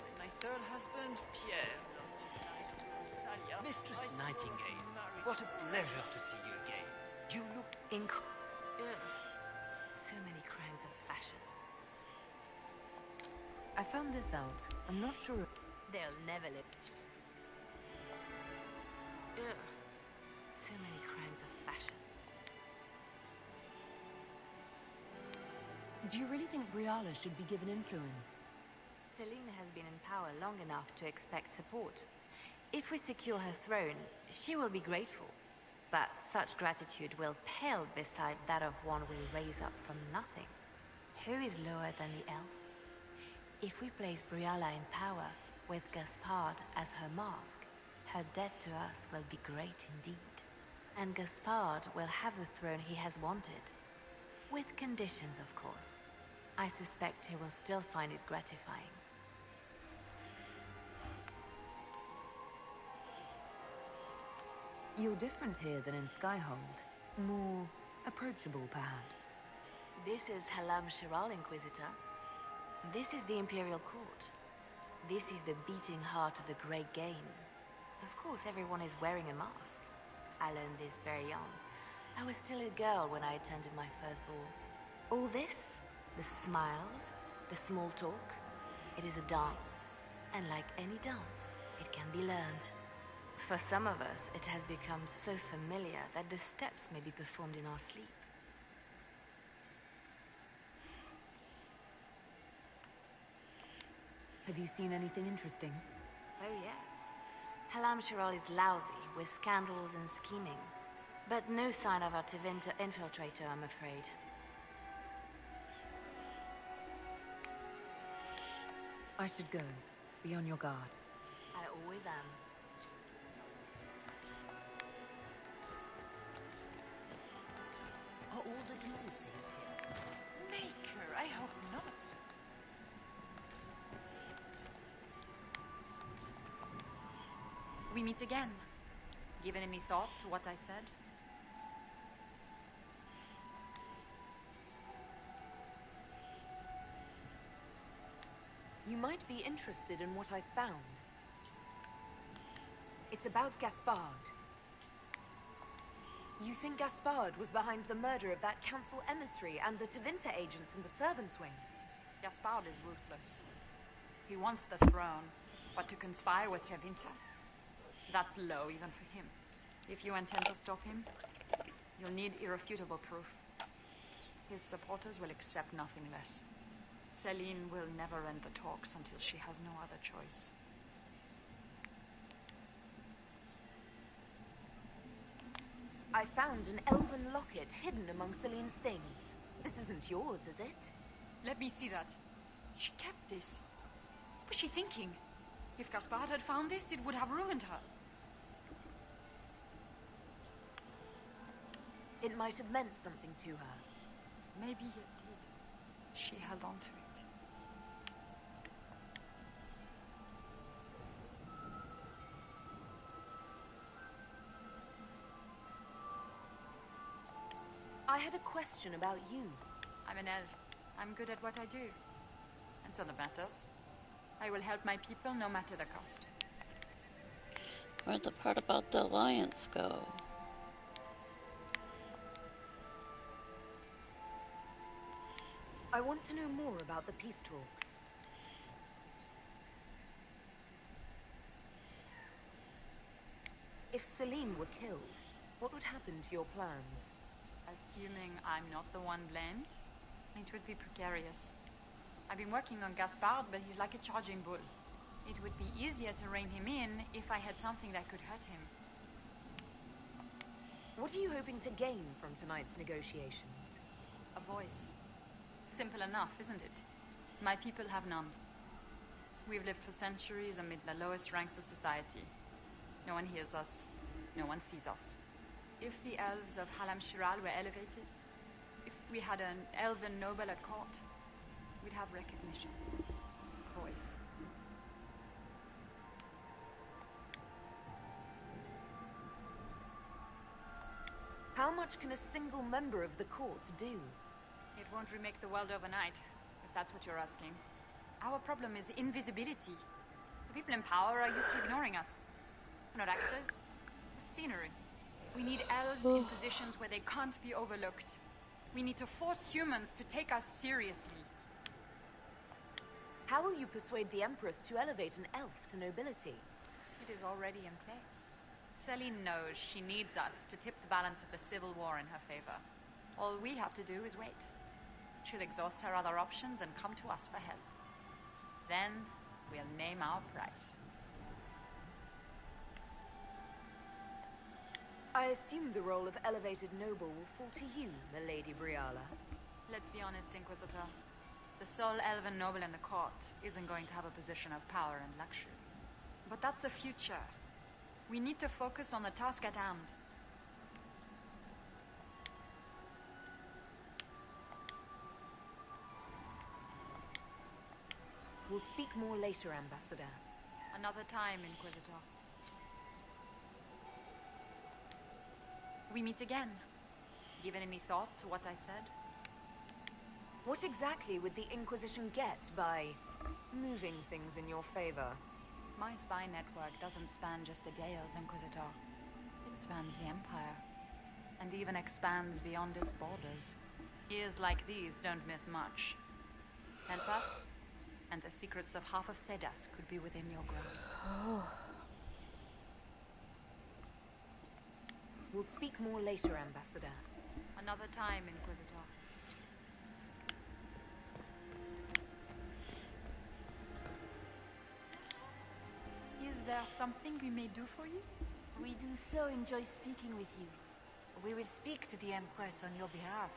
When my third husband, Pierre, lost his life to Rosalia... Mistress Nightingale, what a pleasure to see you again. You look... So many crimes of fashion. I found this out. I'm not sure. They'll never live. Do you really think Briala should be given influence? Celine has been in power long enough to expect support. If we secure her throne, she will be grateful. But such gratitude will pale beside that of one we raise up from nothing. Who is lower than the elf? If we place Briala in power, with Gaspard as her mask, her debt to us will be great indeed. And Gaspard will have the throne he has wanted. With conditions, of course. I suspect he will still find it gratifying. You're different here than in Skyhold. More approachable, perhaps. This is Halam Shiral, Inquisitor. This is the Imperial Court. This is the beating heart of the Great Game. Of course, everyone is wearing a mask. I learned this very young. I was still a girl when I attended my first ball. All this, the smiles, the small talk, it is a dance. And like any dance, it can be learned. For some of us, it has become so familiar that the steps may be performed in our sleep. Have you seen anything interesting? Oh yes. Halam Shiral is lousy, with scandals and scheming. But no sign of our Tevinter infiltrator, I'm afraid. I should go. Be on your guard. I always am. Are all the DLCs here? Maker, I hope not. We meet again. Given any thought to what I said? You might be interested in what I found. It's about Gaspard. You think Gaspard was behind the murder of that council emissary and the Tevinter agents in the servants' wing? Gaspard is ruthless. He wants the throne, but to conspire with Tevinter, that's low even for him. If you intend to stop him, you'll need irrefutable proof. His supporters will accept nothing less. Celine will never end the talks until she has no other choice. I found an elven locket hidden among Celine's things. This isn't yours, is it? Let me see that. She kept this. What was she thinking? If Gaspard had found this, it would have ruined her. It might have meant something to her. Maybe it did. She held on to it. I had a question about you. I'm an elf. I'm good at what I do. And so that matters. I will help my people no matter the cost. Where'd the part about the alliance go? I want to know more about the peace talks. If Celine were killed, what would happen to your plans? Assuming I'm not the one blamed, it would be precarious. I've been working on Gaspard, but he's like a charging bull. It would be easier to rein him in if I had something that could hurt him. What are you hoping to gain from tonight's negotiations? A voice. Simple enough, isn't it? My people have none. We've lived for centuries amid the lowest ranks of society. No one hears us. No one sees us. If the elves of Halam Shiral were elevated, if we had an elven noble at court, we'd have recognition. A voice. How much can a single member of the court do? It won't remake the world overnight, if that's what you're asking. Our problem is invisibility. The people in power are used to ignoring us. We're not actors. It's scenery. We need elves in positions where they can't be overlooked. We need to force humans to take us seriously. How will you persuade the Empress to elevate an elf to nobility? It is already in place. Celine knows she needs us to tip the balance of the civil war in her favor. All we have to do is wait. She'll exhaust her other options and come to us for help. Then, we'll name our price. I assume the role of elevated noble will fall to you, Milady Briala. Let's be honest, Inquisitor. The sole elven noble in the court isn't going to have a position of power and luxury. But that's the future. We need to focus on the task at hand. We'll speak more later, Ambassador. Another time, Inquisitor. We meet again. Given any thought to what I said? What exactly would the Inquisition get by moving things in your favor? My spy network doesn't span just the Dales, Inquisitor. It spans the Empire. And even expands beyond its borders. Ears like these don't miss much. Help us, and the secrets of half of Thedas could be within your grasp. We'll speak more later, Ambassador. Another time, Inquisitor. Is there something we may do for you? We do so enjoy speaking with you. We will speak to the Empress on your behalf.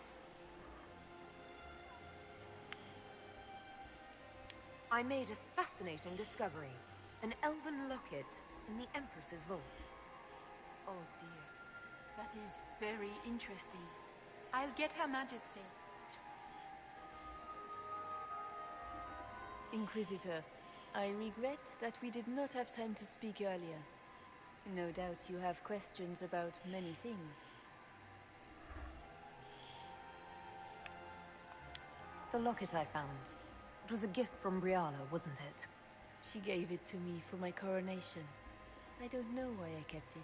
I made a fascinating discovery. An elven locket in the Empress's vault. Oh dear. That is very interesting. I'll get Her Majesty. Inquisitor, I regret that we did not have time to speak earlier. No doubt you have questions about many things. The locket I found. It was a gift from Briala, wasn't it? She gave it to me for my coronation. I don't know why I kept it.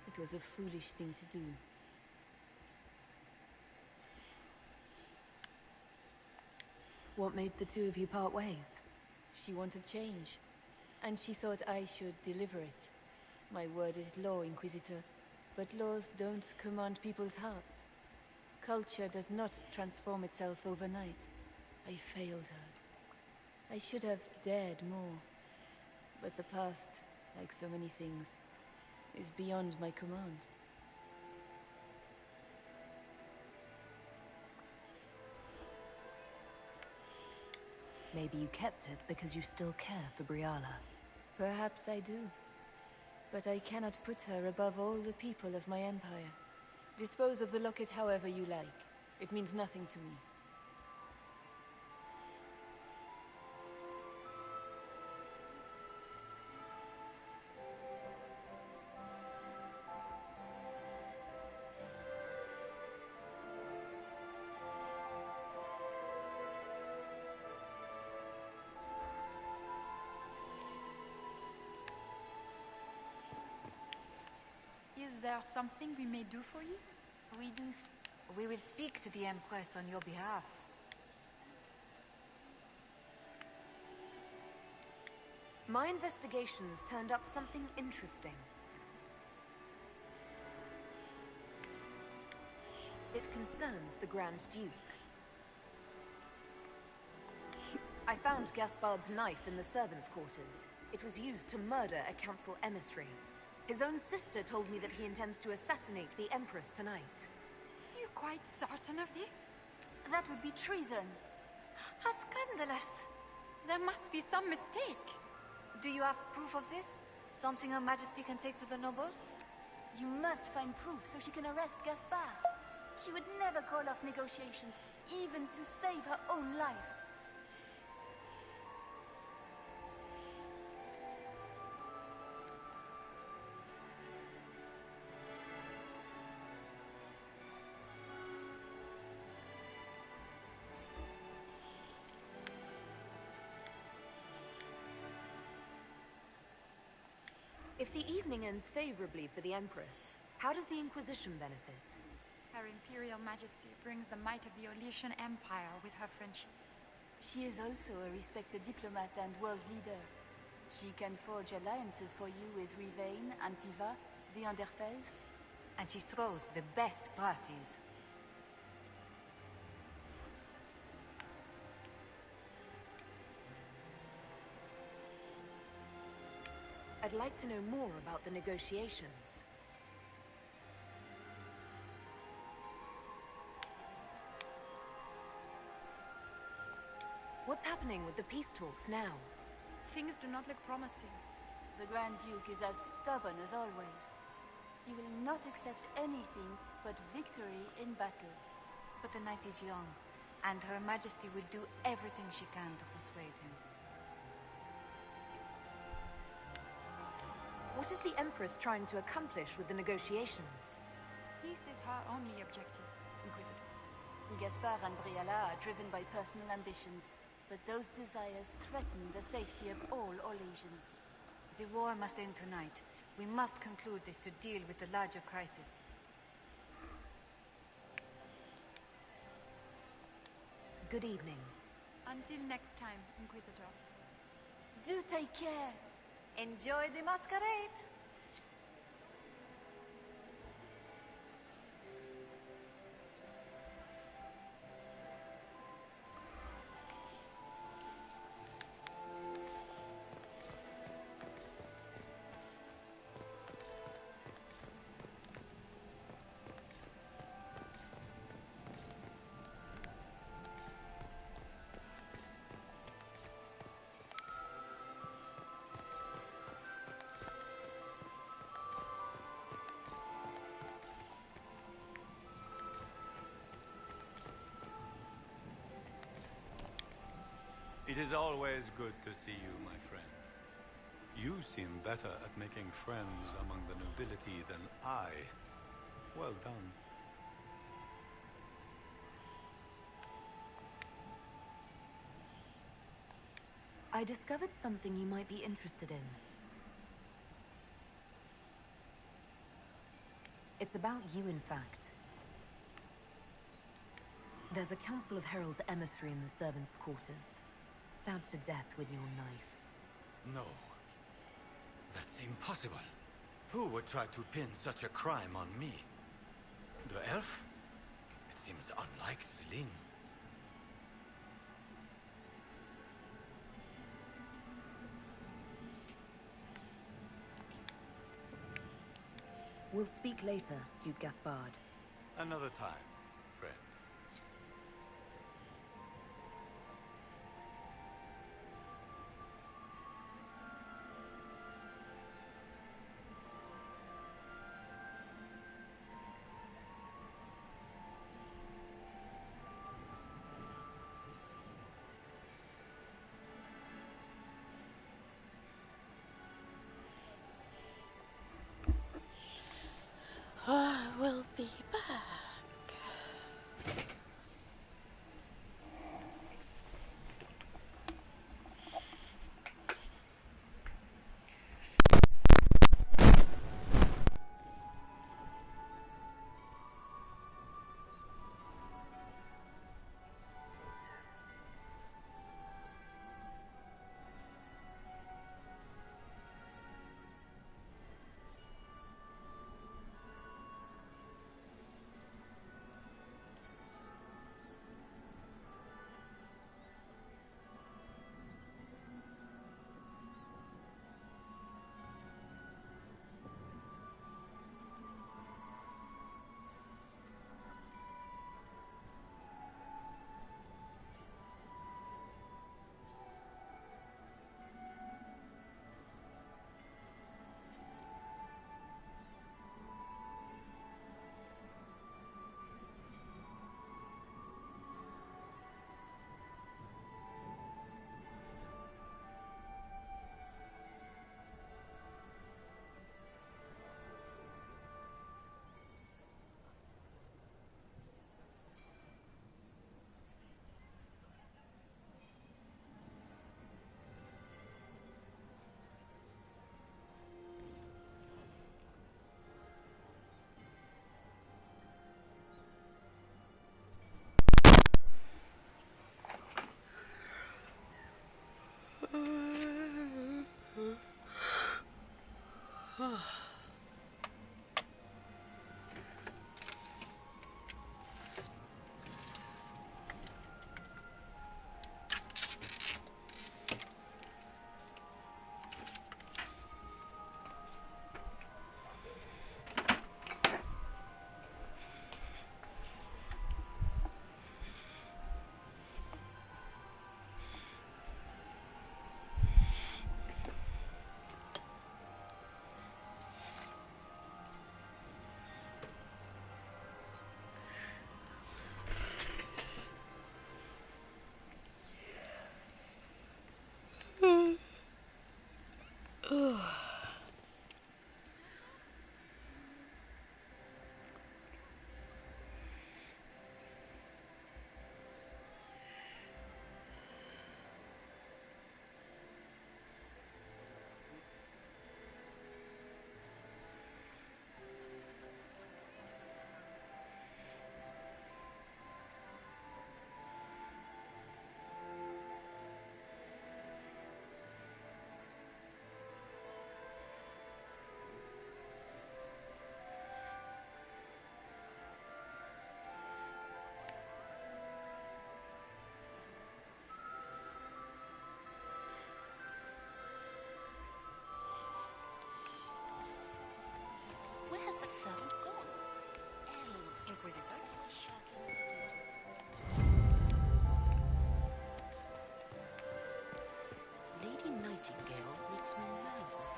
It was a foolish thing to do. What made the two of you part ways? She wanted change, and she thought I should deliver it. My word is law, Inquisitor, but laws don't command people's hearts. Culture does not transform itself overnight. I failed her. I should have dared more, but the past, like so many things, is beyond my command. Maybe you kept it because you still care for Briala. Perhaps I do. But I cannot put her above all the people of my empire. Dispose of the locket however you like. It means nothing to me. Is there something we may do for you? We will speak to the Empress on your behalf. My investigations turned up something interesting. It concerns the Grand Duke. I found Gaspard's knife in the servants' quarters. It was used to murder a council emissary. His own sister told me that he intends to assassinate the Empress tonight. You're quite certain of this? That would be treason. How scandalous! There must be some mistake. Do you have proof of this? Something Her Majesty can take to the nobles? You must find proof so she can arrest Gaspard. She would never call off negotiations, even to save her own life. If the evening ends favorably for the Empress, how does the Inquisition benefit? Her Imperial Majesty brings the might of the Olesian Empire with her friendship. She is also a respected diplomat and world leader. She can forge alliances for you with Rivain, Antiva, the Underfels. And she throws the best parties. I'd like to know more about the negotiations. What's happening with the peace talks now? Things do not look promising. The Grand Duke is as stubborn as always. He will not accept anything but victory in battle. But the night is young, and Her Majesty will do everything she can to persuade him. What is the Empress trying to accomplish with the negotiations? Peace is her only objective, Inquisitor. Gaspard and Briala are driven by personal ambitions, but those desires threaten the safety of all Olesians. The war must end tonight. We must conclude this to deal with the larger crisis. Good evening. Until next time, Inquisitor. Do take care. Enjoy the masquerade! It is always good to see you, my friend. You seem better at making friends among the nobility than I. Well done. I discovered something you might be interested in. It's about you, in fact. There's a Council of Heralds emissary in the servants' quarters, stabbed to death with your knife. No. That's impossible. Who would try to pin such a crime on me? The elf? It seems unlike Celine. We'll speak later, Duke Gaspard. Another time, friend. I will be back. servant gone. Elves. Inquisitor? Shirking their duties. Lady Nightingale makes me nervous.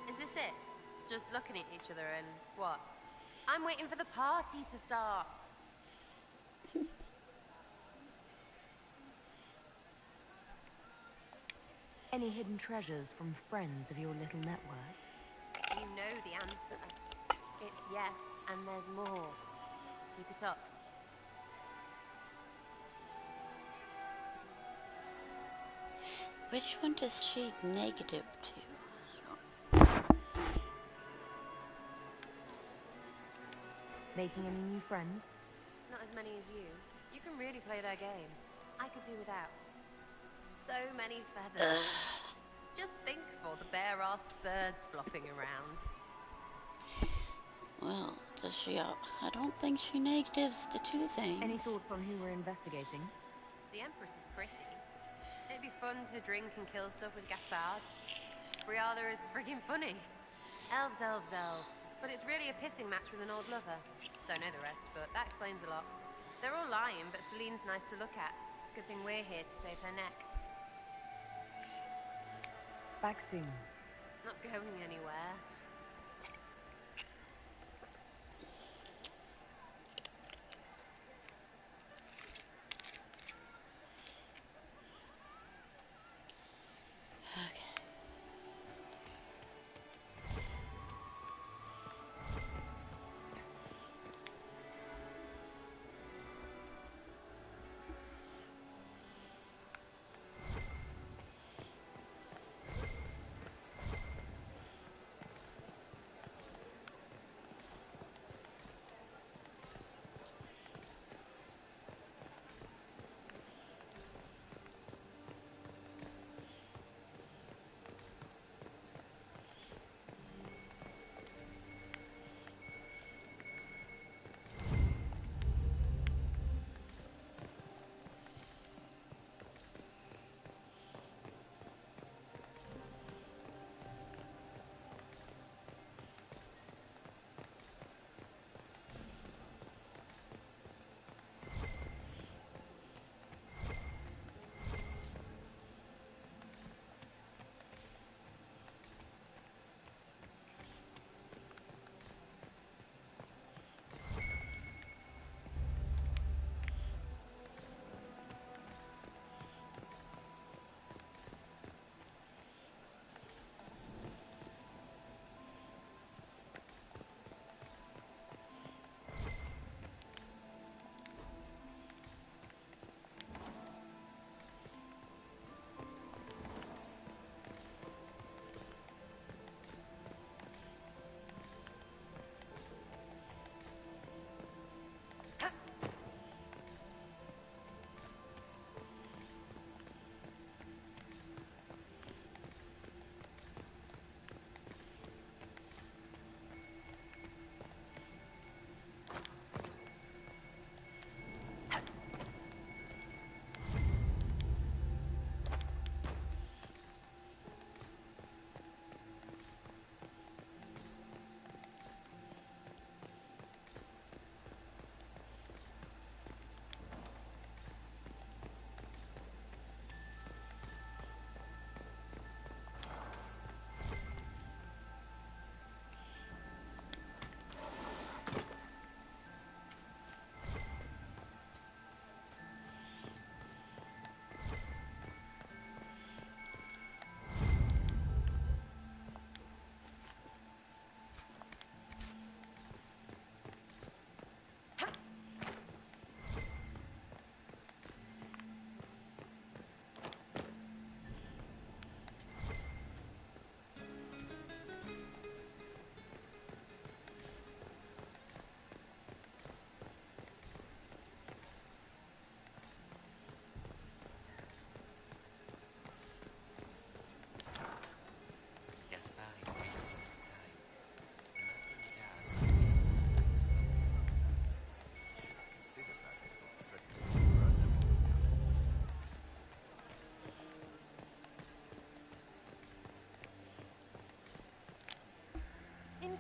Is this it? Just looking at each other and what? I'm waiting for the party to start. Any hidden treasures from friends of your little network? You know the answer. It's yes, and there's more. Keep it up. Which one does she negative to? Making any new friends? Not as many as you. You can really play their game. I could do without. So many feathers. Just think of all the bare-assed birds flopping around. Well, does she? I don't think she negatives the two things. Any thoughts on who we're investigating? The Empress is pretty. It'd be fun to drink and kill stuff with Gaspard. Briala is friggin' funny. Elves, elves, elves. But it's really a pissing match with an old lover. Don't know the rest, but that explains a lot. They're all lying, but Celine's nice to look at. Good thing we're here to save her neck. Back soon. Not going anywhere.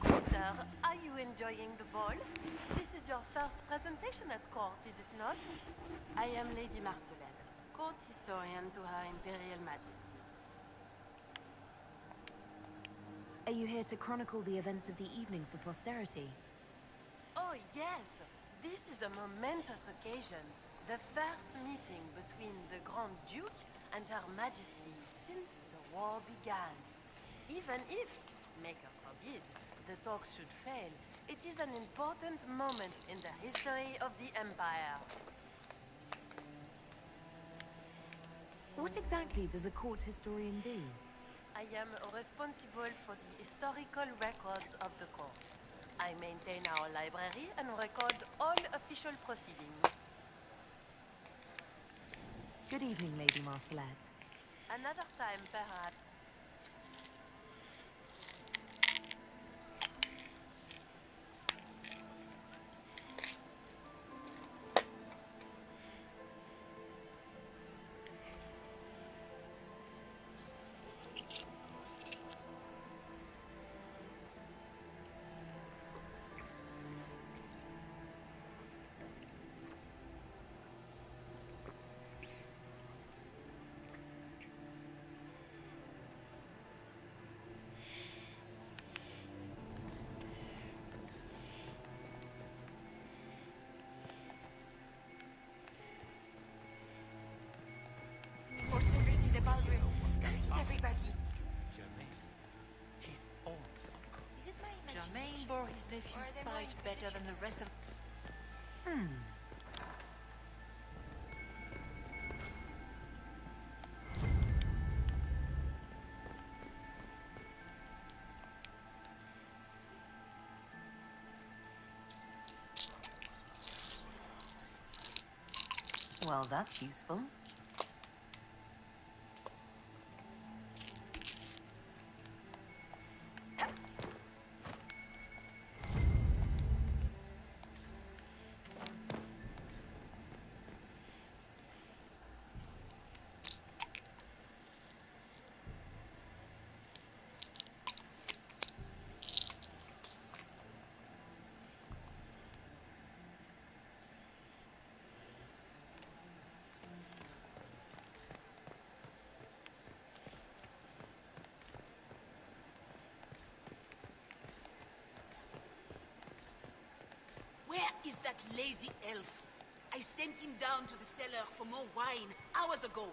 Sister, are you enjoying the ball? This is your first presentation at court, is it not? I am Lady Marcelette, court historian to Her Imperial Majesty. Are you here to chronicle the events of the evening for posterity? Oh, yes. This is a momentous occasion. The first meeting between the Grand Duke and Her Majesty since the war began. Even if, Maker forbid, the talks should fail, it is an important moment in the history of the Empire. What exactly does a court historian do? I am responsible for the historical records of the court. I maintain our library and record all official proceedings. Good evening, Lady Marcelette. Another time, perhaps. Germain bore his nephew's spite better than the rest of... Well, that's useful. Where is that lazy elf? I sent him down to the cellar for more wine hours ago.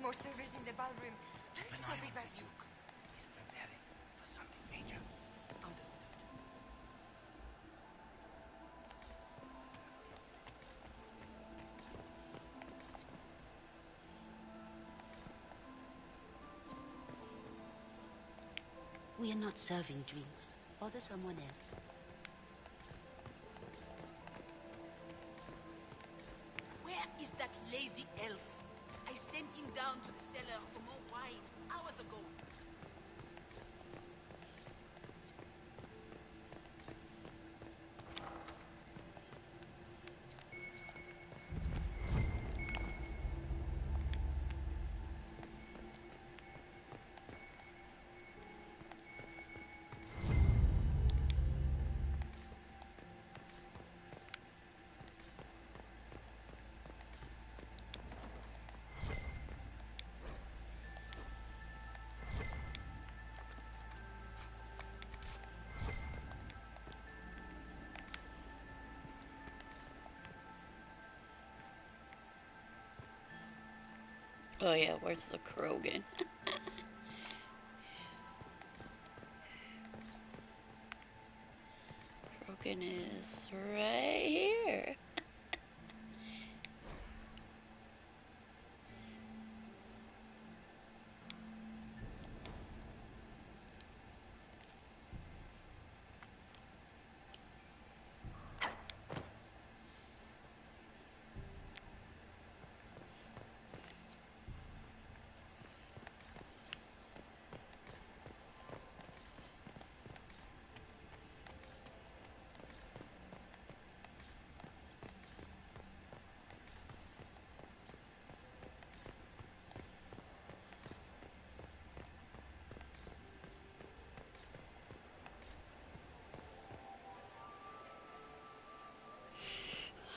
More servers in the ballroom. Keep an eye on the Duke. He's preparing for something major. Understood. We are not serving drinks. Bother someone else. Where is that lazy elf? I sent him down to the cellar for more wine hours ago. Oh yeah, where's the Krogan? token is right here.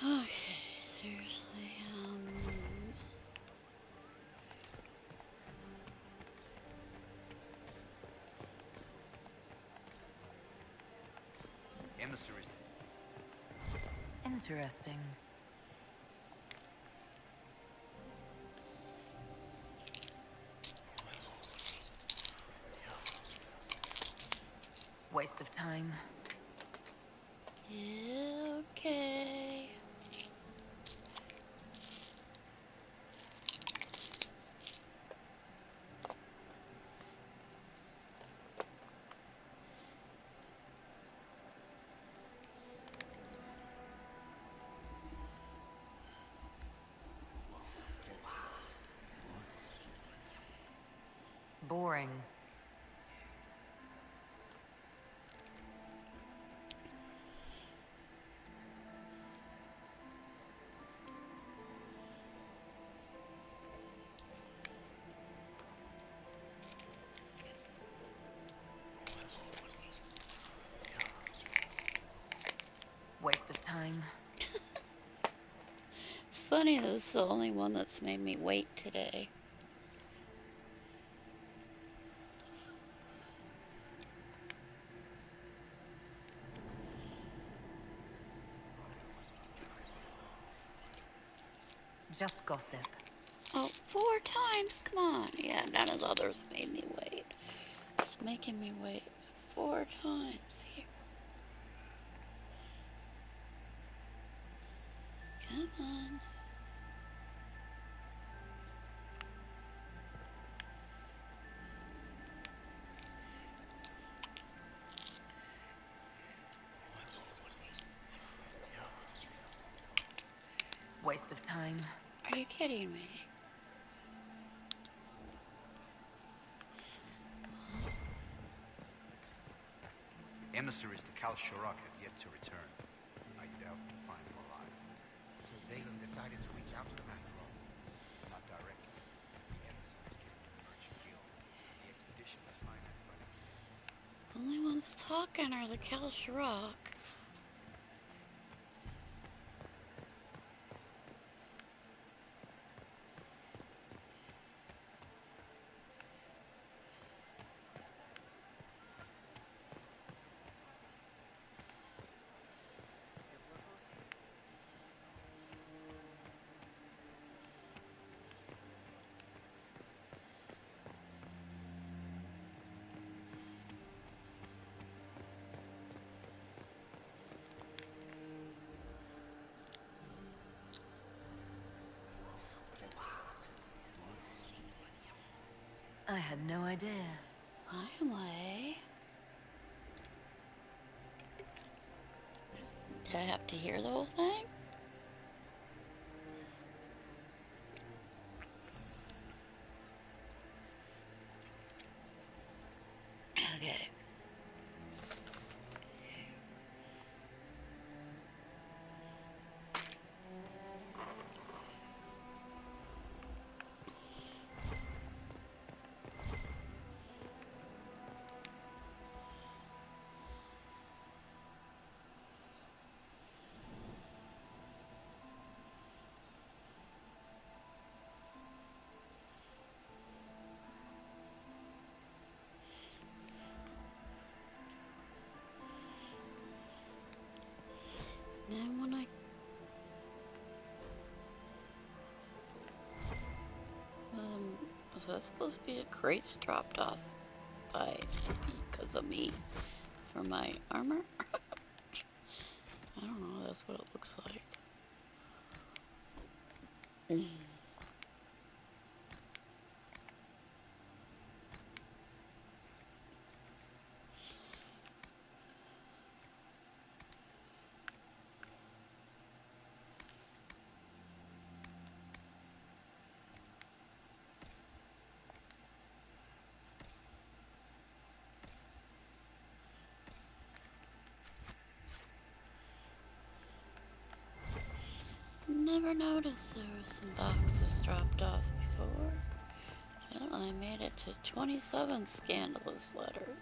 Okay, seriously, Emissaries. Interesting. Waste of time. yeah, okay. Boring. Waste of time. It's funny, this is the only one that's made me wait today. Just gossip. Oh, 4 times? Come on. Yeah, none of the others made me wait. It's making me wait 4 times here. Come on. Waste of time. Are you kidding me? Emissaries to Kal Sharuk have yet to return. I doubt we'll find them alive. So Balin decided to reach out to them after all? Not directly. The emissaries came from the Merchant Guild. The expedition was financed by the king. Only ones talking are the Kalsharok. I had no idea. Finally. Did I have to hear the whole thing? Okay. Then when was that supposed to be a crates dropped off by because of me for my armor? that's what it looks like. Never noticed there were some boxes dropped off before. Well, I made it to 27 scandalous letters.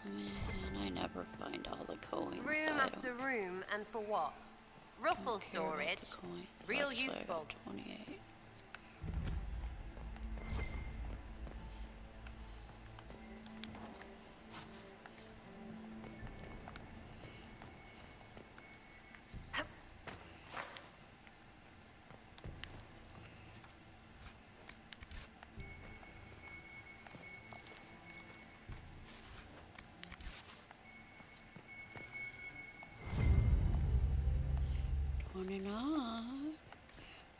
Man, I never find all the coins. Room after room, and for what? Ruffle storage. Real useful. 28.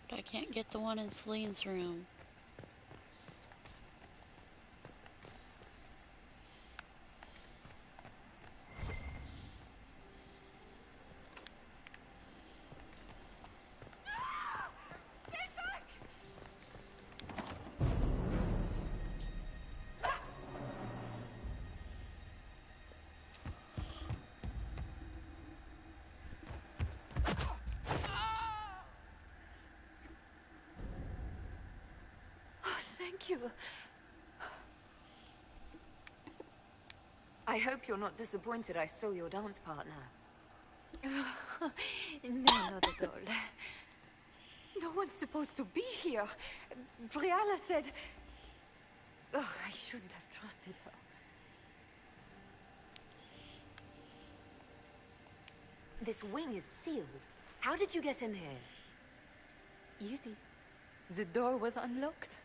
But I can't get the one in Celine's room. Thank you. I hope you're not disappointed I stole your dance partner. No, not at all. No one's supposed to be here. Briala said... Oh, I shouldn't have trusted her. This wing is sealed. How did you get in here? Easy. The door was unlocked.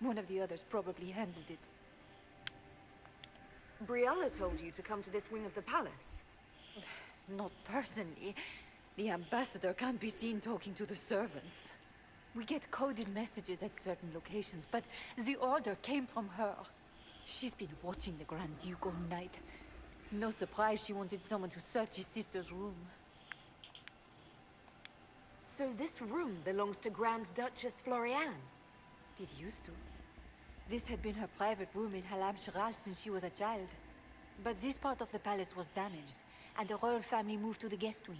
One of the others probably handled it. Briala told you to come to this wing of the palace. Not personally. The ambassador can't be seen talking to the servants. We get coded messages at certain locations, but the order came from her. She's been watching the Grand Duke all night. No surprise she wanted someone to search his sister's room. So this room belongs to Grand Duchess Floriane? It used to. This had been her private room in Halam Shiral since she was a child. But this part of the palace was damaged, and the royal family moved to the guest wing.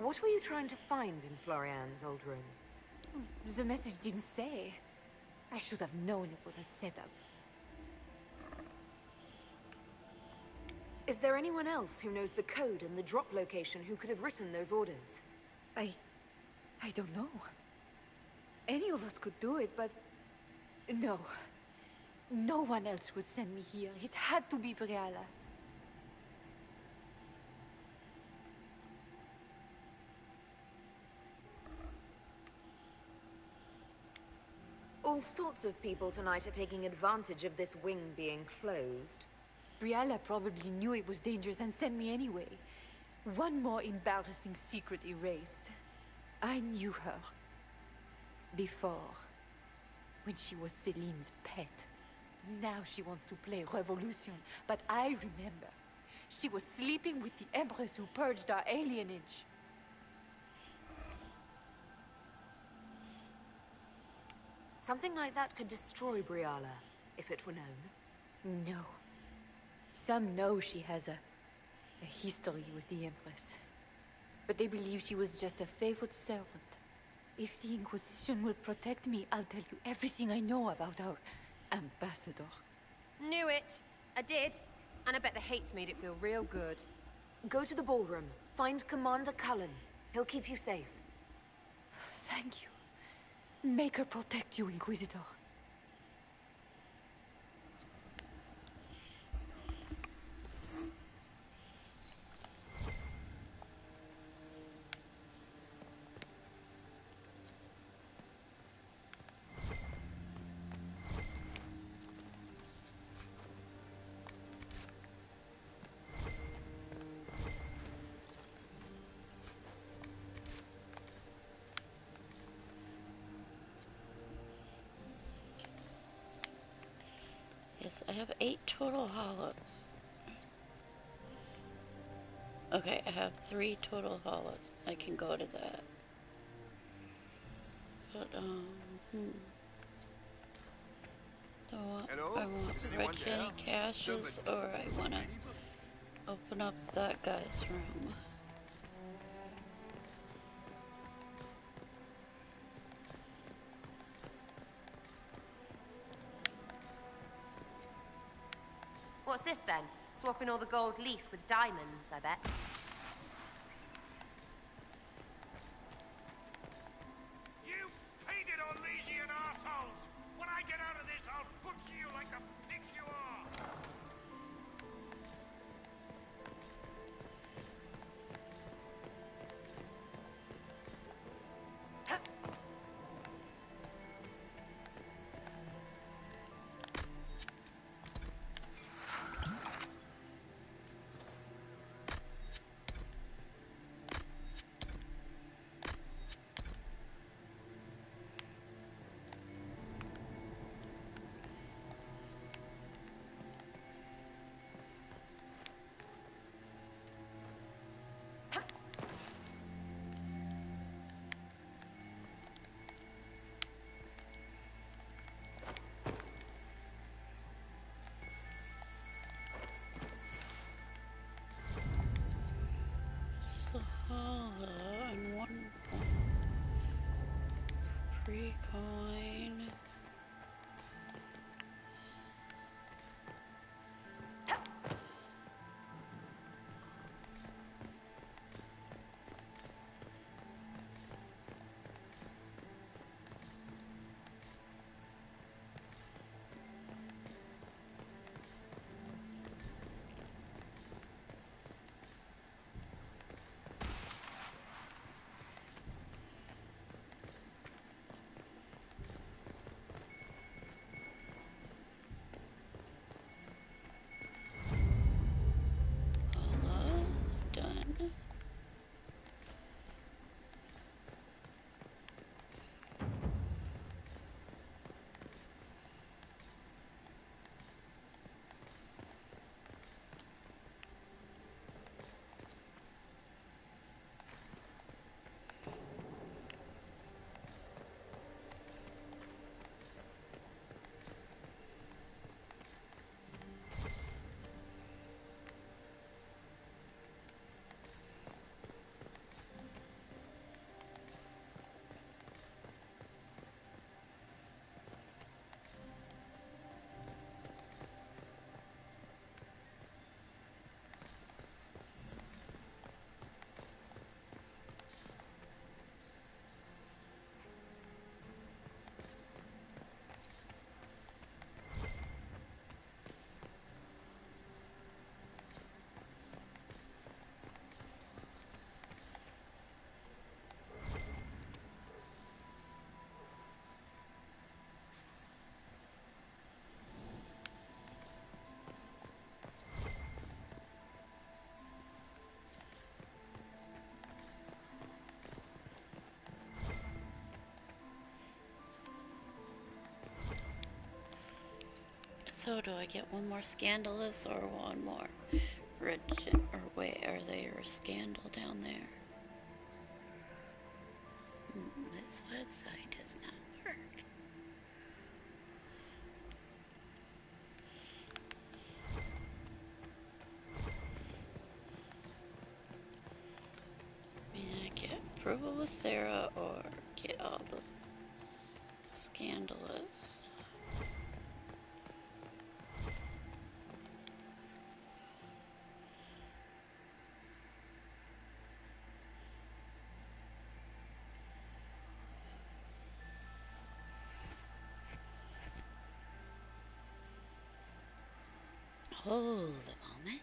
What were you trying to find in Floriane's old room? The message didn't say. I should have known it was a setup. Is there anyone else who knows the code and the drop location who could have written those orders? I don't know. Any of us could do it, but... No. No one else would send me here. It had to be Briala. All sorts of people tonight are taking advantage of this wing being closed. Briala probably knew it was dangerous and sent me anyway. One more embarrassing secret erased. I knew her. Before. When she was Celine's pet. Now she wants to play revolution, but I remember. She was sleeping with the Empress who purged our alienage. Something like that could destroy Briala, if it were known. No. Some know she has a history with the Empress. But they believe she was just a favored servant. If the Inquisition will protect me, I'll tell you everything I know about our ambassador. Knew it. I did. And I bet the hate's made it feel real good. Go to the ballroom. Find Commander Cullen. He'll keep you safe. Thank you. Make her protect you, Inquisitor. I have 8 total hollows. Okay, I have 3 total hollows. I can go to that. But, So I want red candy caches, or I want to open up that guy's room. What's this then? Swapping all the gold leaf with diamonds, I bet. You painted Orlesian assholes! When I get out of this, I'll butcher you like the pigs you are! And 1 free coin. Done. So do I get one more scandalous or one more rich? Or wait, are there a scandal down there? This website does not work. I mean, I get approval with Sarah or get all the scandalous. Hold a moment.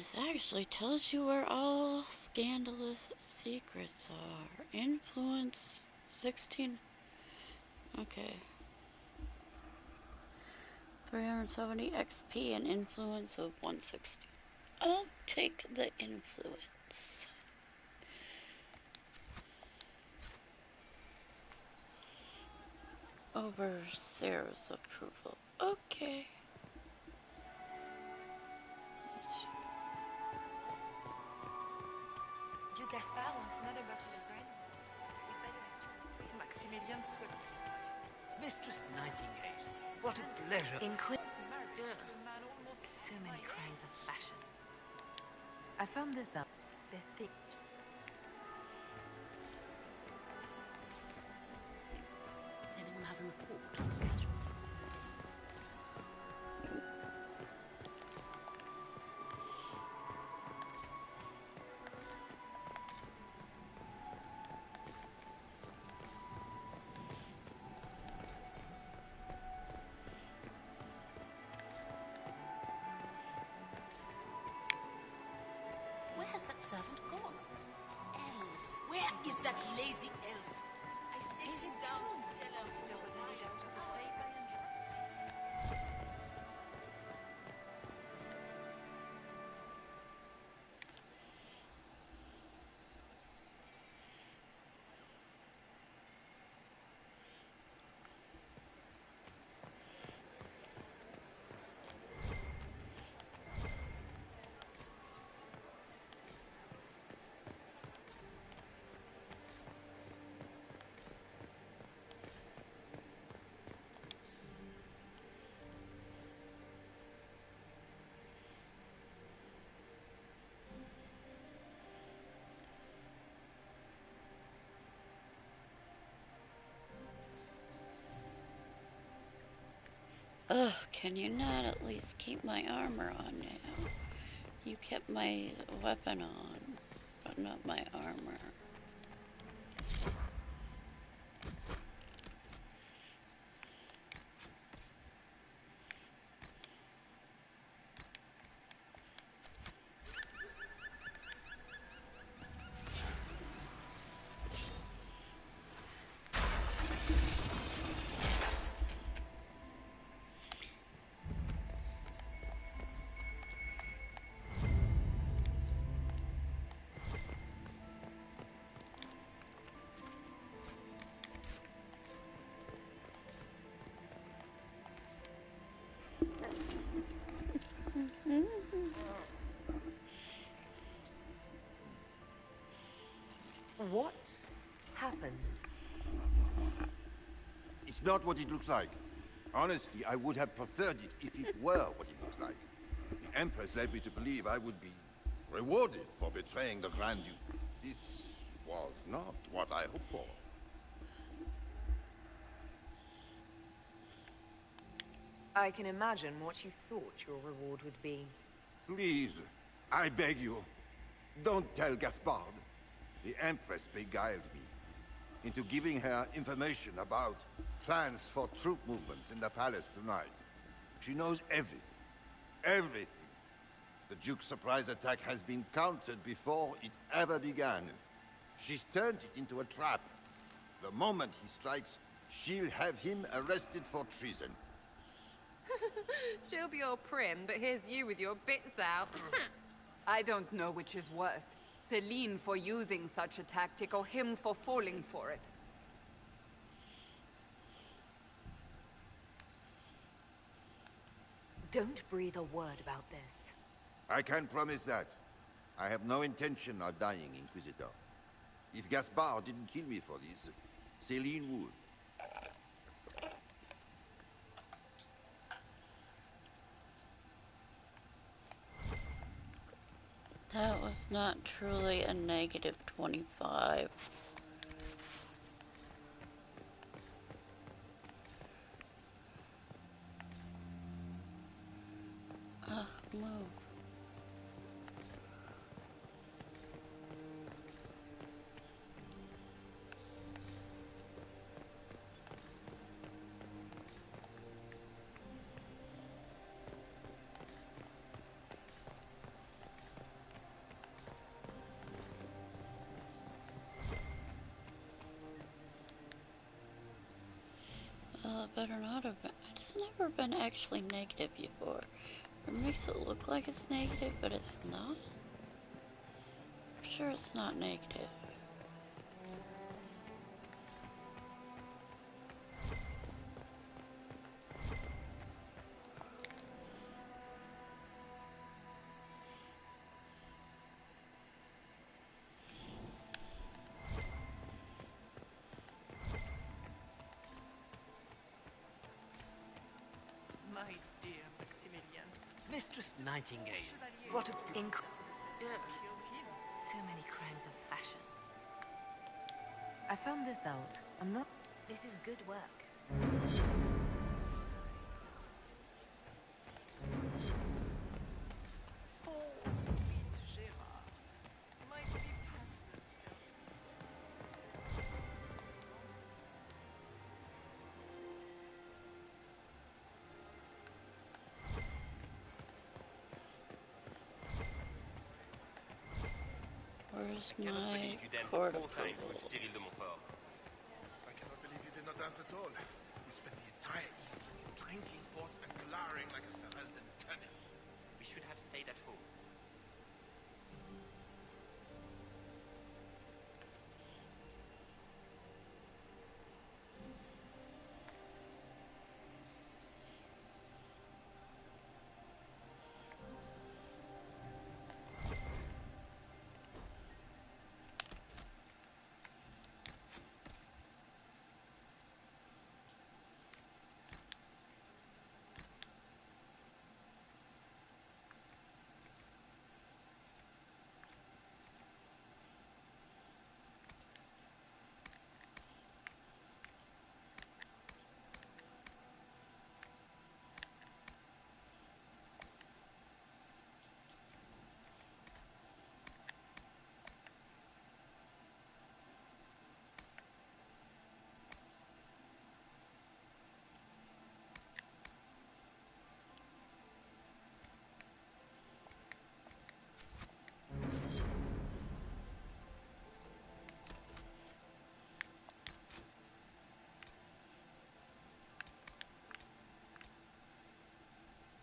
This actually tells you where all scandalous secrets are. Influence 16. Okay. 370 XP and influence of 160. I'll take the influence. Over Sarah's approval. Okay. Du Gaspard wants another bottle of brandy. We better have 2 or 3. Maximilian Solas. Mistress Nightingale. What a pleasure. So many crimes of fashion. I found this out. They're thick. Does anyone have a report on casualties? Where has that servant gone? Elf. Where is that lazy elf? I sent him down to the cellars for a while. Ugh, can you not at least keep my armor on now? You kept my weapon on, but not my armor. What happened? It's not what it looks like. Honestly, I would have preferred it if it were what it looks like. The Empress led me to believe I would be rewarded for betraying the Grand Duke. This was not what I hoped for. I can imagine what you thought your reward would be. Please, I beg you, don't tell Gaspard. The Empress beguiled me into giving her information about plans for troop movements in the palace tonight. She knows everything. Everything. The Duke's surprise attack has been countered before it ever began. She's turned it into a trap. The moment he strikes, she'll have him arrested for treason. She'll be all prim, but here's you with your bits out. I don't know which is worse. Celine for using such a tactic, or him for falling for it. Don't breathe a word about this. I can promise that. I have no intention of dying, Inquisitor. If Gaspard didn't kill me for this, Celine would. That was not truly a negative 25. Move. better not have been. It's never been actually negative before. It makes it look like it's negative, but it's not. I'm sure it's not negative. My dear Maximilian. Mistress Nightingale, Chevalier. what a... Kill him. So many crimes of fashion. I found this out. I'm not... This is good work. Oh, sweet Gerard. Might be possible. Where's I cannot my believe you danced court 4 times approval? with Cyril de Montfort. I cannot believe you did not dance at all. We spent the entire evening drinking pots and glowering like a Ferelden turnip. We should have stayed at home.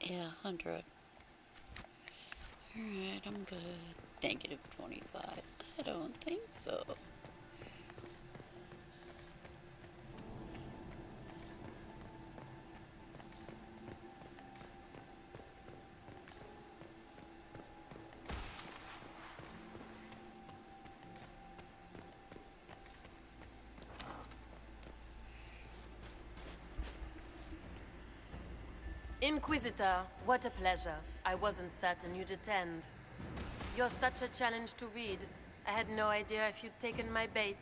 Yeah, 100. Alright, I'm good. Negative 25. I don't think so. Inquisitor, what a pleasure. I wasn't certain you'd attend. You're such a challenge to read. I had no idea if you'd taken my bait.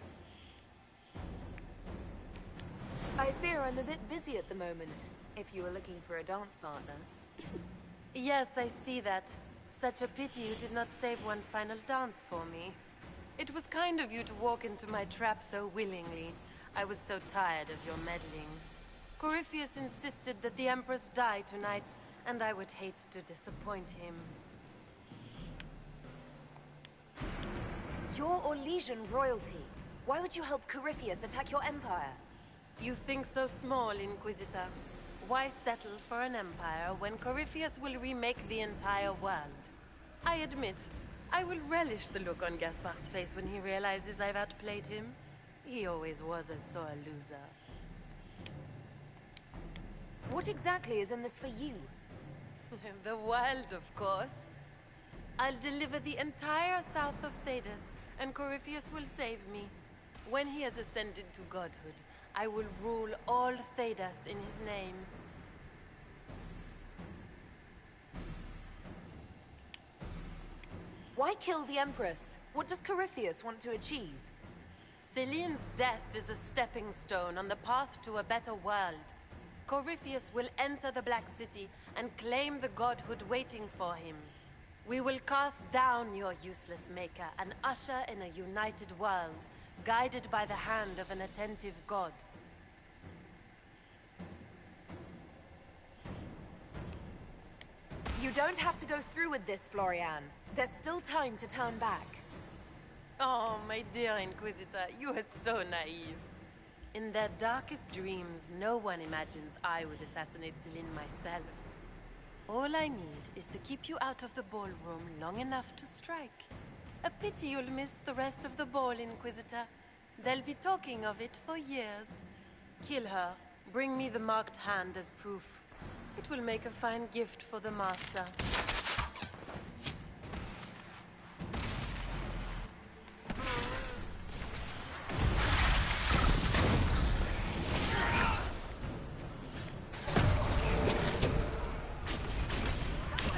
I fear I'm a bit busy at the moment, if you were looking for a dance partner. Yes, I see that. Such a pity you did not save one final dance for me. It was kind of you to walk into my trap so willingly. I was so tired of your meddling. Corypheus insisted that the Empress die tonight, and I would hate to disappoint him. You're Orlesian royalty. Why would you help Corypheus attack your empire? You think so small, Inquisitor. Why settle for an empire when Corypheus will remake the entire world? I admit, I will relish the look on Gaspar's face when he realizes I've outplayed him. He always was a sore loser. What exactly is in this for you? The world, of course. I'll deliver the entire south of Thedas, and Corypheus will save me. When he has ascended to godhood, I will rule all Thedas in his name. Why kill the Empress? What does Corypheus want to achieve? Celine's death is a stepping stone on the path to a better world. Corypheus will enter the Black City and claim the godhood waiting for him. We will cast down your useless maker and usher in a united world, guided by the hand of an attentive god. You don't have to go through with this, Florian. There's still time to turn back. Oh, my dear Inquisitor, you are so naive. In their darkest dreams, no one imagines I would assassinate Celine myself. All I need is to keep you out of the ballroom long enough to strike. A pity you'll miss the rest of the ball, Inquisitor. They'll be talking of it for years. Kill her. Bring me the marked hand as proof. It will make a fine gift for the Master.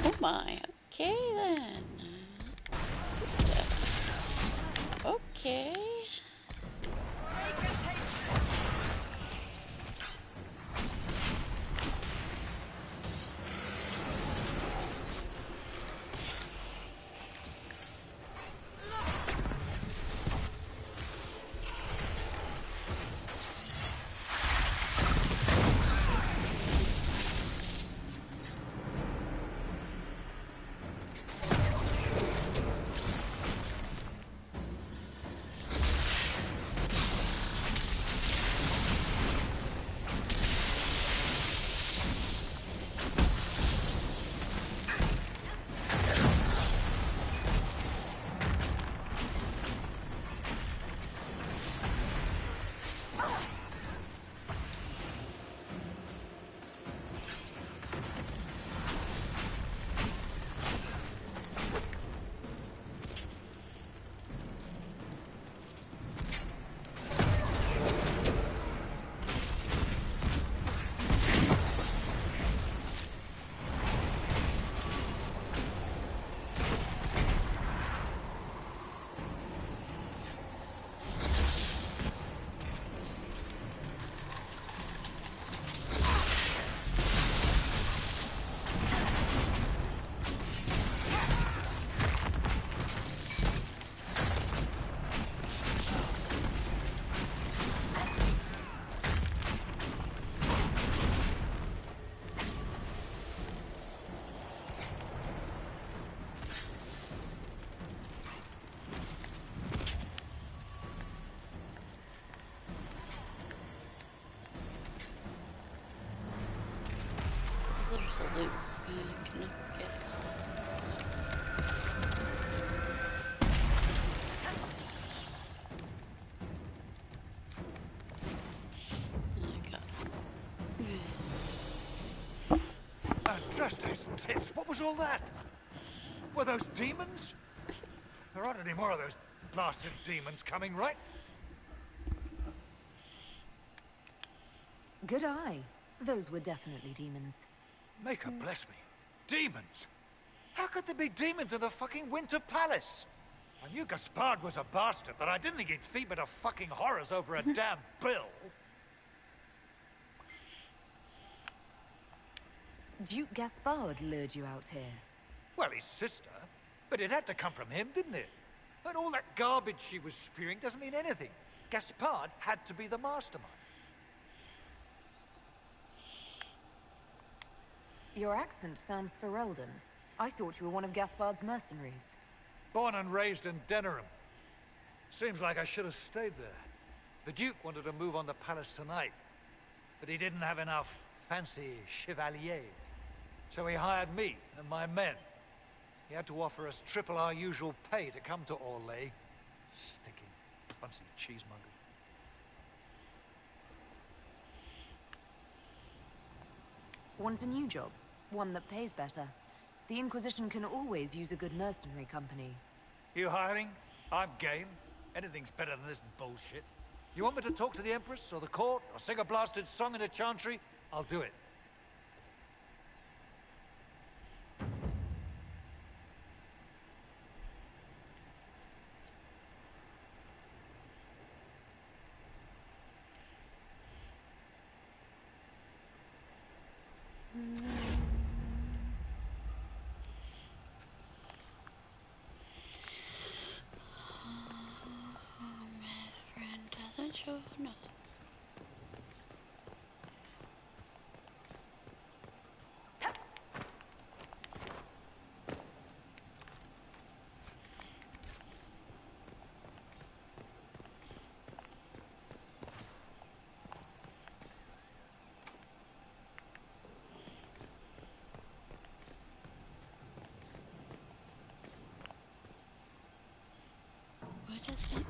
Oh my, okay then. Okay. Loot. You can get it. Justice tits, what was all that? Were those demons? There aren't any more of those blasted demons coming, right? Good eye. Those were definitely demons. Maker bless me. Demons? How could there be demons in the fucking Winter Palace? I knew Gaspard was a bastard, but I didn't think he'd feed me to fucking horrors over a damn bill. Duke Gaspard lured you out here. Well, his sister. But it had to come from him, didn't it? And all that garbage she was spewing doesn't mean anything. Gaspard had to be the mastermind. Your accent sounds Ferelden. I thought you were one of Gaspard's mercenaries. Born and raised in Denerim. Seems like I should have stayed there. The Duke wanted to move on the palace tonight, but he didn't have enough fancy chevaliers. So he hired me and my men. He had to offer us triple our usual pay to come to Orlais. Stinking, punsy cheesemonger. Want a new job? One that pays better. The Inquisition can always use a good mercenary company. You hiring? I'm game. Anything's better than this bullshit. You want me to talk to the Empress or the court or sing a blasted song in a chantry? I'll do it. Show no. doesn't.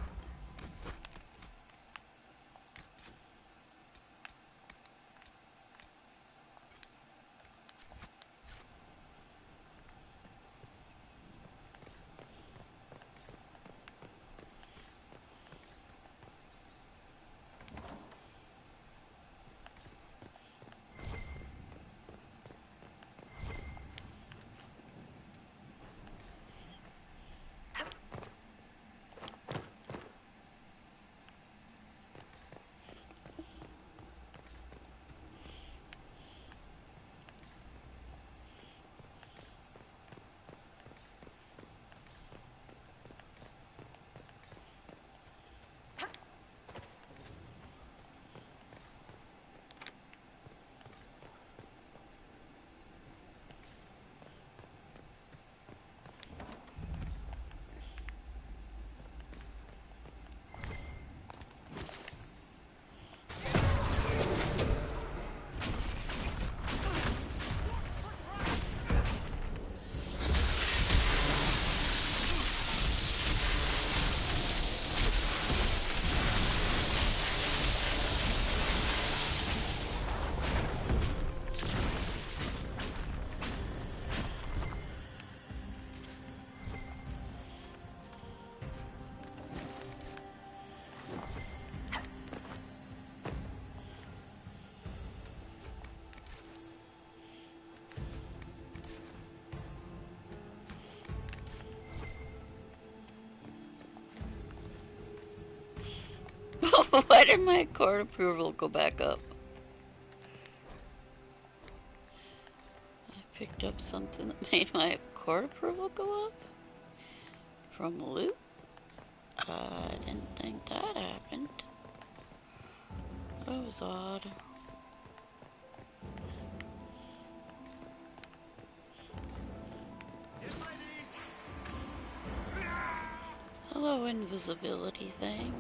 Why did my court approval go back up? I picked up something that made my court approval go up? From loot? I didn't think that happened. That was odd. Hello, invisibility thing.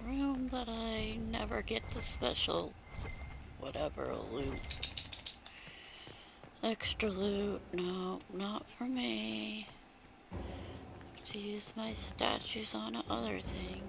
Room that I never get the special whatever loot. Extra loot, no, not for me. To use my statues on other things.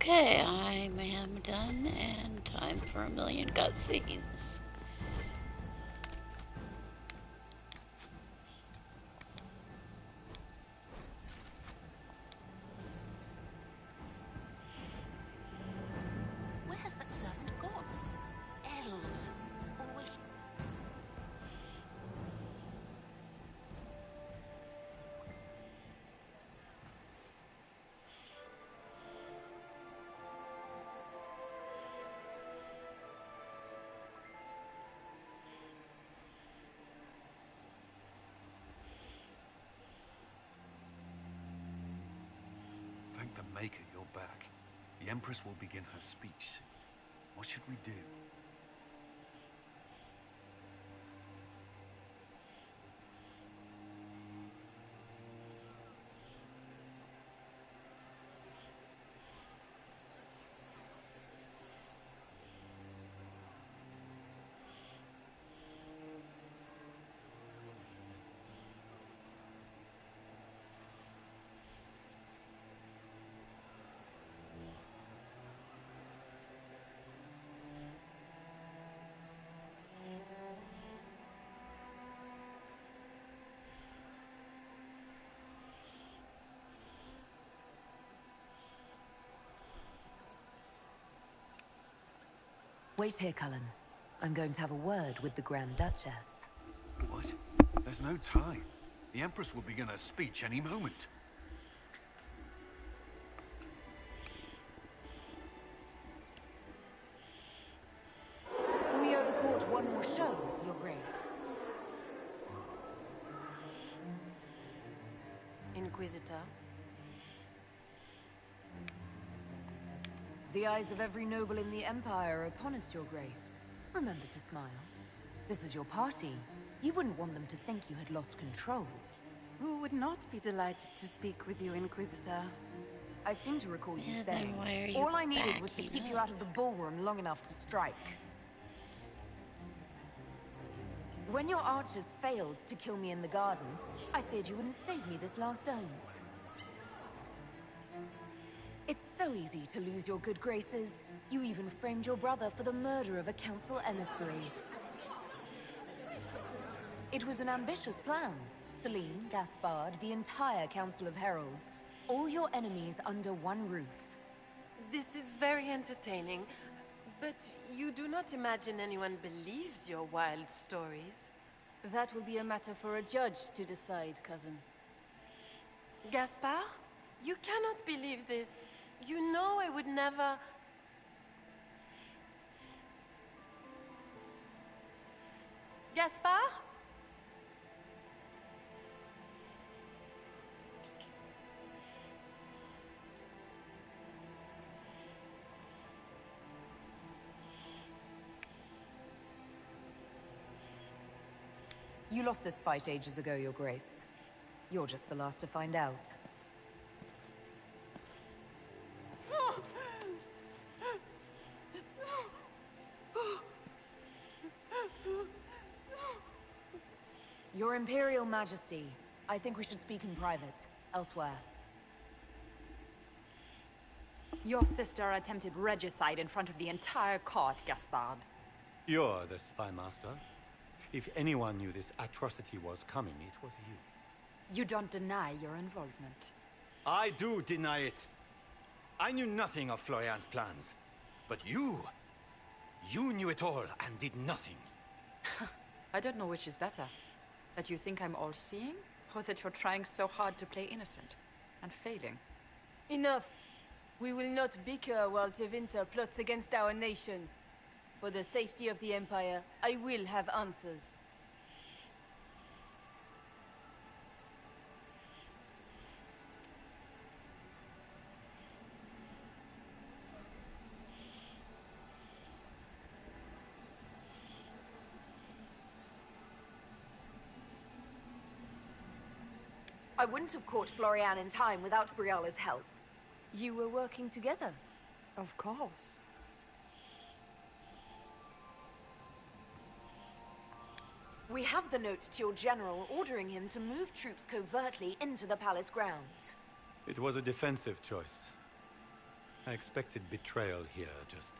Okay, I am done, and time for a million cutscenes. Where has that servant gone? Elves. Always. Thank the Maker you're back. The Empress will begin her speech soon. What should we do? Wait here, Cullen. I'm going to have a word with the Grand Duchess. What? There's no time. The Empress will begin her speech any moment. We owe the court one more show, Your Grace. Inquisitor. The eyes of every noble in the Empire are upon us, Your Grace. Remember to smile. This is your party. You wouldn't want them to think you had lost control. Who would not be delighted to speak with you, Inquisitor? I seem to recall you Yeah, saying, then why are you all I needed was to backing keep you up? out of the ballroom long enough to strike. When your archers failed to kill me in the garden, I feared you wouldn't save me this last dance. It's so easy to lose your good graces. You even framed your brother for the murder of a council emissary. It was an ambitious plan. Celine, Gaspard, the entire Council of Heralds, all your enemies under one roof. This is very entertaining, but you do not imagine anyone believes your wild stories? That will be a matter for a judge to decide, cousin. Gaspard? You cannot believe this. You know I would never... Gaspard? You lost this fight ages ago, Your Grace. You're just the last to find out. Your Imperial Majesty, I think we should speak in private, elsewhere. Your sister attempted regicide in front of the entire court, Gaspard. You're the spy master. If anyone knew this atrocity was coming, it was you. You don't deny your involvement. I do deny it. I knew nothing of Florian's plans. But you knew it all and did nothing. I don't know which is better. That you think I'm all-seeing, or that you're trying so hard to play innocent and failing. Enough. We will not bicker while Tevinter plots against our nation. For the safety of the Empire, I will have answers. I wouldn't have caught Florian in time without Briala's help. You were working together. Of course. We have the note to your general ordering him to move troops covertly into the palace grounds. It was a defensive choice. I expected betrayal here, just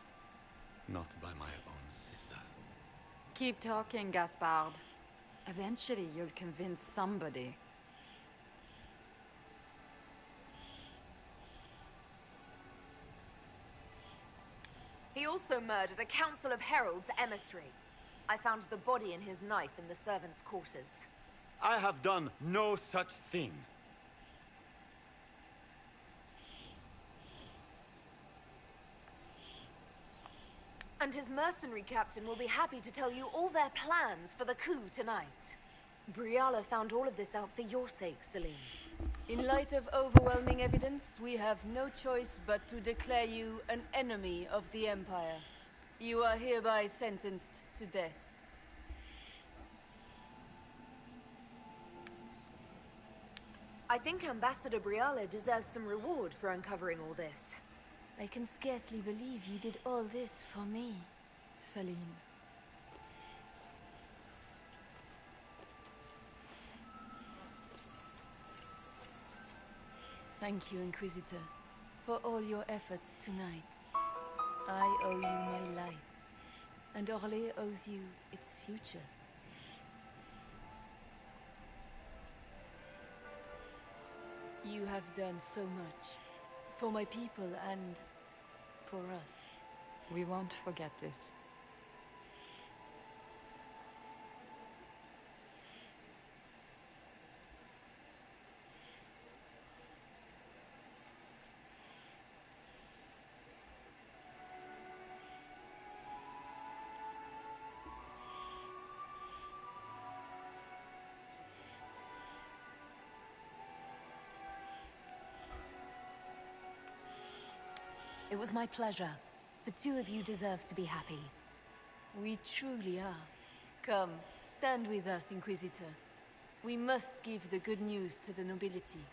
not by my own sister. Keep talking, Gaspard. Eventually you'll convince somebody. He also murdered a Council of Heralds emissary. I found the body and his knife in the servants' quarters. I have done no such thing. And his mercenary captain will be happy to tell you all their plans for the coup tonight. Briala found all of this out for your sake, Celine. In light of overwhelming evidence, we have no choice but to declare you an enemy of the Empire. You are hereby sentenced to death. I think Ambassador Briala deserves some reward for uncovering all this. I can scarcely believe you did all this for me, Celine. Thank you, Inquisitor, for all your efforts tonight. I owe you my life, and Orlais owes you its future. You have done so much, for my people and for us. We won't forget this. It was my pleasure. The two of you deserve to be happy. We truly are. Come, stand with us, Inquisitor. We must give the good news to the nobility.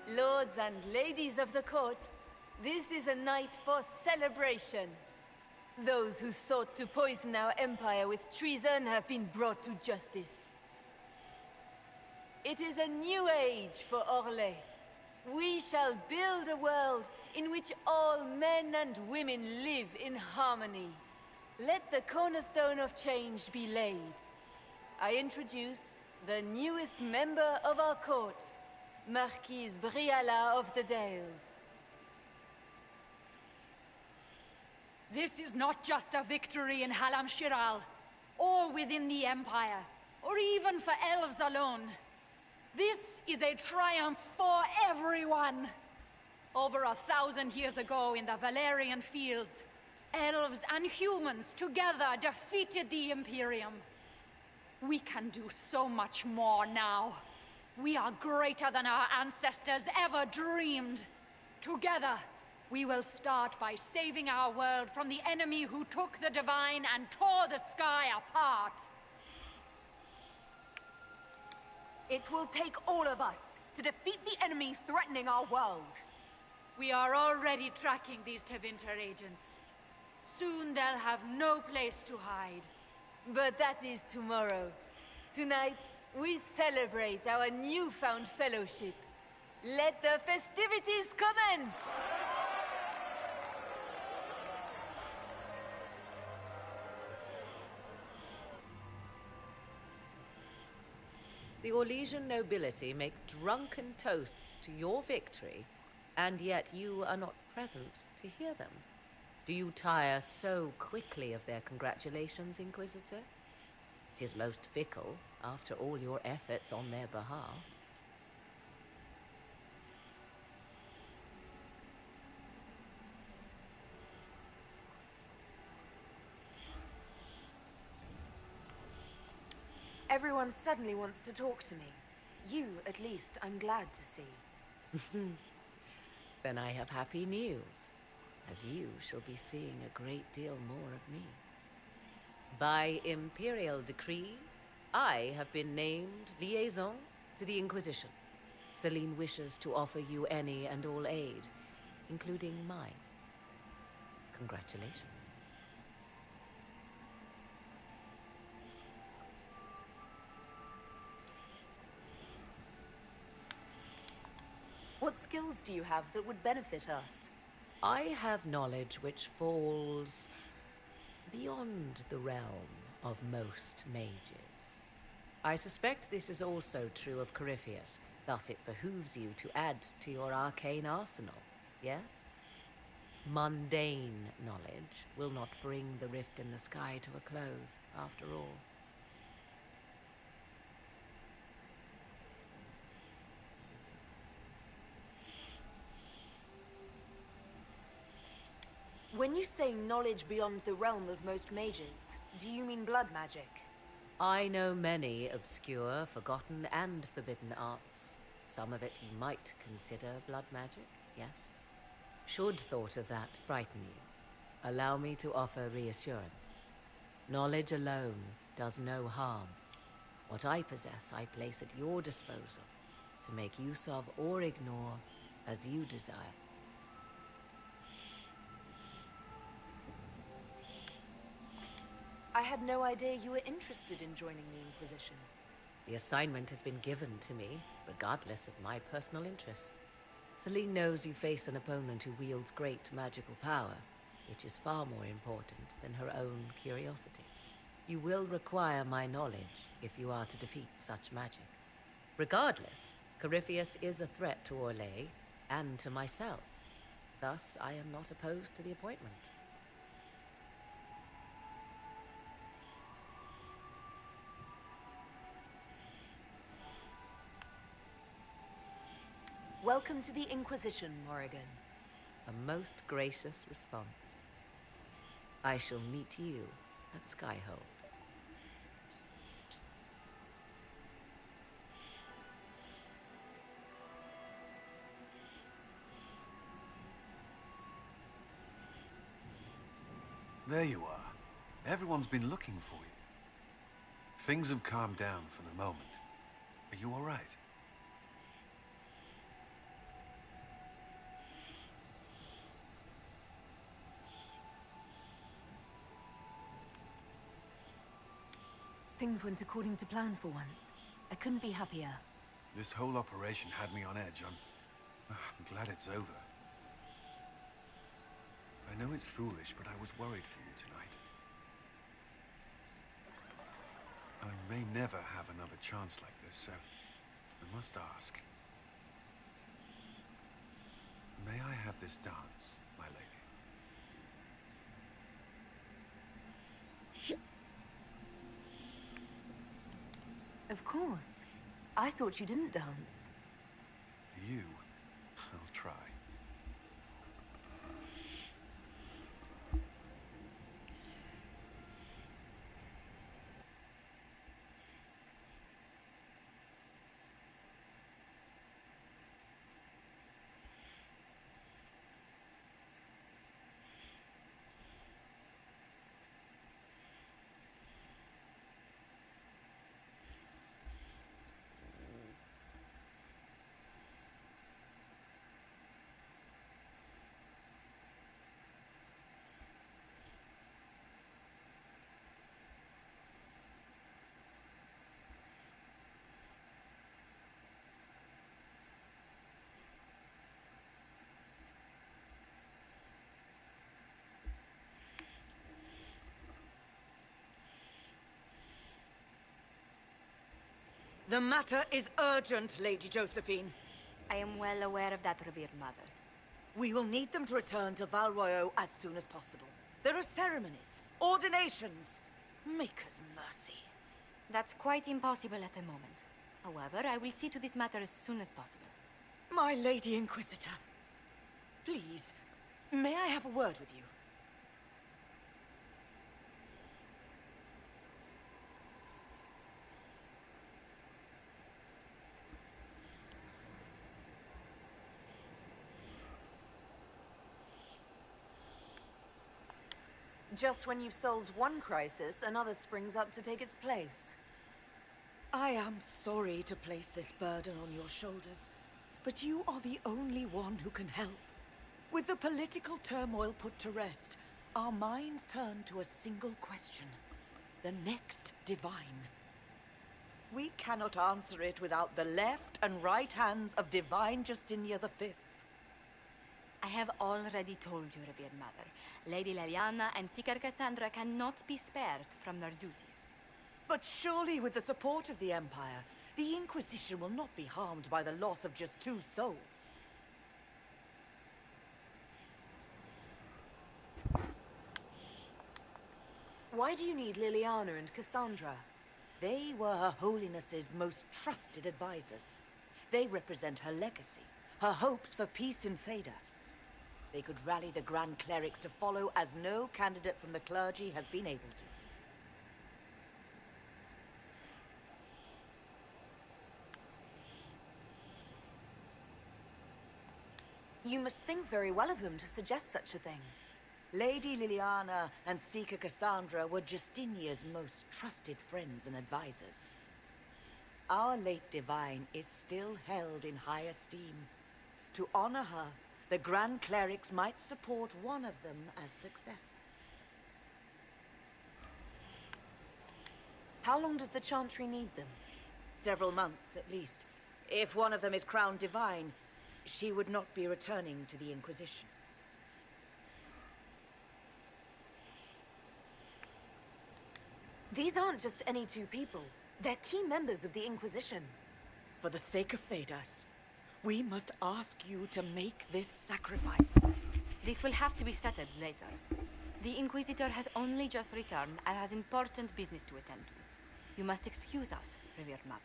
Lords and ladies of the court, this is a night for celebration. Those who sought to poison our empire with treason have been brought to justice. It is a new age for Orlais. We shall build a world in which all men and women live in harmony. Let the cornerstone of change be laid. I introduce the newest member of our court, Marquise Briala of the Dales. This is not just a victory in Halam Shiral, or within the Empire, or even for elves alone. This is a triumph for everyone! Over 1,000 years ago in the Valerian fields, elves and humans together defeated the Imperium. We can do so much more now. We are greater than our ancestors ever dreamed. Together, we will start by saving our world from the enemy who took the divine and tore the sky apart. It will take all of us to defeat the enemy threatening our world. We are already tracking these Tevinter agents. Soon they'll have no place to hide. But that is tomorrow. Tonight, we celebrate our newfound fellowship. Let the festivities commence! The Orlesian nobility make drunken toasts to your victory, and yet you are not present to hear them. Do you tire so quickly of their congratulations, Inquisitor? It is most fickle, after all your efforts on their behalf. Everyone suddenly wants to talk to me. You, at least, I'm glad to see. Then I have happy news, as you shall be seeing a great deal more of me. By imperial decree, I have been named liaison to the Inquisition. Celine wishes to offer you any and all aid, including mine. Congratulations. What skills do you have that would benefit us? I have knowledge which falls beyond the realm of most mages. I suspect this is also true of Corypheus, thus it behooves you to add to your arcane arsenal, yes? Mundane knowledge will not bring the rift in the sky to a close, after all. When you say knowledge beyond the realm of most mages, do you mean blood magic? I know many obscure, forgotten, and forbidden arts. Some of it you might consider blood magic, yes? Should thought of that frighten you, allow me to offer reassurance. Knowledge alone does no harm. What I possess, I place at your disposal to make use of or ignore as you desire. I had no idea you were interested in joining the Inquisition. The assignment has been given to me, regardless of my personal interest. Celine knows you face an opponent who wields great magical power, which is far more important than her own curiosity. You will require my knowledge if you are to defeat such magic. Regardless, Corypheus is a threat to Orlais and to myself. Thus, I am not opposed to the appointment. Welcome to the Inquisition, Morrigan. A most gracious response. I shall meet you at Skyhold. There you are. Everyone's been looking for you. Things have calmed down for the moment. Are you all right? Things went according to plan for once. I couldn't be happier. This whole operation had me on edge. I'm glad it's over. I know it's foolish, but I was worried for you tonight. I may never have another chance like this, so I must ask. May I have this dance, my lady? Of course. I thought you didn't dance. For you, I'll try. The matter is urgent, Lady Josephine. I am well aware of that, revered mother. We will need them to return to Val Royeaux as soon as possible. There are ceremonies, ordinations. Maker's mercy. That's quite impossible at the moment. However, I will see to this matter as soon as possible. My Lady Inquisitor, please, may I have a word with you? Just when you've solved one crisis, another springs up to take its place. I am sorry to place this burden on your shoulders, but you are the only one who can help. With the political turmoil put to rest, our minds turn to a single question. The next divine. We cannot answer it without the left and right hands of Divine Justinia V. I have already told you, revered mother. Lady Leliana and Seeker Cassandra cannot be spared from their duties. But surely with the support of the Empire, the Inquisition will not be harmed by the loss of just 2 souls. Why do you need Liliana and Cassandra? They were Her Holiness's most trusted advisors. They represent her legacy, her hopes for peace in Thedas. They could rally the Grand Clerics to follow as no candidate from the clergy has been able to. You must think very well of them to suggest such a thing. Lady Liliana and Seeker Cassandra were Justinia's most trusted friends and advisors. Our late Divine is still held in high esteem. To honor her, the Grand Clerics might support one of them as successor. How long does the Chantry need them? Several months, at least. If one of them is crowned Divine, she would not be returning to the Inquisition. These aren't just any 2 people. They're key members of the Inquisition. For the sake of Thedas, we must ask you to make this sacrifice. This will have to be settled later. The Inquisitor has only just returned and has important business to attend to. You must excuse us, revered mother.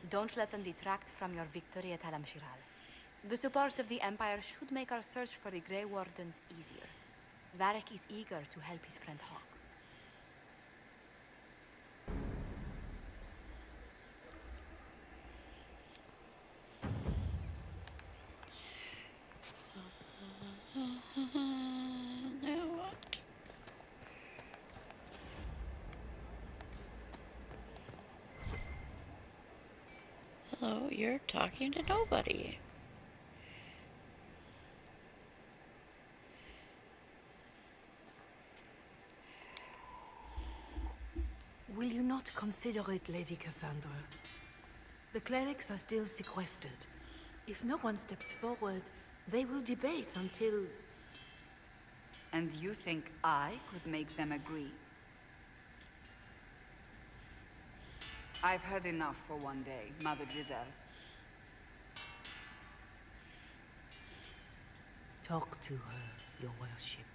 Don't let them detract from your victory at Alam-Shiral. The support of the Empire should make our search for the Grey Wardens easier. Varric is eager to help his friend Hawk. Now what? Hello, you're talking to nobody. Will you not consider it, Lady Cassandra? The clerics are still sequestered. If no one steps forward, they will debate until... And you think I could make them agree? I've had enough for one day, Mother Giselle. Talk to her, your worship.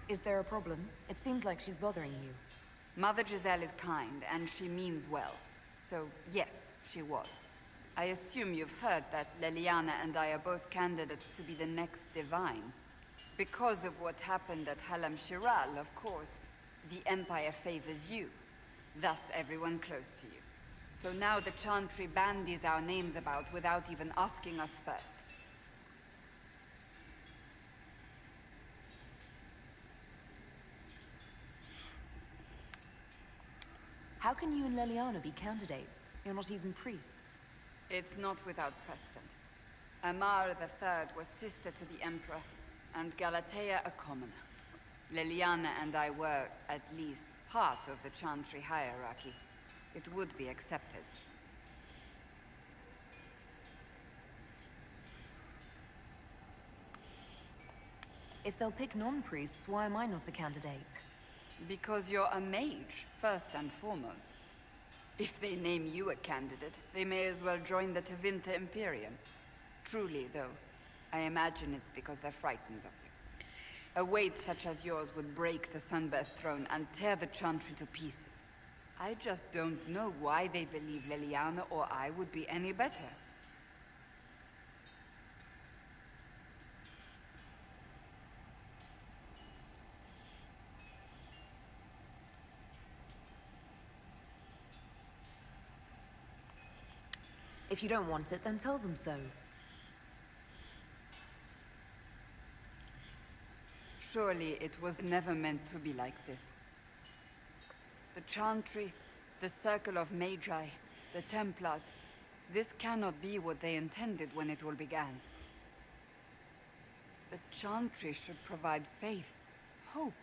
Is there a problem? It seems like she's bothering you. Mother Giselle is kind, and she means well. So, yes, she was. I assume you've heard that Leliana and I are both candidates to be the next Divine. Because of what happened at Halam-Shiral, of course, the Empire favors you. Thus, everyone close to you. So now the Chantry bandies our names about without even asking us first. How can you and Leliana be candidates? You're not even priests. It's not without precedent. Amar III was sister to the Emperor, and Galatea a commoner. Leliana and I were, at least, part of the Chantry hierarchy. It would be accepted. If they'll pick non-priests, why am I not a candidate? Because you're a mage, first and foremost. If they name you a candidate, they may as well join the Tevinter Imperium. Truly, though, I imagine it's because they're frightened of you. A weight such as yours would break the Sunburst throne and tear the Chantry to pieces. I just don't know why they believe Leliana or I would be any better. If you don't want it, then tell them so. Surely it was never meant to be like this. The Chantry, the Circle of Magi, the Templars. This cannot be what they intended when it all began. The Chantry should provide faith, hope.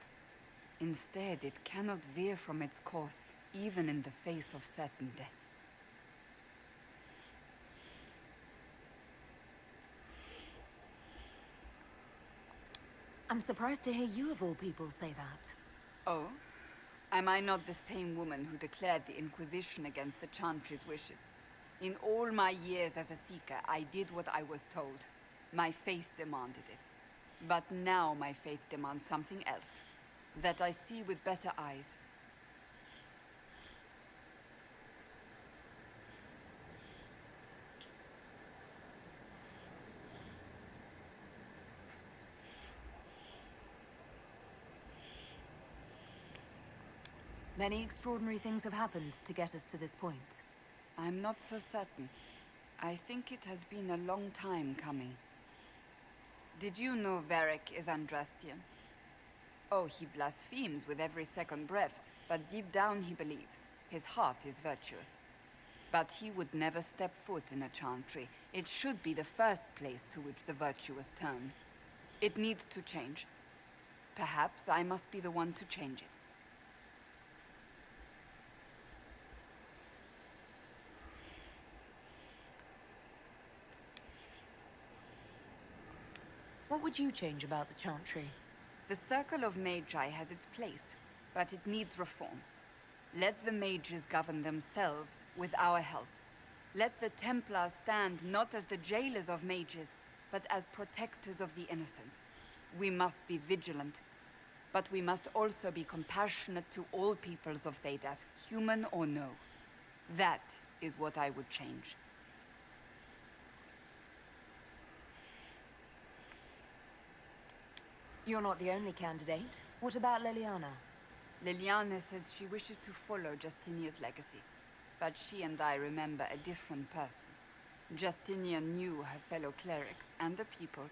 Instead, it cannot veer from its course, even in the face of certain death. I'm surprised to hear you of all people say that. Oh? Am I not the same woman who declared the Inquisition against the Chantry's wishes? In all my years as a Seeker, I did what I was told. My faith demanded it. But now my faith demands something else. That I see with better eyes. Many extraordinary things have happened to get us to this point. I'm not so certain. I think it has been a long time coming. Did you know Varric is Andrastian? Oh, he blasphemes with every second breath, but deep down he believes. His heart is virtuous. But he would never step foot in a Chantry. It should be the first place to which the virtuous turn. It needs to change. Perhaps I must be the one to change it. What would you change about the Chantry? The Circle of Magi has its place, but it needs reform. Let the mages govern themselves with our help. Let the Templars stand not as the jailers of mages, but as protectors of the innocent. We must be vigilant, but we must also be compassionate to all peoples of Thedas, human or no. That is what I would change. You're not the only candidate. What about Leliana? Leliana says she wishes to follow Justinia's legacy, but she and I remember a different person. Justinia knew her fellow clerics and the people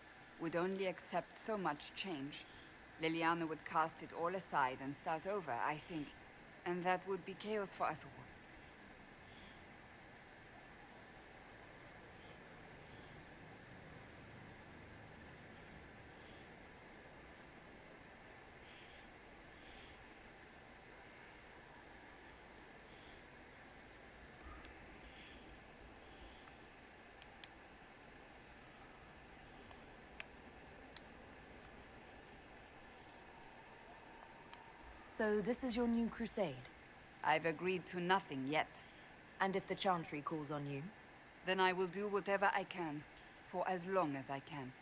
would only accept so much change. Leliana would cast it all aside and start over, I think, and that would be chaos for us all. So this is your new crusade? I've agreed to nothing yet. And if the Chantry calls on you? Then I will do whatever I can, for as long as I can.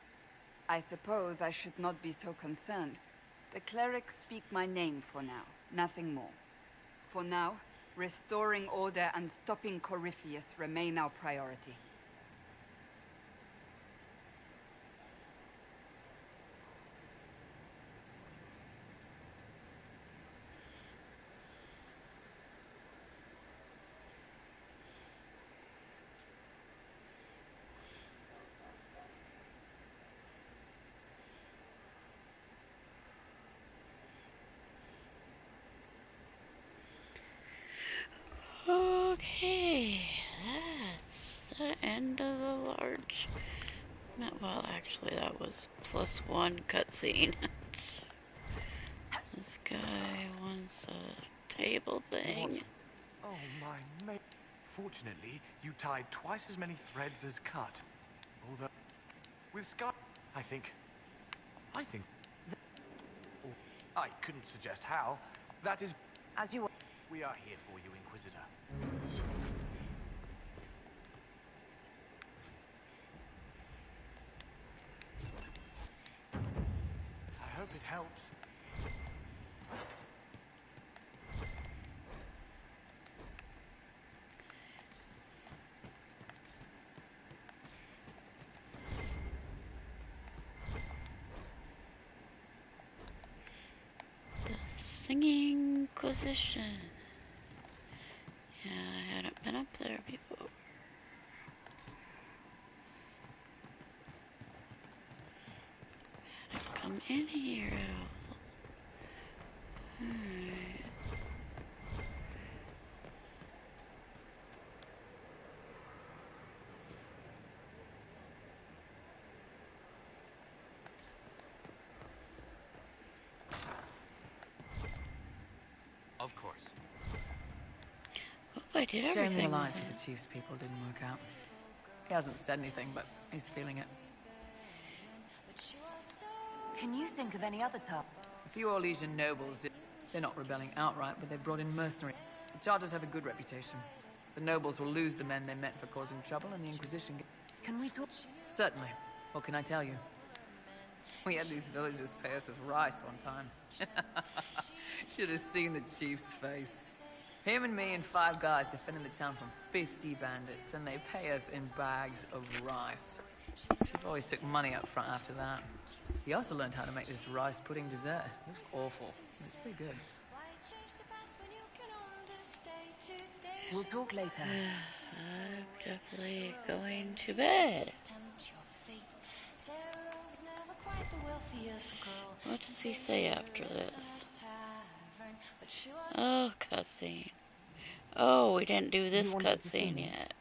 I suppose I should not be so concerned. The clerics speak my name for now, nothing more. For now, restoring order and stopping Corypheus remain our priority. Okay, that's the end of the large... Well, actually, that was +1 cutscene. This guy wants a table thing. Oh, my mate. Fortunately, you tied twice as many threads as cut. Although, with Sky, I think... I couldn't suggest how. That is... As you... We are here for you, Inquisitor. I hope it helps. Singing Inquisition. Yeah, I hadn't been up there before. Come in here at all. Alright. Of course. Hope I did Shame the everything. alliance with the Chief's people didn't work out. He hasn't said anything, but he's feeling it. Can you think of any other time? A few Orlesian nobles did. They're not rebelling outright, but they've brought in mercenaries. The Chargers have a good reputation. The nobles will lose the men they meant for causing trouble, and the Inquisition... Can we talk? Certainly. What can I tell you? We had these villagers pay us as rice one time. Should have seen the chief's face. Him and me and 5 guys defending the town from 50 bandits, and they pay us in bags of rice. Chief always took money up front after that. He also learned how to make this rice pudding dessert. It was awful. It's pretty good. We'll talk later. I'm definitely going to bed. What does he say after this? Oh, cutscene. Oh, we didn't do this cutscene yet.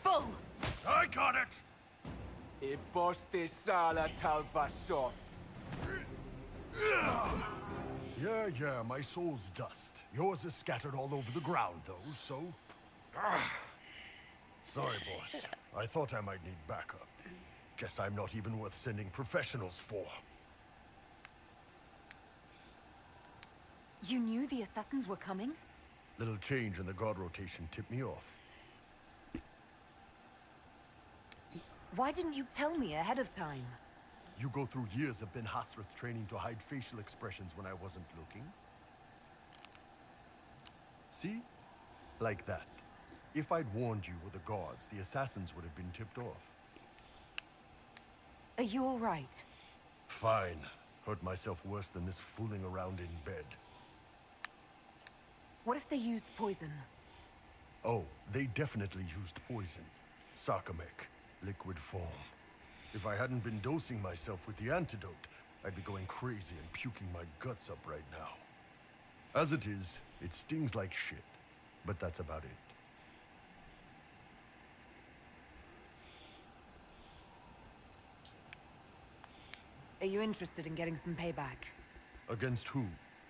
Bull! I got it! E poste sala talvashot. Yeah, my soul's dust. Yours is scattered all over the ground, though, so... Sorry, boss. I thought I might need backup. Guess I'm not even worth sending professionals for. You knew the assassins were coming? Little change in the guard rotation tipped me off. Why didn't you tell me ahead of time? You go through years of Ben Hasrath training to hide facial expressions when I wasn't looking. See? Like that. If I'd warned you with the guards, the assassins would have been tipped off. Are you all right? Fine. Hurt myself worse than this fooling around in bed. What if they used poison? Oh, they definitely used poison. Sarcomec, liquid form. If I hadn't been dosing myself with the antidote, I'd be going crazy and puking my guts up right now. As it is, it stings like shit, but that's about it. Are you interested in getting some payback? Against who?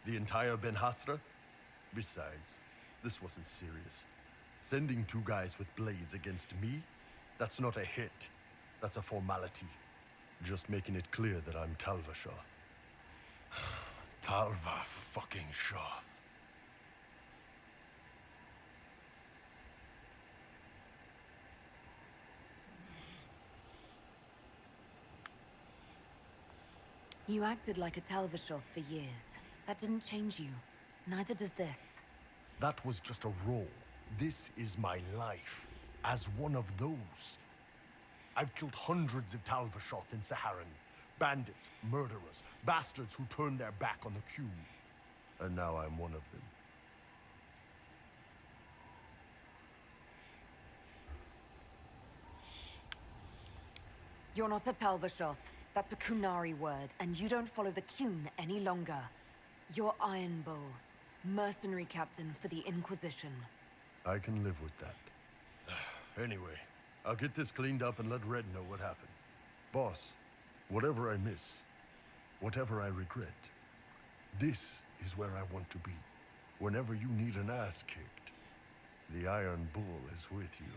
The entire Ben Hasra? Besides, this wasn't serious. Sending 2 guys with blades against me? That's not a hit. That's a formality. Just making it clear that I'm Talvashoth. Talva fucking Shoth. You acted like a Talvashoth for years. That didn't change you. Neither does this. That was just a role. This is my life. As one of those. I've killed hundreds of Talvashoth in Saharan. Bandits, murderers, bastards who turned their back on the Q. And now I'm one of them. You're not a Talvashoth. That's a Kunari word, and you don't follow the Qun any longer. You're Iron Bull, mercenary captain for the Inquisition. I can live with that. Anyway, I'll get this cleaned up and let Red know what happened. Boss, whatever I miss, whatever I regret, this is where I want to be. Whenever you need an ass kicked, the Iron Bull is with you.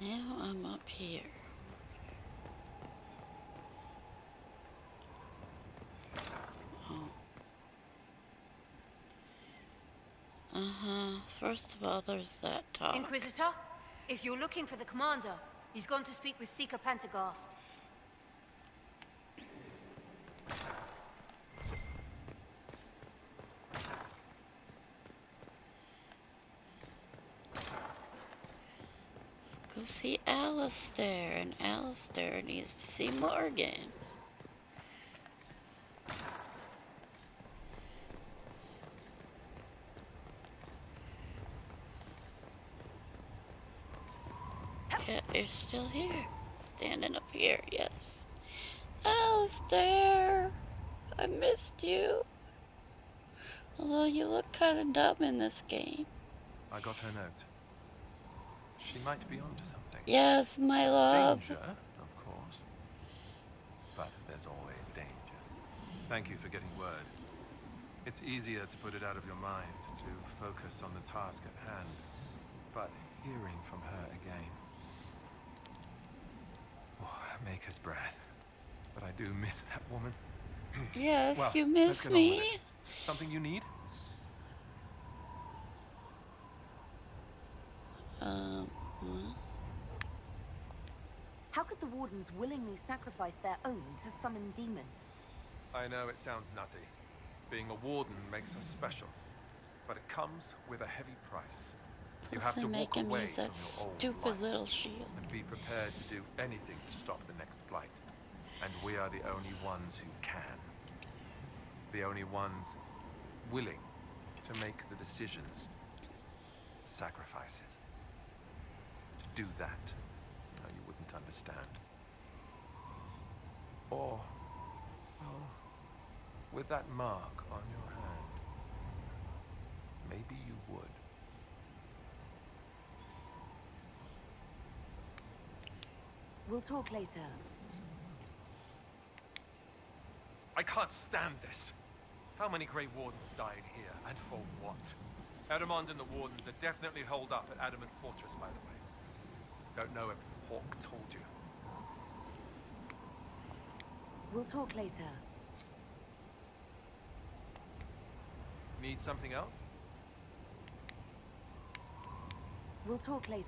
Now I'm up here. Oh. First of all, there's that talk. Inquisitor, if you're looking for the commander, he's gone to speak with Seeker Pentecost. Go see Alistair, and Alistair needs to see Morgan. Yeah, you're still here. Standing up here, yes. Alistair! I missed you. Although you look kind of dumb in this game. I got her note. She might be onto something. Yes, my love. Danger, of course. But there's always danger. Thank you for getting word. It's easier to put it out of your mind, to focus on the task at hand. But hearing from her again... Oh, Maker's breath. But I do miss that woman. Yes, well, you let's miss get on with me. it. Something you need? How could the Wardens willingly sacrifice their own to summon demons? I know it sounds nutty. Being a warden makes us special. But it comes with a heavy price. You have Plus to they walk make him away use from that your old stupid life little shield. and be prepared to do anything to stop the next blight. And we are the only ones who can. The only ones willing to make the decisions, the sacrifices. To do that, no, you wouldn't understand. Or, well, with that mark on your hand, maybe you would. We'll talk later. I can't stand this. How many Grey Wardens died here, and for what? Edamond and the Wardens are definitely holed up at Adamant Fortress, by the way. Don't know if Hawk told you. We'll talk later. Need something else? We'll talk later.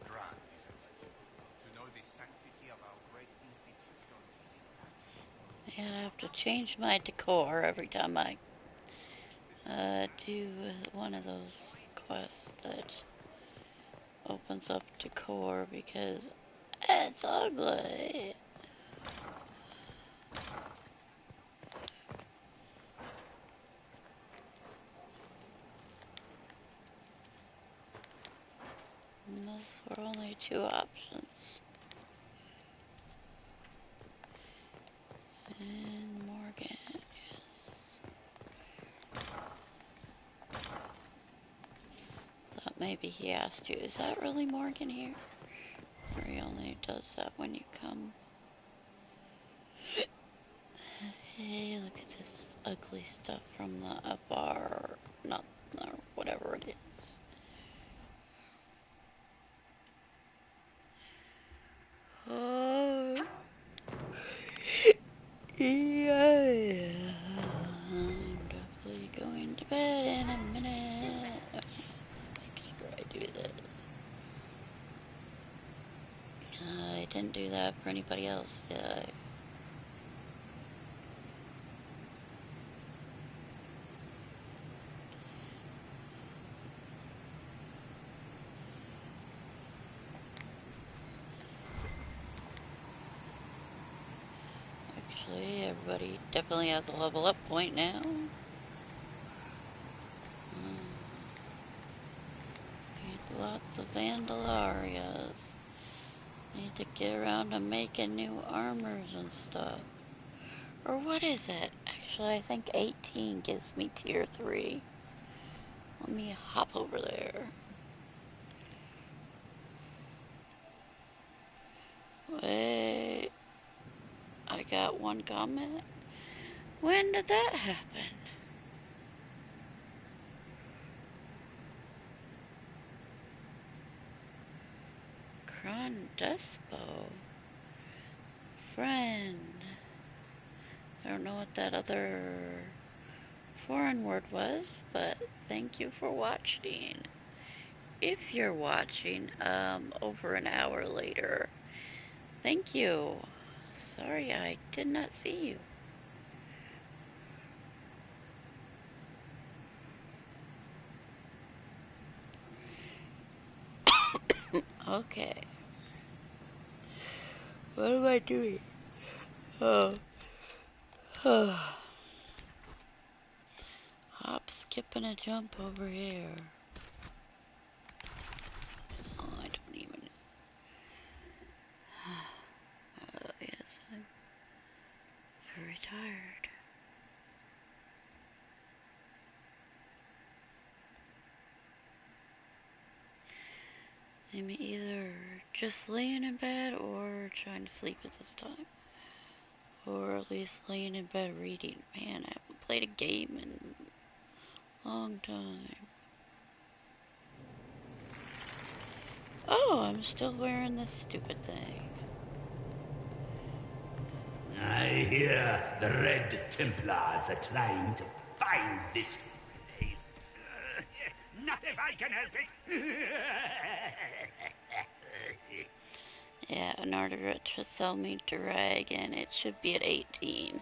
Grand, isn't it? To know the sanctity of our great institutions is intact. Yeah, I have to change my decor every time I do one of those quests that opens up decor because it's ugly. And those were only two options. And Morgan, yes. Thought maybe he asked you, is that really Morgan here? Or he only does that when you come. Hey, look at this ugly stuff from the bar, not, or whatever it is. Oh, yeah, I'm definitely going to bed in a minute. didn't do that for anybody else, did I? Actually, everybody definitely has a level up point now. Need lots of Vandalarias. Need to get around to making new armors and stuff. Or what is it? Actually, I think 18 gives me tier 3. Let me hop over there. Wait. I got one comment. When did that happen? Despo. Friend. I don't know what that other foreign word was, but thank you for watching. If you're watching, over an hour later, thank you. Sorry, I did not see you. Okay. What am I doing? Oh. Hop, skip, and a jump over here. Oh, I don't even... yes, I'm very tired. I'm either just laying in bed or trying to sleep at this time. Or at least laying in bed reading. Man, I haven't played a game in a long time. Oh, I'm still wearing this stupid thing. I hear the Red Templars are trying to find this place. Not if I can help it. Yeah, in order to sell me Dragon, it should be at 18.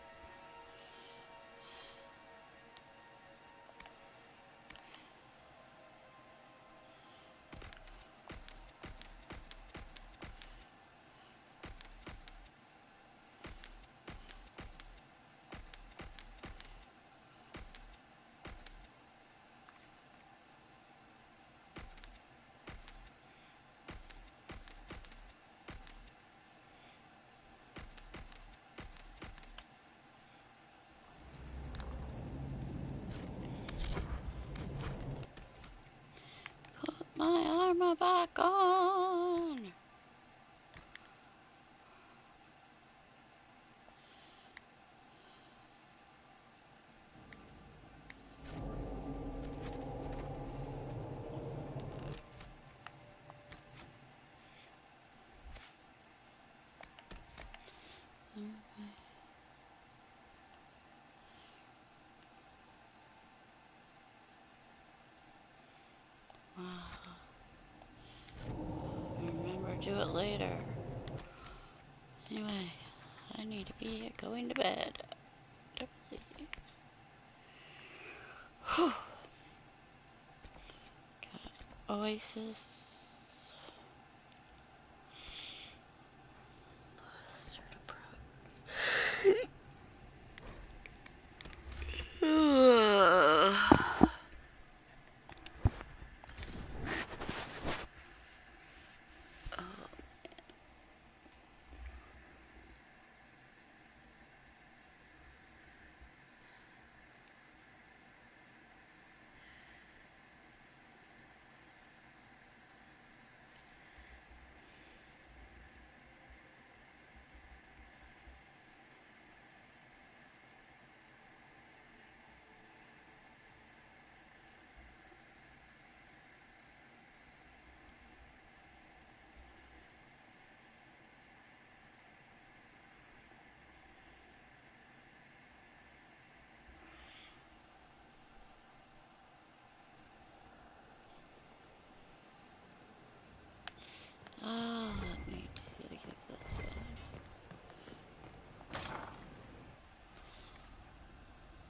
My armor back on! Remember, do it later. Anyway, I need to be going to bed. Definitely. Whew. Got Oasis.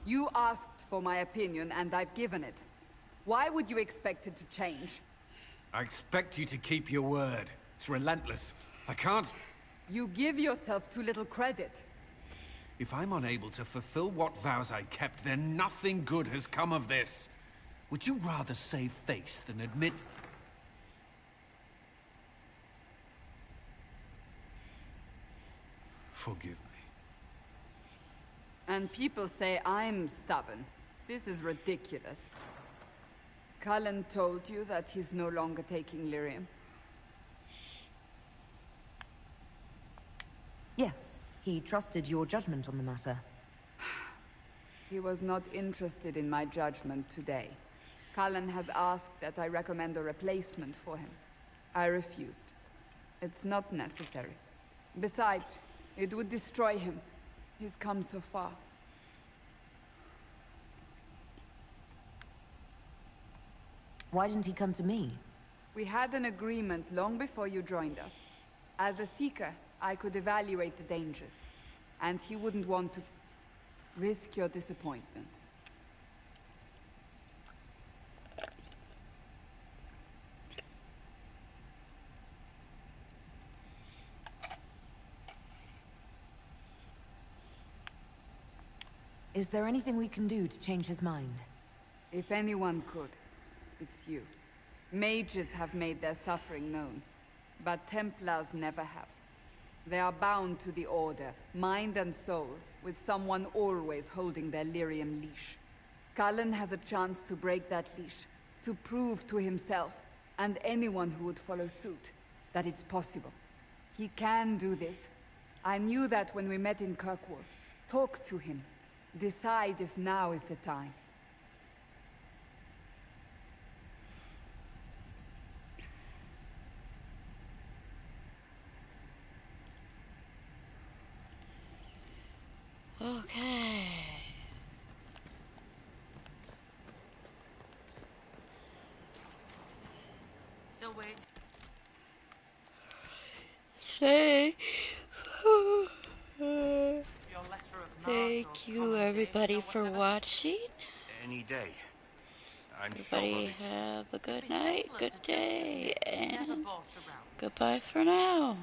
You asked for my opinion, and I've given it. Why would you expect it to change? I expect you to keep your word. It's relentless. I can't... You give yourself too little credit. If I'm unable to fulfill what vows I kept, then nothing good has come of this. Would you rather save face than admit... Forgive me. And people say I'm stubborn. This is ridiculous. Cullen told you that he's no longer taking lyrium? Yes, he trusted your judgment on the matter. He was not interested in my judgment today. Cullen has asked that I recommend a replacement for him. I refused. It's not necessary. Besides, it would destroy him. He's come so far. Why didn't he come to me? We had an agreement long before you joined us. As a Seeker, I could evaluate the dangers. And he wouldn't want to risk your disappointment. Is there anything we can do to change his mind? If anyone could, it's you. Mages have made their suffering known, but Templars never have. They are bound to the Order, mind and soul, with someone always holding their lyrium leash. Cullen has a chance to break that leash, to prove to himself, and anyone who would follow suit, that it's possible. He can do this. I knew that when we met in Kirkwall. Talk to him. Decide if now is the time. Okay. Still wait. Say. Your letter of Thank you, everybody, for watching. Any day. I'm Everybody sure have a good night, good day, and goodbye for now.